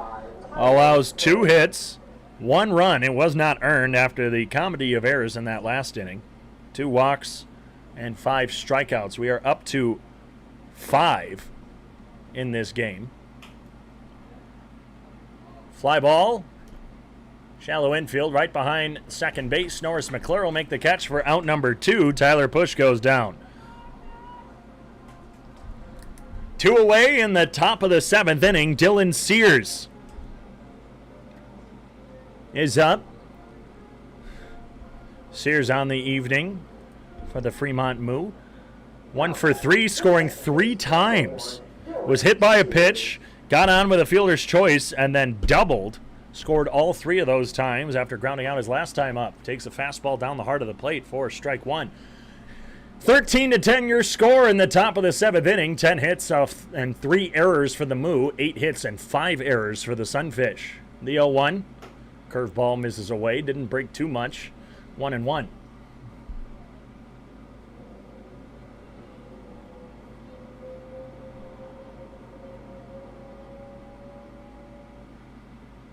allows 2 hits, 1 run. It was not earned after the comedy of errors in that last inning. 2 walks and 5 strikeouts. We are up to 5 in this game. Fly ball. Shallow infield right behind second base. Norris McClure will make the catch for out number 2. Tyler Push goes down. 2 away in the top of the 7th inning. Dylan Sears is up. Sears on the evening for the Fremont Moo. 1 for 3, scoring 3 times. Was hit by a pitch, got on with a fielder's choice, and then doubled. Scored all 3 of those times after grounding out his last time up. Takes a fastball down the heart of the plate for strike 1. 13-10 your score in the top of the 7th inning. 10 hits and 3 errors for the Moo. 8 hits and 5 errors for the Sunfish. The 0-1. Curveball misses away. Didn't break too much. 1-1.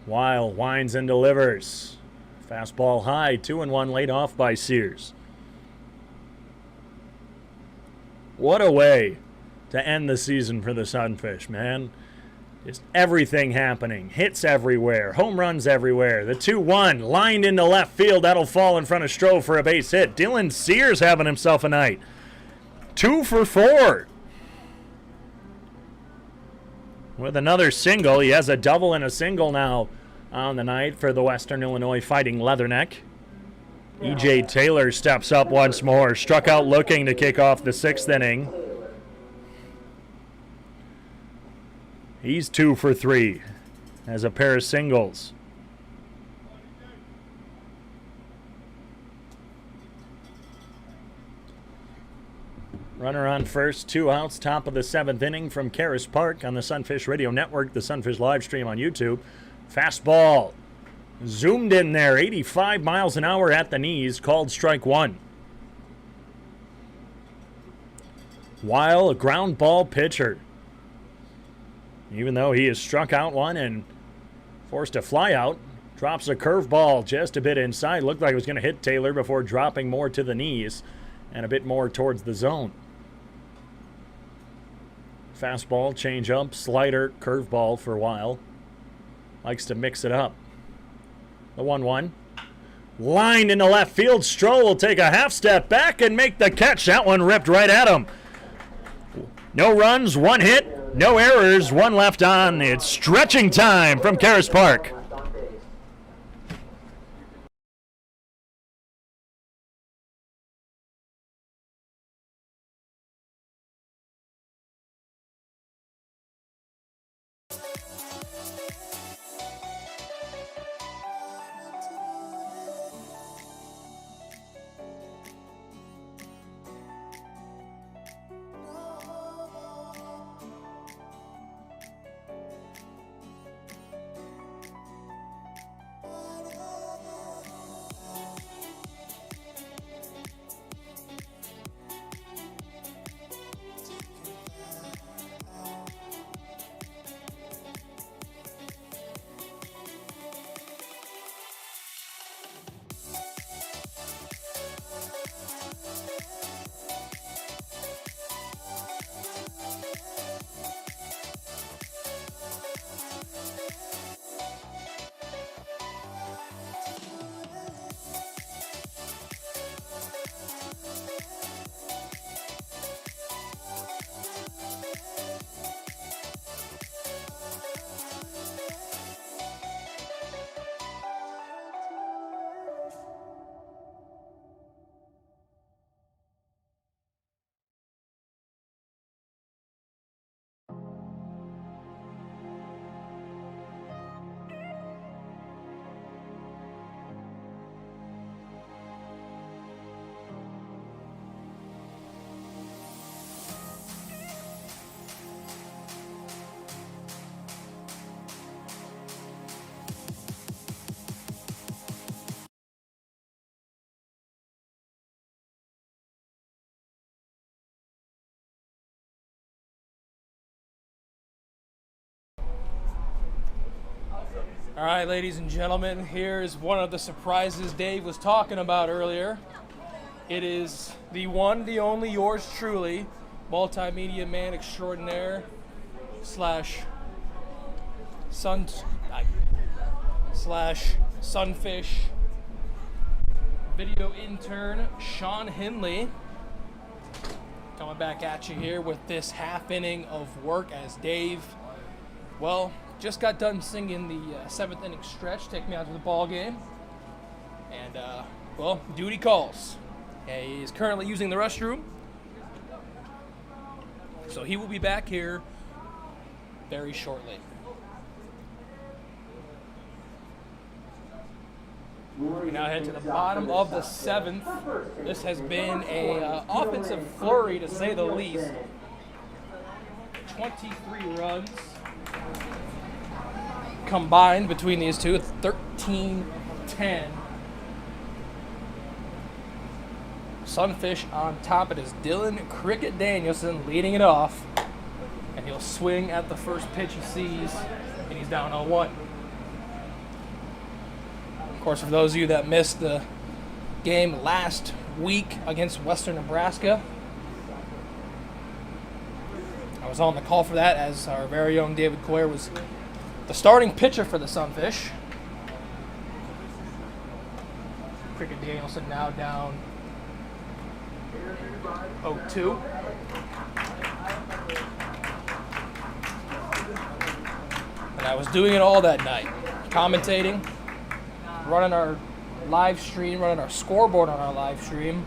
Weil winds and delivers. Fastball high. 2-1 laid off by Sears. What a way to end the season for the Sunfish, man. Just everything happening. Hits everywhere. Home runs everywhere. The 2-1 lined into left field. That'll fall in front of Stroh for a base hit. Dylan Sears having himself a night. 2 for 4. With another single. He has a double and a single now on the night for the Western Illinois Fighting Leatherneck. E.J. Taylor steps up once more. Struck out looking to kick off the 6th inning. He's 2 for 3 as a pair of singles. Runner on first, 2 outs, top of the 7th inning from Karras Park on the Sunfish Radio Network, the Sunfish live stream on YouTube. Fastball zoomed in there, 85 miles an hour at the knees, called strike 1. Weil, a ground ball pitcher. Even though he has struck out one and forced a fly out, drops a curveball just a bit inside. Looked like it was going to hit Taylor before dropping more to the knees and a bit more towards the zone. Fastball, changeup, slider, curveball for Weil. Likes to mix it up. The 1-1. Lined into left field. Stroh will take a half step back and make the catch. That one ripped right at him. No runs, 1 hit, no errors, 1 left on. It's stretching time from Karras Park. All right, ladies and gentlemen, here's one of the surprises Dave was talking about earlier. It is the one, the only, yours truly, multimedia man extraordinaire slash sunfish video intern Sean Hinley, coming back at you here with this half inning of work as Dave, well, just got done singing the 7th inning stretch, Take Me Out to the Ball Game, and well, duty calls. He is currently using the restroom, so he will be back here very shortly. We now head to the bottom of the 7th. This has been a offensive flurry, to say the least. 23 runs combined between these two, 13-10. Sunfish on top. It is Dylan Cricket Danielson leading it off, and he'll swing at the first pitch he sees, and he's down 0-1. Of course, for those of you that missed the game last week against Western Nebraska, I was on the call for that as our very own David Coyer was the starting pitcher for the Sunfish. Cricket Danielson now down 0-2. And I was doing it all that night, commentating, running our live stream, running our scoreboard on our live stream,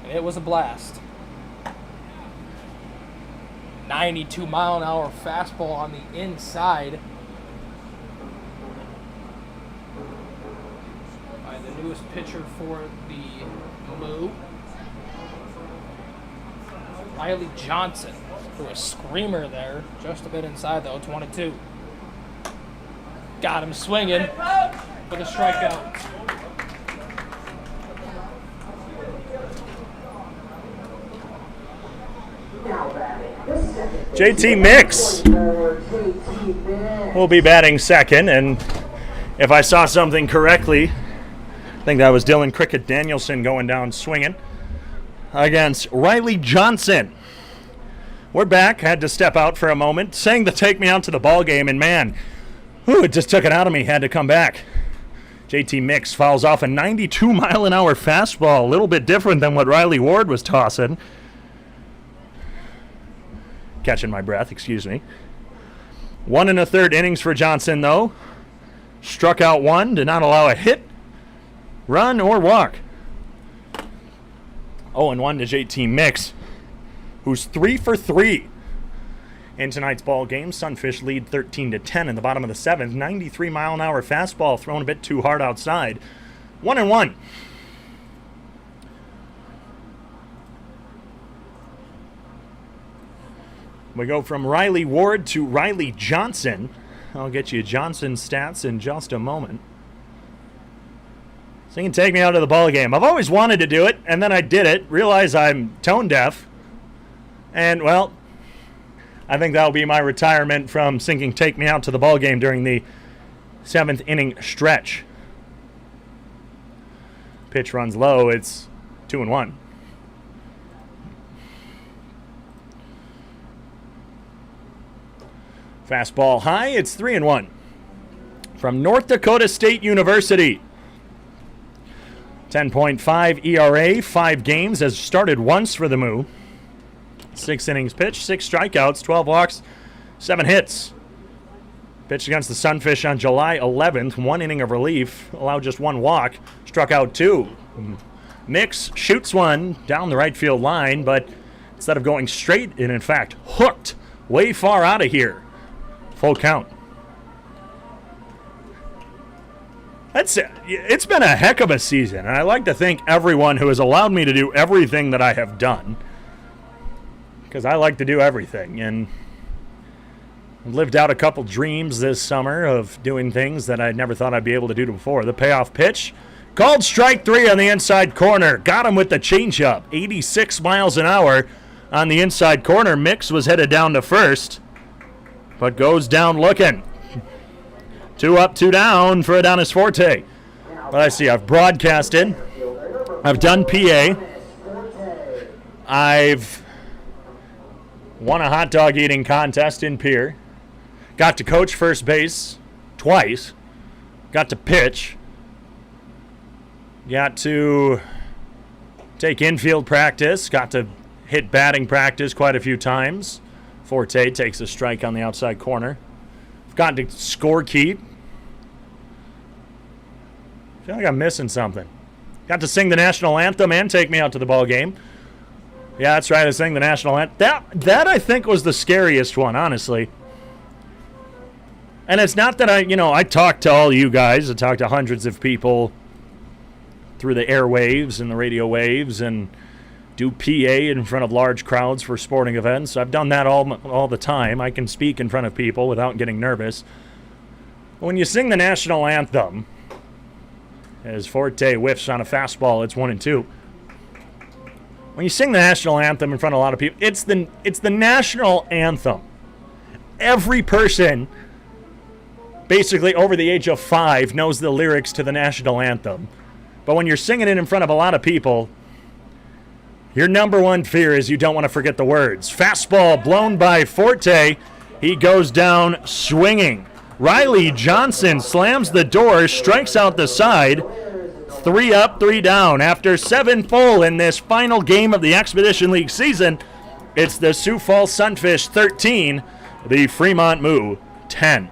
and it was a blast. 92-mile-an-hour fastball on the inside by the newest pitcher for the Moo, Riley Johnson, threw a screamer there, just a bit inside though, 22. Got him swinging with a strikeout. JT Mix will be batting second, and if I saw something correctly, I think that was Dylan Cricket Danielson going down swinging against Riley Johnson. We're back. Had to step out for a moment, saying to take me out to the ball game, and man, it just took it out of me. Had to come back. JT Mix fouls off a 92-mile-an-hour fastball, a little bit different than what Riley Ward was tossing. Catching my breath, excuse me. 1 1/3 innings for Johnson, though. Struck out 1, did not allow a hit, run, or walk. 0-1 to JT Mix, who's 3 for 3 in tonight's ball game. Sunfish lead 13-10 in the bottom of the 7th. 93-mile-an-hour fastball thrown a bit too hard outside. 1-1. We go from Riley Ward to Riley Johnson. I'll get you Johnson's stats in just a moment. So you can take me out of the ball game. I've always wanted to do it, and then I did it. Realize I'm tone deaf. And, well, I think that'll be my retirement from singing Take Me Out to the Ball Game during the 7th inning stretch. Pitch runs low. It's 2-1. Fastball high, it's 3-1. From North Dakota State University. 10.5 ERA, 5 games, has started once for the Moo. 6 innings pitched, 6 strikeouts, 12 walks, 7 hits. Pitched against the Sunfish on July 11th, 1 inning of relief, allowed just 1 walk, struck out 2. Mix shoots one down the right field line, but instead of going straight, it in fact hooked way far out of here. Full count. That's it. It's been a heck of a season, and I like to thank everyone who has allowed me to do everything that I have done, because I like to do everything, and lived out a couple dreams this summer of doing things that I never thought I'd be able to do before. The payoff pitch, called strike 3 on the inside corner. Got him with the changeup, 86 miles an hour on the inside corner. Mix was headed down to first, but goes down looking. 2 up, 2 down for Adonis Forte. But I see I've broadcasted. I've done PA. I've won a hot dog eating contest in Pier. Got to coach first base twice. Got to pitch. Got to take infield practice. Got to hit batting practice quite a few times. Forte takes a strike on the outside corner. I've gotten to scorekeep. I feel like I'm missing something. Got to sing the national anthem and take me out to the ball game. Yeah, that's right. I sang the national anthem. That I think was the scariest one, honestly. And it's not that I talk to all you guys. I talk to hundreds of people through the airwaves and the radio waves and do PA in front of large crowds for sporting events. I've done that all the time. I can speak in front of people without getting nervous. When you sing the national anthem, as Forte whiffs on a fastball, it's 1-2. When you sing the national anthem in front of a lot of people, it's the national anthem. Every person, basically over the age of 5, knows the lyrics to the national anthem. But when you're singing it in front of a lot of people, your number one fear is you don't want to forget the words. Fastball blown by Forte. He goes down swinging. Riley Johnson slams the door, strikes out the side. 3 up, 3 down. After 7 full in this final game of the Expedition League season, it's the Sioux Falls Sunfish 13, the Fremont Moo 10.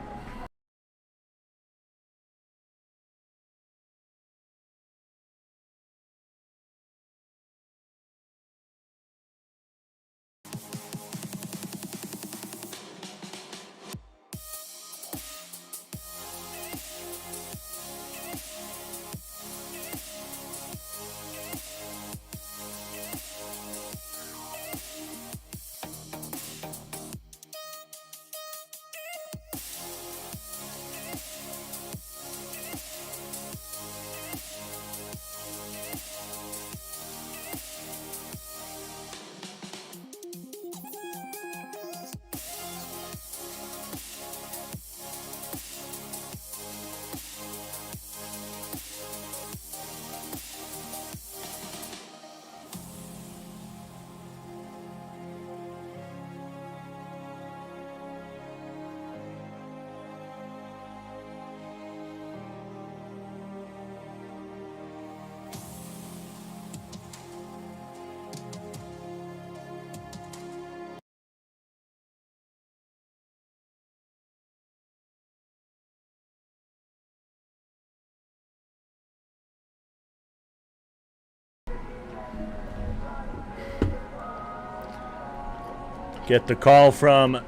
Get the call from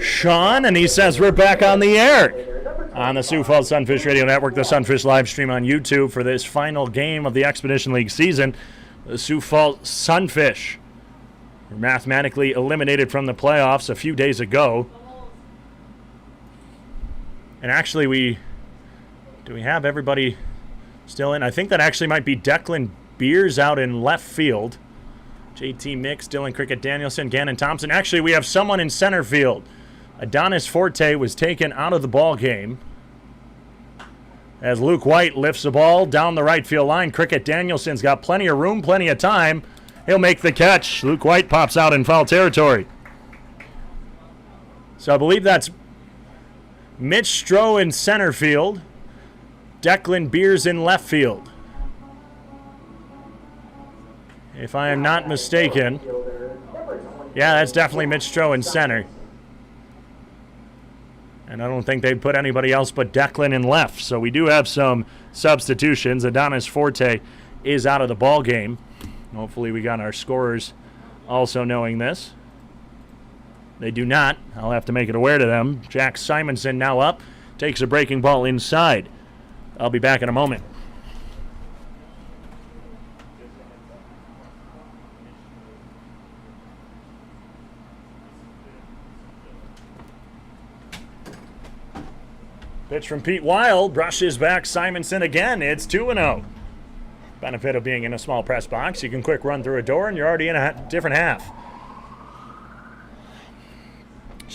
Sean, and he says we're back on the air on the Sioux Falls Sunfish Radio Network, the Sunfish live stream on YouTube for this final game of the Expedition League season. The Sioux Falls Sunfish were mathematically eliminated from the playoffs a few days ago. And actually, do we have everybody still in? I think that actually might be Declan Beers out in left field. JT Mix, Dylan Cricket Danielson, Gannon Thompson. Actually, we have someone in center field. Adonis Forte was taken out of the ball game as Luke White lifts the ball down the right field line. Cricket Danielson's got plenty of room, plenty of time. He'll make the catch. Luke White pops out in foul territory. So I believe that's Mitch Stroh in center field. Declan Beers in left field, if I am not mistaken. Yeah, that's definitely Mitch Stroh in center. And I don't think they'd put anybody else but Declan in left. So we do have some substitutions. Adonis Forte is out of the ball game. Hopefully we got our scorers also knowing this. They do not. I'll have to make it aware to them. Jack Simonson now up. Takes a breaking ball inside. I'll be back in a moment. Pitch from Pete Wild, brushes back Simonson again. It's 2-0. Benefit of being in a small press box, you can quick run through a door and you're already in a different half.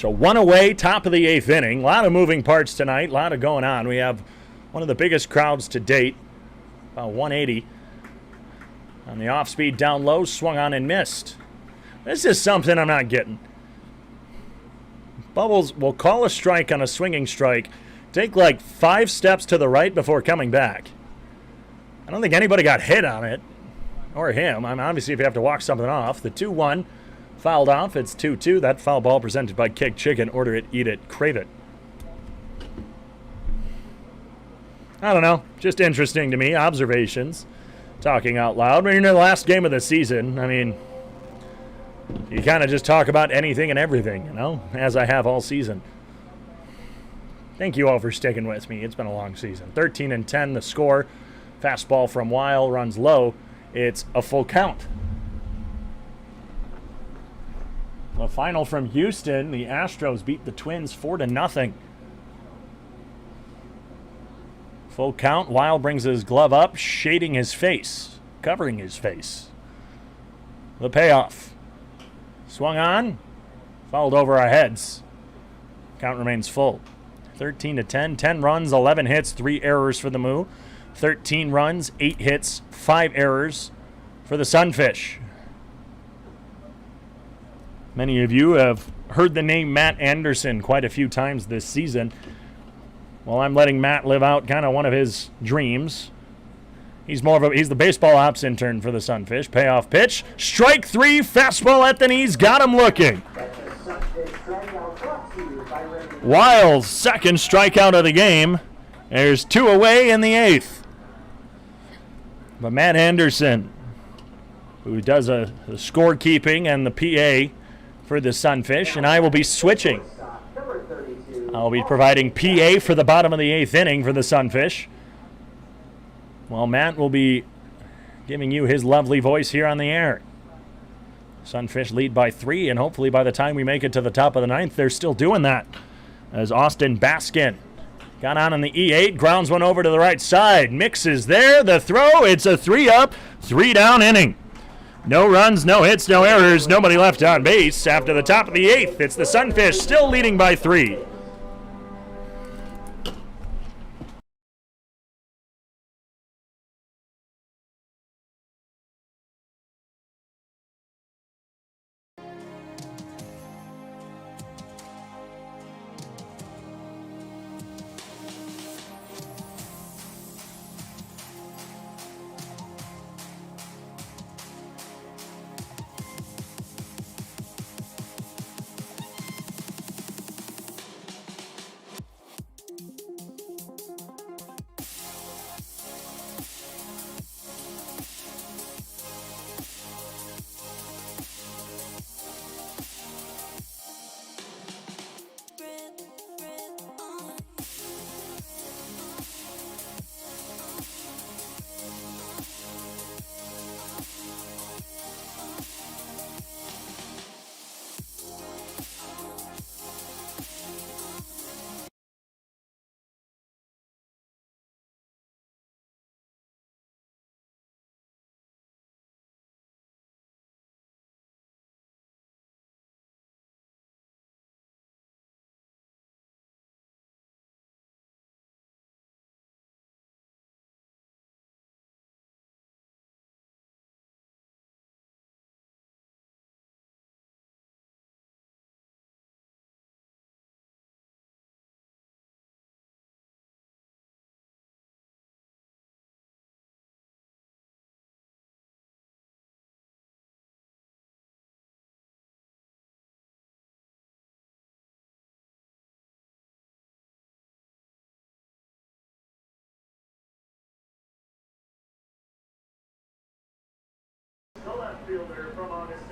So one away, top of the 8th inning. A lot of moving parts tonight, a lot of going on. We have one of the biggest crowds to date, about 180. On the off-speed down low, swung on and missed. This is something I'm not getting. Bubbles will call a strike on a swinging strike, take like 5 steps to the right before coming back. I don't think anybody got hit on it, or him. I mean, obviously, if you have to walk something off. The 2-1 fouled off. It's 2-2. That foul ball presented by Kick Chicken. Order it, eat it, crave it. I don't know. Just interesting to me. Observations. Talking out loud. When you're in the last game of the season, I mean, you kind of just talk about anything and everything, you know, as I have all season. Thank you all for sticking with me. It's been a long season. 13-10 the score. Fastball from Weil runs low. It's a full count. The final from Houston. The Astros beat the Twins 4-0. Full count. Weil brings his glove up, shading his face, covering his face. The payoff. Swung on, fouled over our heads. Count remains full. 13-10, 10 runs, 11 hits, 3 errors for the Moo. 13 runs, 8 hits, 5 errors for the Sunfish. Many of you have heard the name Matt Anderson quite a few times this season. Well, I'm letting Matt live out kind of one of his dreams. He's the baseball ops intern for the Sunfish. Payoff pitch. Strike 3, fastball at the knees, got him looking. Weil's second strikeout of the game. There's 2 away in the 8th. But Matt Anderson, who does the scorekeeping and the PA for the Sunfish, and I will be switching. I'll be providing PA for the bottom of the 8th inning for the Sunfish. Well, Matt will be giving you his lovely voice here on the air. Sunfish lead by 3, and hopefully by the time we make it to the top of the 9th, they're still doing that. As Austin Baskin got on in the E8, grounds one over to the right side. Mixes there, the throw, it's a 3-up, 3-down inning. No runs, no hits, no errors, nobody left on base. After the top of the 8th, it's the Sunfish still leading by 3.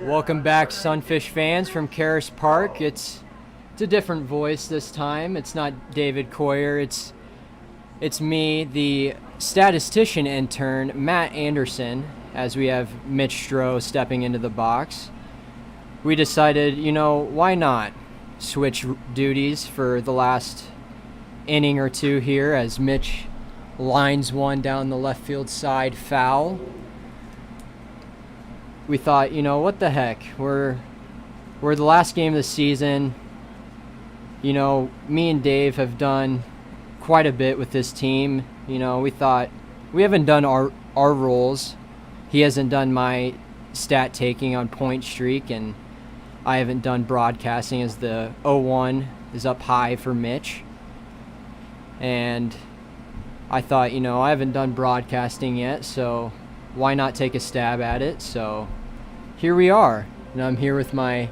Welcome back, Sunfish fans from Karras Park. It's a different voice this time. It's not David Coyer. It's me, the statistician intern, Matt Anderson, as we have Mitch Stroh stepping into the box. We decided, why not switch duties for the last inning or two here as Mitch lines one down the left field side foul. We thought, what the heck? We're the last game of the season. You know, me and Dave have done quite a bit with this team. You know, we thought we haven't done our roles. He hasn't done my stat taking on point streak, and I haven't done broadcasting, as the 0-1 is up high for Mitch. And I thought, you know, I haven't done broadcasting yet, so why not take a stab at it? So here we are. And I'm here with my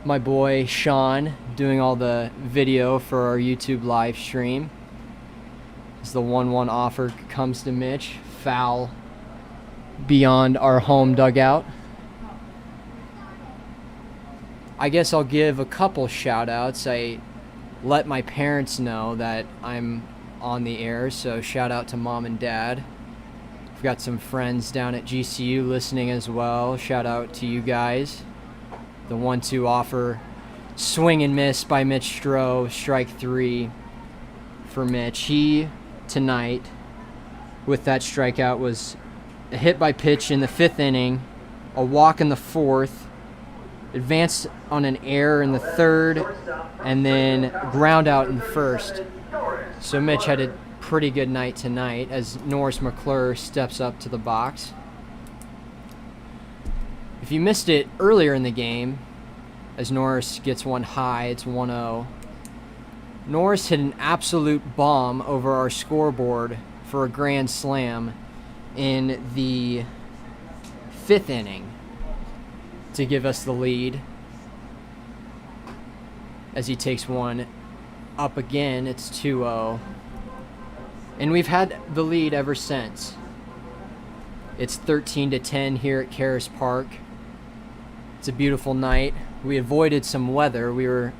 boy Sean, doing all the video for our YouTube live stream. As the 1-1 offer comes to Mitch, foul beyond our home dugout. I guess I'll give a couple shout outs. I let my parents know that I'm on the air, so shout out to mom and dad. I've got some friends down at GCU listening as well. Shout out to you guys. The 1-2 offer, swing and miss by Mitch Stroh, strike 3 for Mitch. He, tonight, with that strikeout, was a hit by pitch in the 5th inning, a walk in the 4th, advanced on an error in the 3rd, and then ground out in the 1st. So Mitch had a pretty good night tonight as Norris McClure steps up to the box. If you missed it earlier in the game, as Norris gets one high, it's 1-0. Norris hit an absolute bomb over our scoreboard for a grand slam in the 5th inning to give us the lead. As he takes one up again, it's 2-0. And we've had the lead ever since. It's 13-10 here at Karras Park. It's a beautiful night. We avoided some weather. We were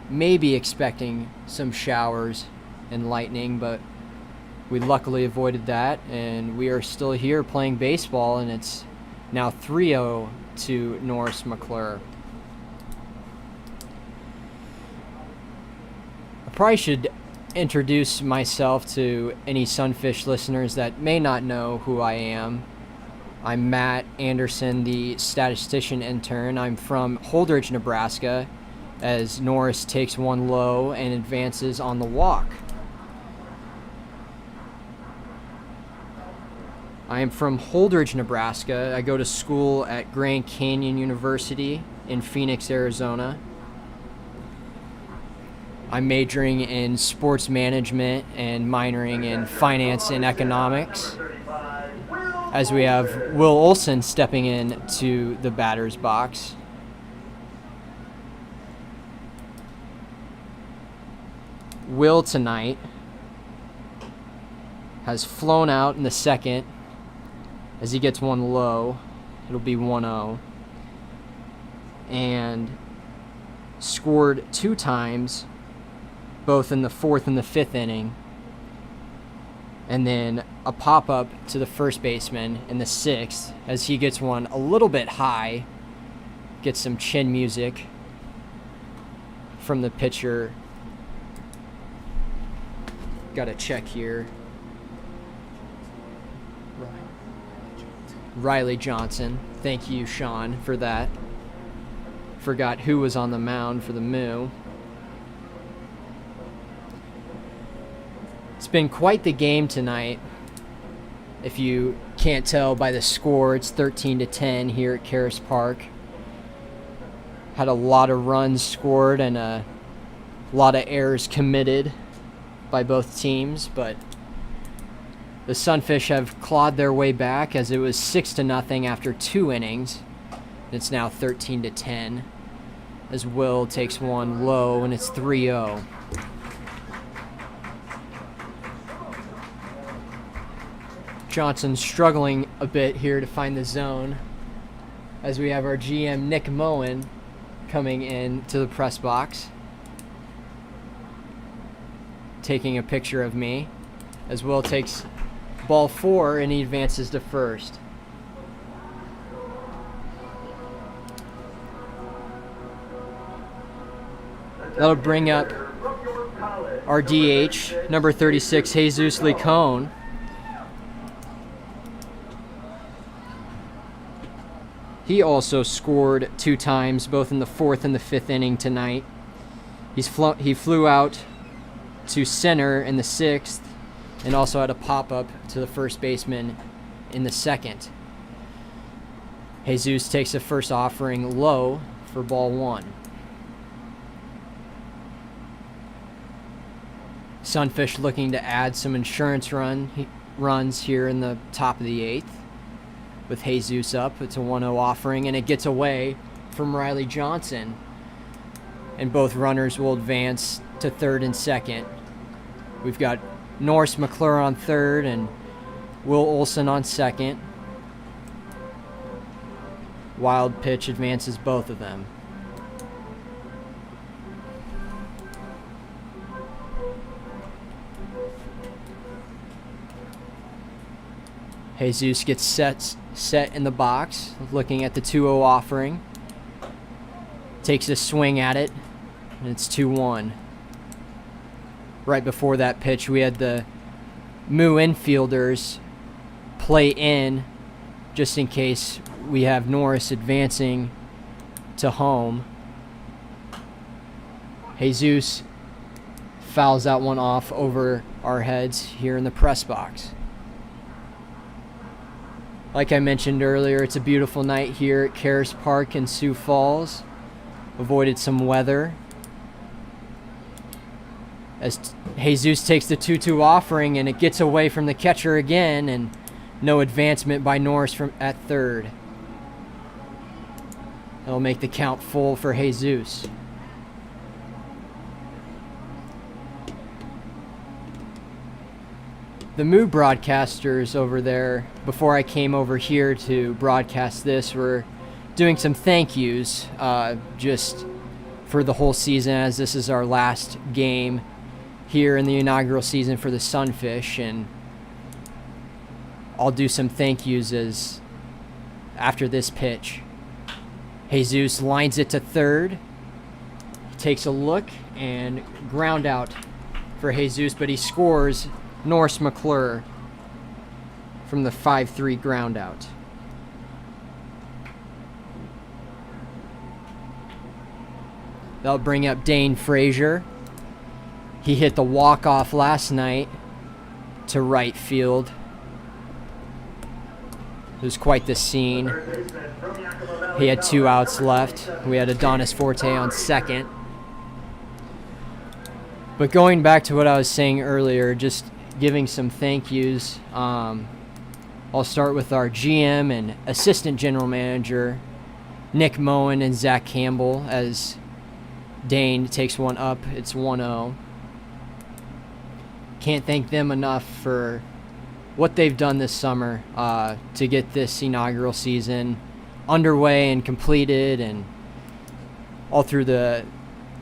maybe expecting some showers and lightning, but we luckily avoided that, and we are still here playing baseball, and it's now 3-0 to Norris McClure. I probably should introduce myself to any Sunfish listeners that may not know who I am. I'm Matt Anderson, the statistician intern. I'm from Holdridge, Nebraska, as Norris takes one low and advances on the walk. I am from Holdridge, Nebraska. I go to school at Grand Canyon University in Phoenix, Arizona. I'm majoring in sports management and minoring in finance and economics, as we have Will Olson stepping in to the batter's box. Will tonight has flown out in the 2nd as he gets one low. It'll be 1-0. And scored 2 times, both in the 4th and the 5th inning. And then a pop-up to the first baseman in the 6th as he gets one a little bit high, gets some chin music from the pitcher. Got to check here. Riley Johnson. Thank you, Sean, for that. Forgot who was on the mound for the Moo. It's been quite the game tonight. If you can't tell by the score, it's 13-10 here at Karras Park. Had a lot of runs scored and a lot of errors committed by both teams, but the Sunfish have clawed their way back as it was 6-0 after 2 innings. It's now 13-10 as Will takes one low, and it's 3-0. Johnson struggling a bit here to find the zone as we have our GM Nick Moen coming in to the press box, taking a picture of me as Will takes ball 4 and he advances to first. That'll bring up our DH, number 36, Jesus Licone. He also scored 2 times, both in the 4th and the 5th inning tonight. He flew out to center in the 6th and also had a pop-up to the first baseman in the 2nd. Jesus takes the first offering low for ball 1. Sunfish looking to add some insurance runs here in the top of the 8th with Jesus up. It's a 1-0 offering, and it gets away from Riley Johnson. And both runners will advance to 3rd and 2nd. We've got Norris McClure on 3rd and Will Olson on 2nd. Wild pitch advances both of them. Jesus gets set in the box, looking at the 2-0 offering. Takes a swing at it, and it's 2-1. Right before that pitch, we had the Moo infielders play in just in case we have Norris advancing to home. Jesus fouls that one off over our heads here in the press box. Like I mentioned earlier, it's a beautiful night here at Karras Park in Sioux Falls. Avoided some weather. As Jesus takes the 2-2 offering, and it gets away from the catcher again, and no advancement by Norris at 3rd. That'll make the count full for Jesus. The Moo broadcasters over there, before I came over here to broadcast this, were doing some thank yous just for the whole season, as this is our last game here in the inaugural season for the Sunfish, and I'll do some thank yous as after this pitch. Jesus lines it to 3rd. He takes a look and ground out for Jesus, but he scores Norris McClure from the 5-3 ground out. That'll bring up Dane Fraser. He hit the walk-off last night to right field. It was quite the scene. He had 2 outs left. We had Adonis Forte on 2nd. But going back to what I was saying earlier, just giving some thank yous. I'll start with our GM and assistant general manager, Nick Moen and Zach Campbell, as Dane takes one up. It's 1-0. Can't thank them enough for what they've done this summer to get this inaugural season underway and completed, and all through the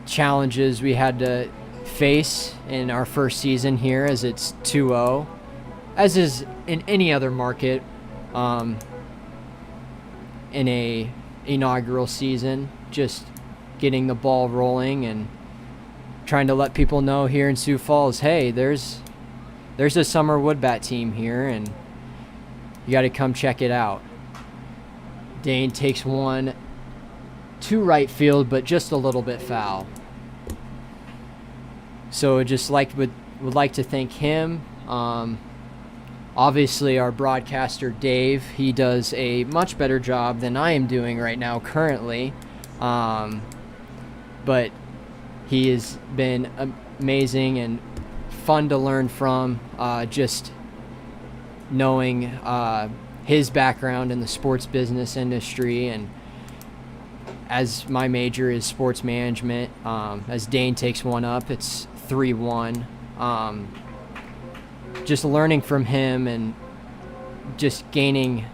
challenges we had to face in our first season here, as it's 2-0, as is in any other market in a inaugural season, just getting the ball rolling and trying to let people know here in Sioux Falls, hey, there's a summer wood bat team here, and you got to come check it out. Dane takes one to right field, but just a little bit foul. So would like to thank him. Obviously, our broadcaster Dave, he does a much better job than I am doing right now currently, but he has been amazing and fun to learn from, just knowing his background in the sports business industry, and as my major is sports management. As Dane takes one up, it's 3-1. Just learning from him and just gaining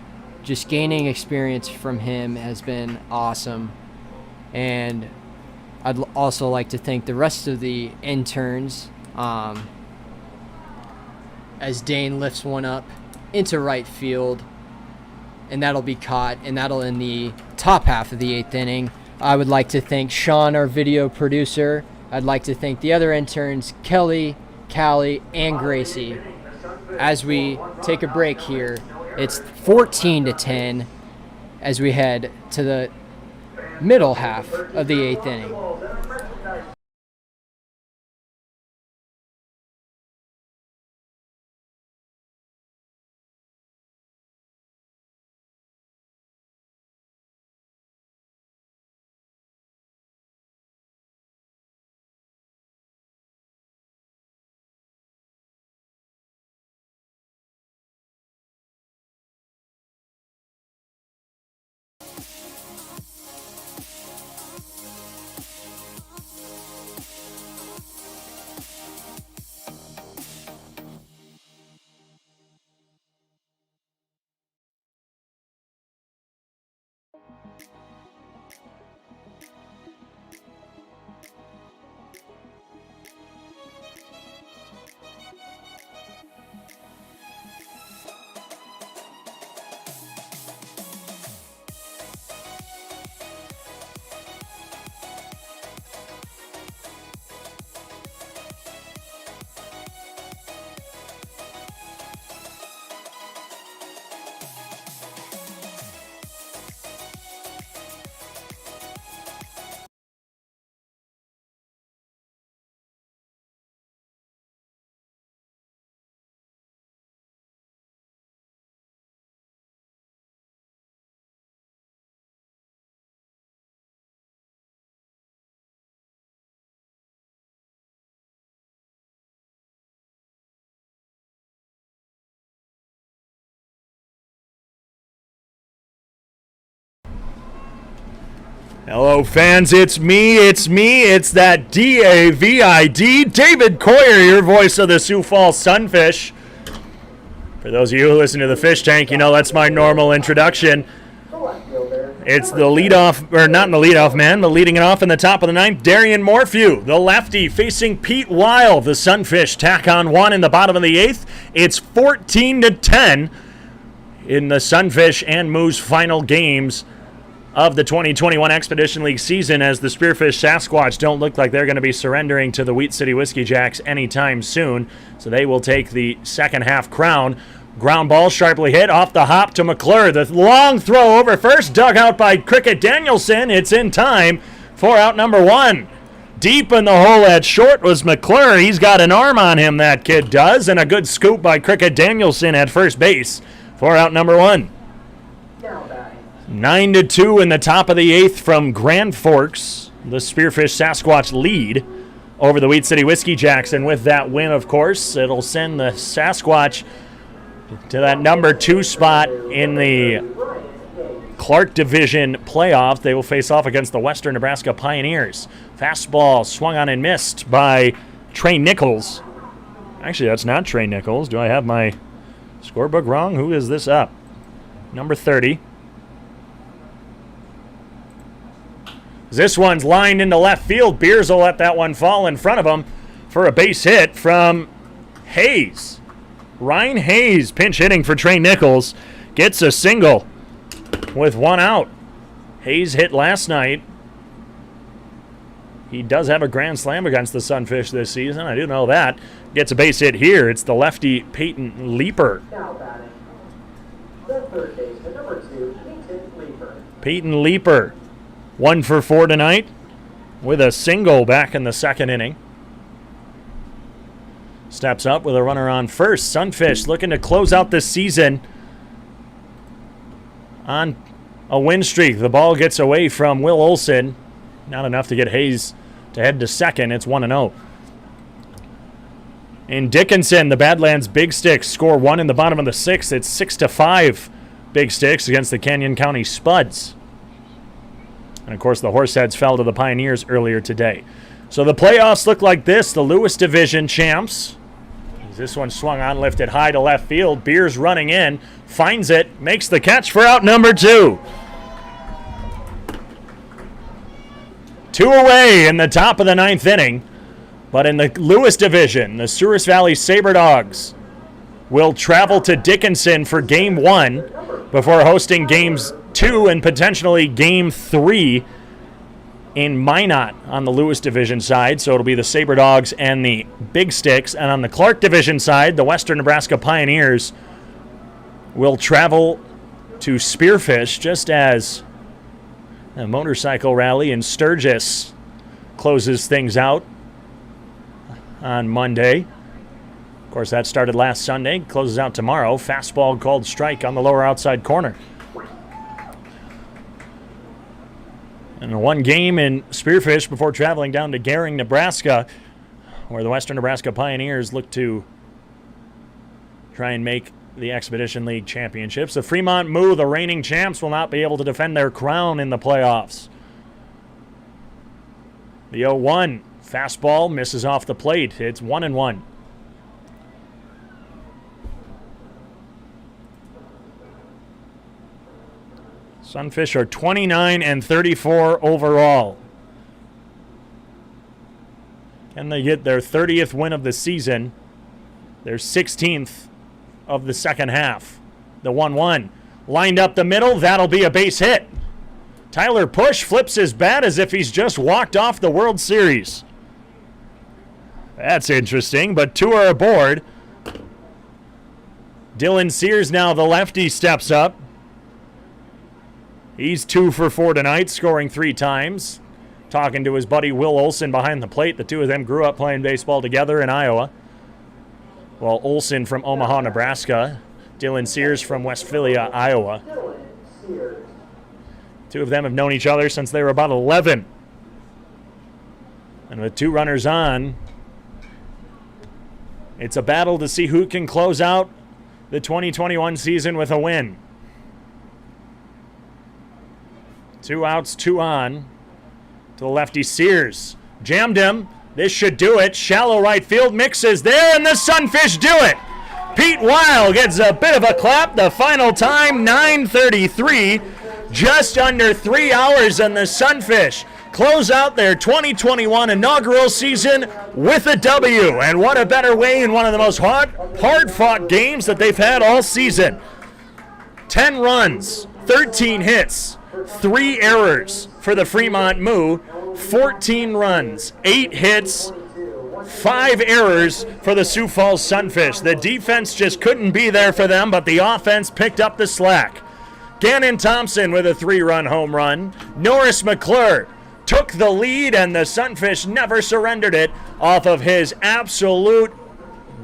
experience from him has been awesome. And I'd also like to thank the rest of the interns, as Dane lifts one up into right field, and that'll be caught, and that'll end the top half of the 8th inning. I would like to thank Sean, our video producer. I'd like to thank the other interns, Kelly, Callie, and Gracie. As we take a break here, it's 14-10 as we head to the middle half of the 8th inning. Hello, fans. It's me. It's that D-A-V-I-D, David Coyer, your voice of the Sioux Falls Sunfish. For those of you who listen to the Fish Tank, you know that's my normal introduction. It's the leadoff, or not in the leadoff man, but leading it off in the top of the ninth, Darian Morphew, the lefty, facing Pete Weil. The Sunfish tack on one in the bottom of the eighth. It's 14-10 in the Sunfish and Moo's final games of the 2021 Expedition League season, as the Spearfish Sasquatch don't look like they're going to be surrendering to the Wheat City Whiskey Jacks anytime soon. So they will take the second half crown. Ground ball sharply hit off the hop to McClure. The long throw over first, dug out by Cricket Danielson. It's in time for out number one. Deep in the hole at short was McClure. He's got an arm on him, that kid does, and a good scoop by Cricket Danielson at first base for out number one. 9-2 in the top of the eighth from Grand Forks. The Spearfish Sasquatch lead over the Wheat City Whiskey Jacks, and with that win, of course, it'll send the Sasquatch to that number 2 spot in the Clark Division playoff. They will face off against the Western Nebraska Pioneers. Fastball swung on and missed by Trey Nichols. Actually, that's not Trey Nichols. Do I have my scorebook wrong? Who is this up? Number 30. This one's lined into left field. Beers will let that one fall in front of him for a base hit from Hayes. Ryan Hayes, pinch hitting for Trey Nichols, gets a single with one out. Hayes hit last night. He does have a grand slam against the Sunfish this season. I do know that. Gets a base hit here. It's the lefty Peyton Leeper. Now batting, the third baseman, number 2, Peyton Leeper. Peyton Leeper, 1 for 4 tonight with a single back in the second inning. Steps up with a runner on first. Sunfish looking to close out this season on a win streak. The ball gets away from Will Olson. Not enough to get Hayes to head to second. It's 1-0. In Dickinson, the Badlands Big Sticks score 1 in the bottom of the sixth. It's 6-5 Big Sticks against the Canyon County Spuds. And, of course, the Horseheads fell to the Pioneers earlier today. So the playoffs look like this. The Lewis Division champs. This one swung on, lifted high to left field. Beers running in, finds it, makes the catch for out number 2. 2 away in the top of the ninth inning. But in the Lewis Division, the Souris Valley Sabre Dogs will travel to Dickinson for Game 1 before hosting Games 2 and potentially Game 3 in Minot on the Lewis Division side. So it'll be the Sabre Dogs and the Big Sticks. And on the Clark Division side, the Western Nebraska Pioneers will travel to Spearfish, just as a motorcycle rally in Sturgis closes things out on Monday. Of course, that started last Sunday, closes out tomorrow. Fastball called strike on the lower outside corner. And one game in Spearfish before traveling down to Gering, Nebraska, where the Western Nebraska Pioneers look to try and make the Expedition League championships. The Fremont Moo, the reigning champs, will not be able to defend their crown in the playoffs. The 0-1 fastball misses off the plate. It's 1-1. Sunfish are 29-34 overall. Can they get their 30th win of the season? Their 16th of the second half. The 1-1 lined up the middle. That'll be a base hit. Tyler Push flips his bat as if he's just walked off the World Series. That's interesting, but 2 are aboard. Dylan Sears, now the lefty, steps up. He's 2 for 4 tonight, scoring 3 times. Talking to his buddy Will Olson behind the plate. The two of them grew up playing baseball together in Iowa. Well, Olson from Omaha, Nebraska. Dylan Sears from Westphalia, Iowa. Two of them have known each other since they were about 11. And with 2 runners on, it's a battle to see who can close out the 2021 season with a win. 2 outs, 2 on. to the lefty Sears. Jammed him. This should do it. Shallow right field, mixes there, and the Sunfish do it. Pete Weil gets a bit of a clap. The final time, 9:33. Just under 3 hours, and the Sunfish close out their 2021 inaugural season with a W. And what a better way in one of the most hard-fought games that they've had all season. 10 runs, 13 hits, 3 errors for the Fremont Moo, 14 runs, 8 hits, 5 errors for the Sioux Falls Sunfish. The defense just couldn't be there for them, but the offense picked up the slack. Gannon Thompson with a 3-run home run. Norris McClure took the lead, and the Sunfish never surrendered it off of his absolute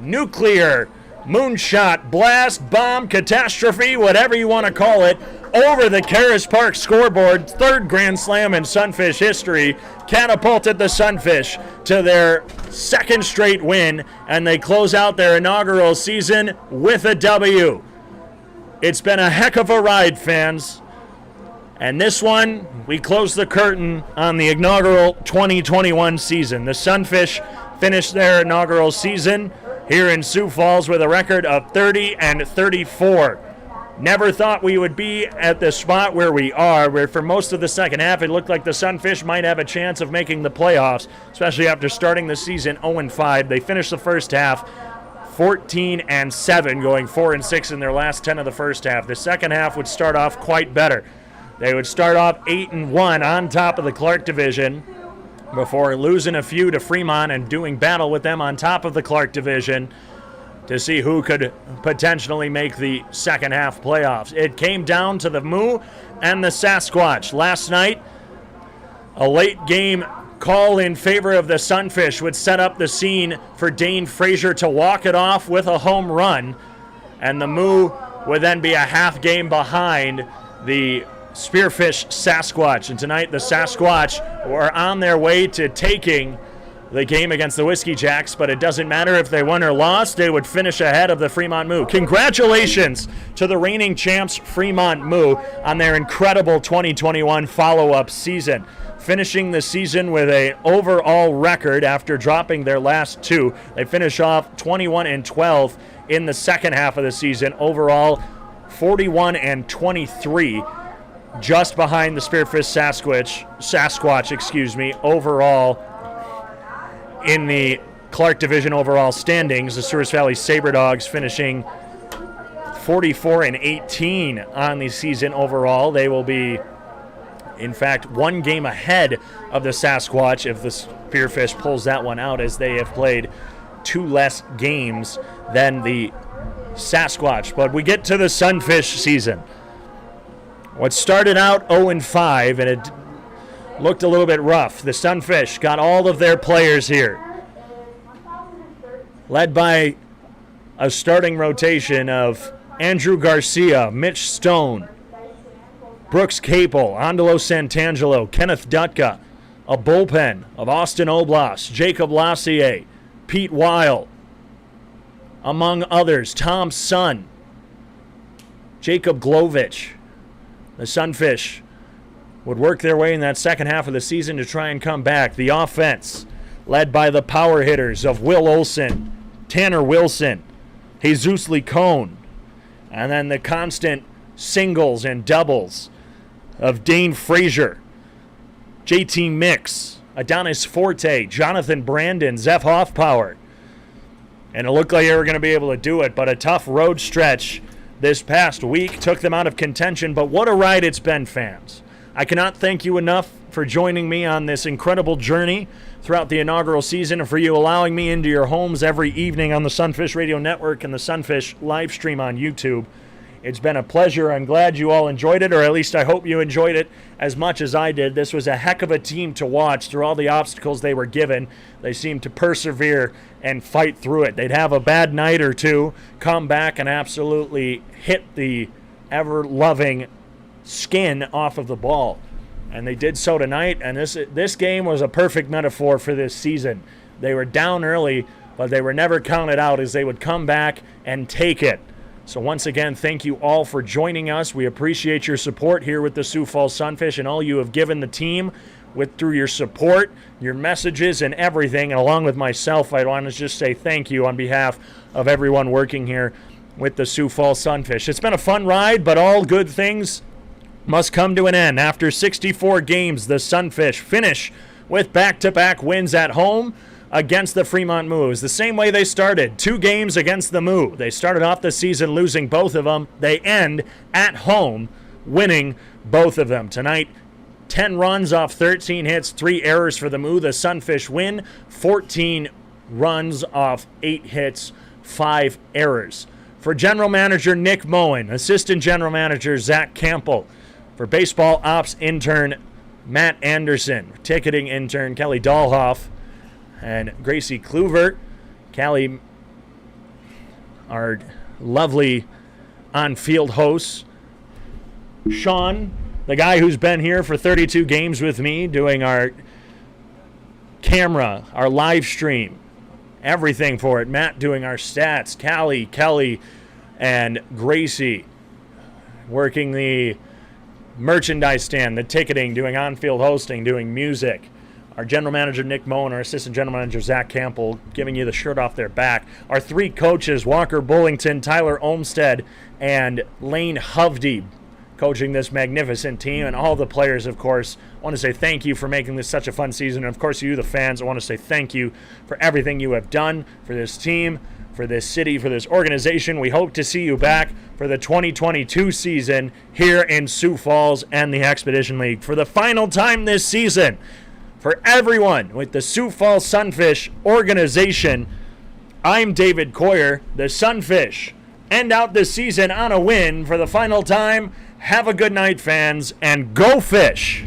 nuclear moonshot, blast, bomb, catastrophe, whatever you want to call it, over the Karras Park scoreboard. 3rd Grand Slam in Sunfish history, catapulted the Sunfish to their 2nd straight win, and they close out their inaugural season with a W. It's been a heck of a ride, fans. And this one, we close the curtain on the inaugural 2021 season. The Sunfish finished their inaugural season here in Sioux Falls with a record of 30-34. Never thought we would be at the spot where we are, where for most of the second half it looked like the Sunfish might have a chance of making the playoffs, especially after starting the season 0-5. They finished the first half 14-7, going 4-6 in their last 10 of the first half. The second half would start off quite better. They would start off 8-1 on top of the Clark division before losing a few to Fremont and doing battle with them on top of the Clark division to see who could potentially make the second half playoffs. It came down to the Moo and the Sasquatch. Last night, a late game call in favor of the Sunfish would set up the scene for Dane Fraser to walk it off with a home run, and the Moo would then be a half game behind the Spearfish Sasquatch. And tonight the Sasquatch were on their way to taking the game against the Whiskey Jacks, but it doesn't matter if they won or lost, they would finish ahead of the Fremont Moo. Congratulations to the reigning champs Fremont Moo on their incredible 2021 follow-up season, finishing the season with an overall record after dropping their last 2. They finish off 21-12 in the second half of the season, overall 41-23. Just behind the Spearfish Sasquatch, overall in the Clark Division overall standings. The Sewers Valley Saberdogs finishing 44-18 on the season overall. They will be, in fact, 1 game ahead of the Sasquatch if the Spearfish pulls that one out, as they have played 2 less games than the Sasquatch. But we get to the Sunfish season. What started out 0-5, and it looked a little bit rough. The Sunfish got all of their players here, led by a starting rotation of Andrew Garcia, Mitch Stone, Brooks Capel, Andalo Santangelo, Kenneth Dutka, a bullpen of Austin Oblas, Jacob Lassier, Pete Weil, among others, Tom Sun, Jacob Glovich. The Sunfish would work their way in that second half of the season to try and come back. The offense, led by the power hitters of Will Olson, Tanner Wilson, Jesus Licone, and then the constant singles and doubles of Dane Fraser, JT Mix, Adonis Forte, Jonathan Brandon, Zeph Hoffpower. And it looked like they were going to be able to do it, but a tough road stretch this past week took them out of contention. But what a ride it's been, fans. I cannot thank you enough for joining me on this incredible journey throughout the inaugural season, and for you allowing me into your homes every evening on the Sunfish Radio Network and the Sunfish live stream on YouTube. It's been a pleasure. I'm glad you all enjoyed it, or at least I hope you enjoyed it as much as I did. This was a heck of a team to watch through all the obstacles they were given. They seemed to persevere and fight through it. They'd have a bad night or two, come back and absolutely hit the ever-loving skin off of the ball. And they did so tonight, and this game was a perfect metaphor for this season. They were down early, but they were never counted out, as they would come back and take it. So once again, thank you all for joining us. We appreciate your support here with the Sioux Falls Sunfish and all you have given the team. through your support, your messages, and everything. And along with myself, I want to just say thank you on behalf of everyone working here with the Sioux Falls Sunfish. It's been a fun ride, but all good things must come to an end. After 64 games, the Sunfish finish with back-to-back wins at home against the Fremont Moo. It was the same way they started. 2 games against the Moo. They started off the season losing both of them. They end at home winning both of them. Tonight, 10 runs off 13 hits, 3 errors for the Moo. The Sunfish win 14 runs off 8 hits, 5 errors. For General Manager Nick Moen, Assistant General Manager Zach Campbell, for Baseball Ops Intern Matt Anderson, Ticketing Intern Kelly Dahlhoff, and Gracie Kluvert. Callie, our lovely on-field hosts. Sean, the guy who's been here for 32 games with me, doing our camera, our live stream, everything for it. Matt doing our stats. Callie, Kelly, and Gracie working the merchandise stand, the ticketing, doing on-field hosting, doing music. Our general manager, Nick Moen, our assistant general manager, Zach Campbell, giving you the shirt off their back. Our 3 coaches, Walker Bullington, Tyler Olmstead, and Lane Hovde, coaching this magnificent team. And all the players, of course, I want to say thank you for making this such a fun season. And, of course, you, the fans, I want to say thank you for everything you have done for this team, for this city, for this organization. We hope to see you back for the 2022 season here in Sioux Falls and the Expedition League. For the final time this season, for everyone with the Sioux Falls Sunfish organization, I'm David Coyer. The Sunfish end out the season on a win for the final time. Have a good night, fans, and go fish!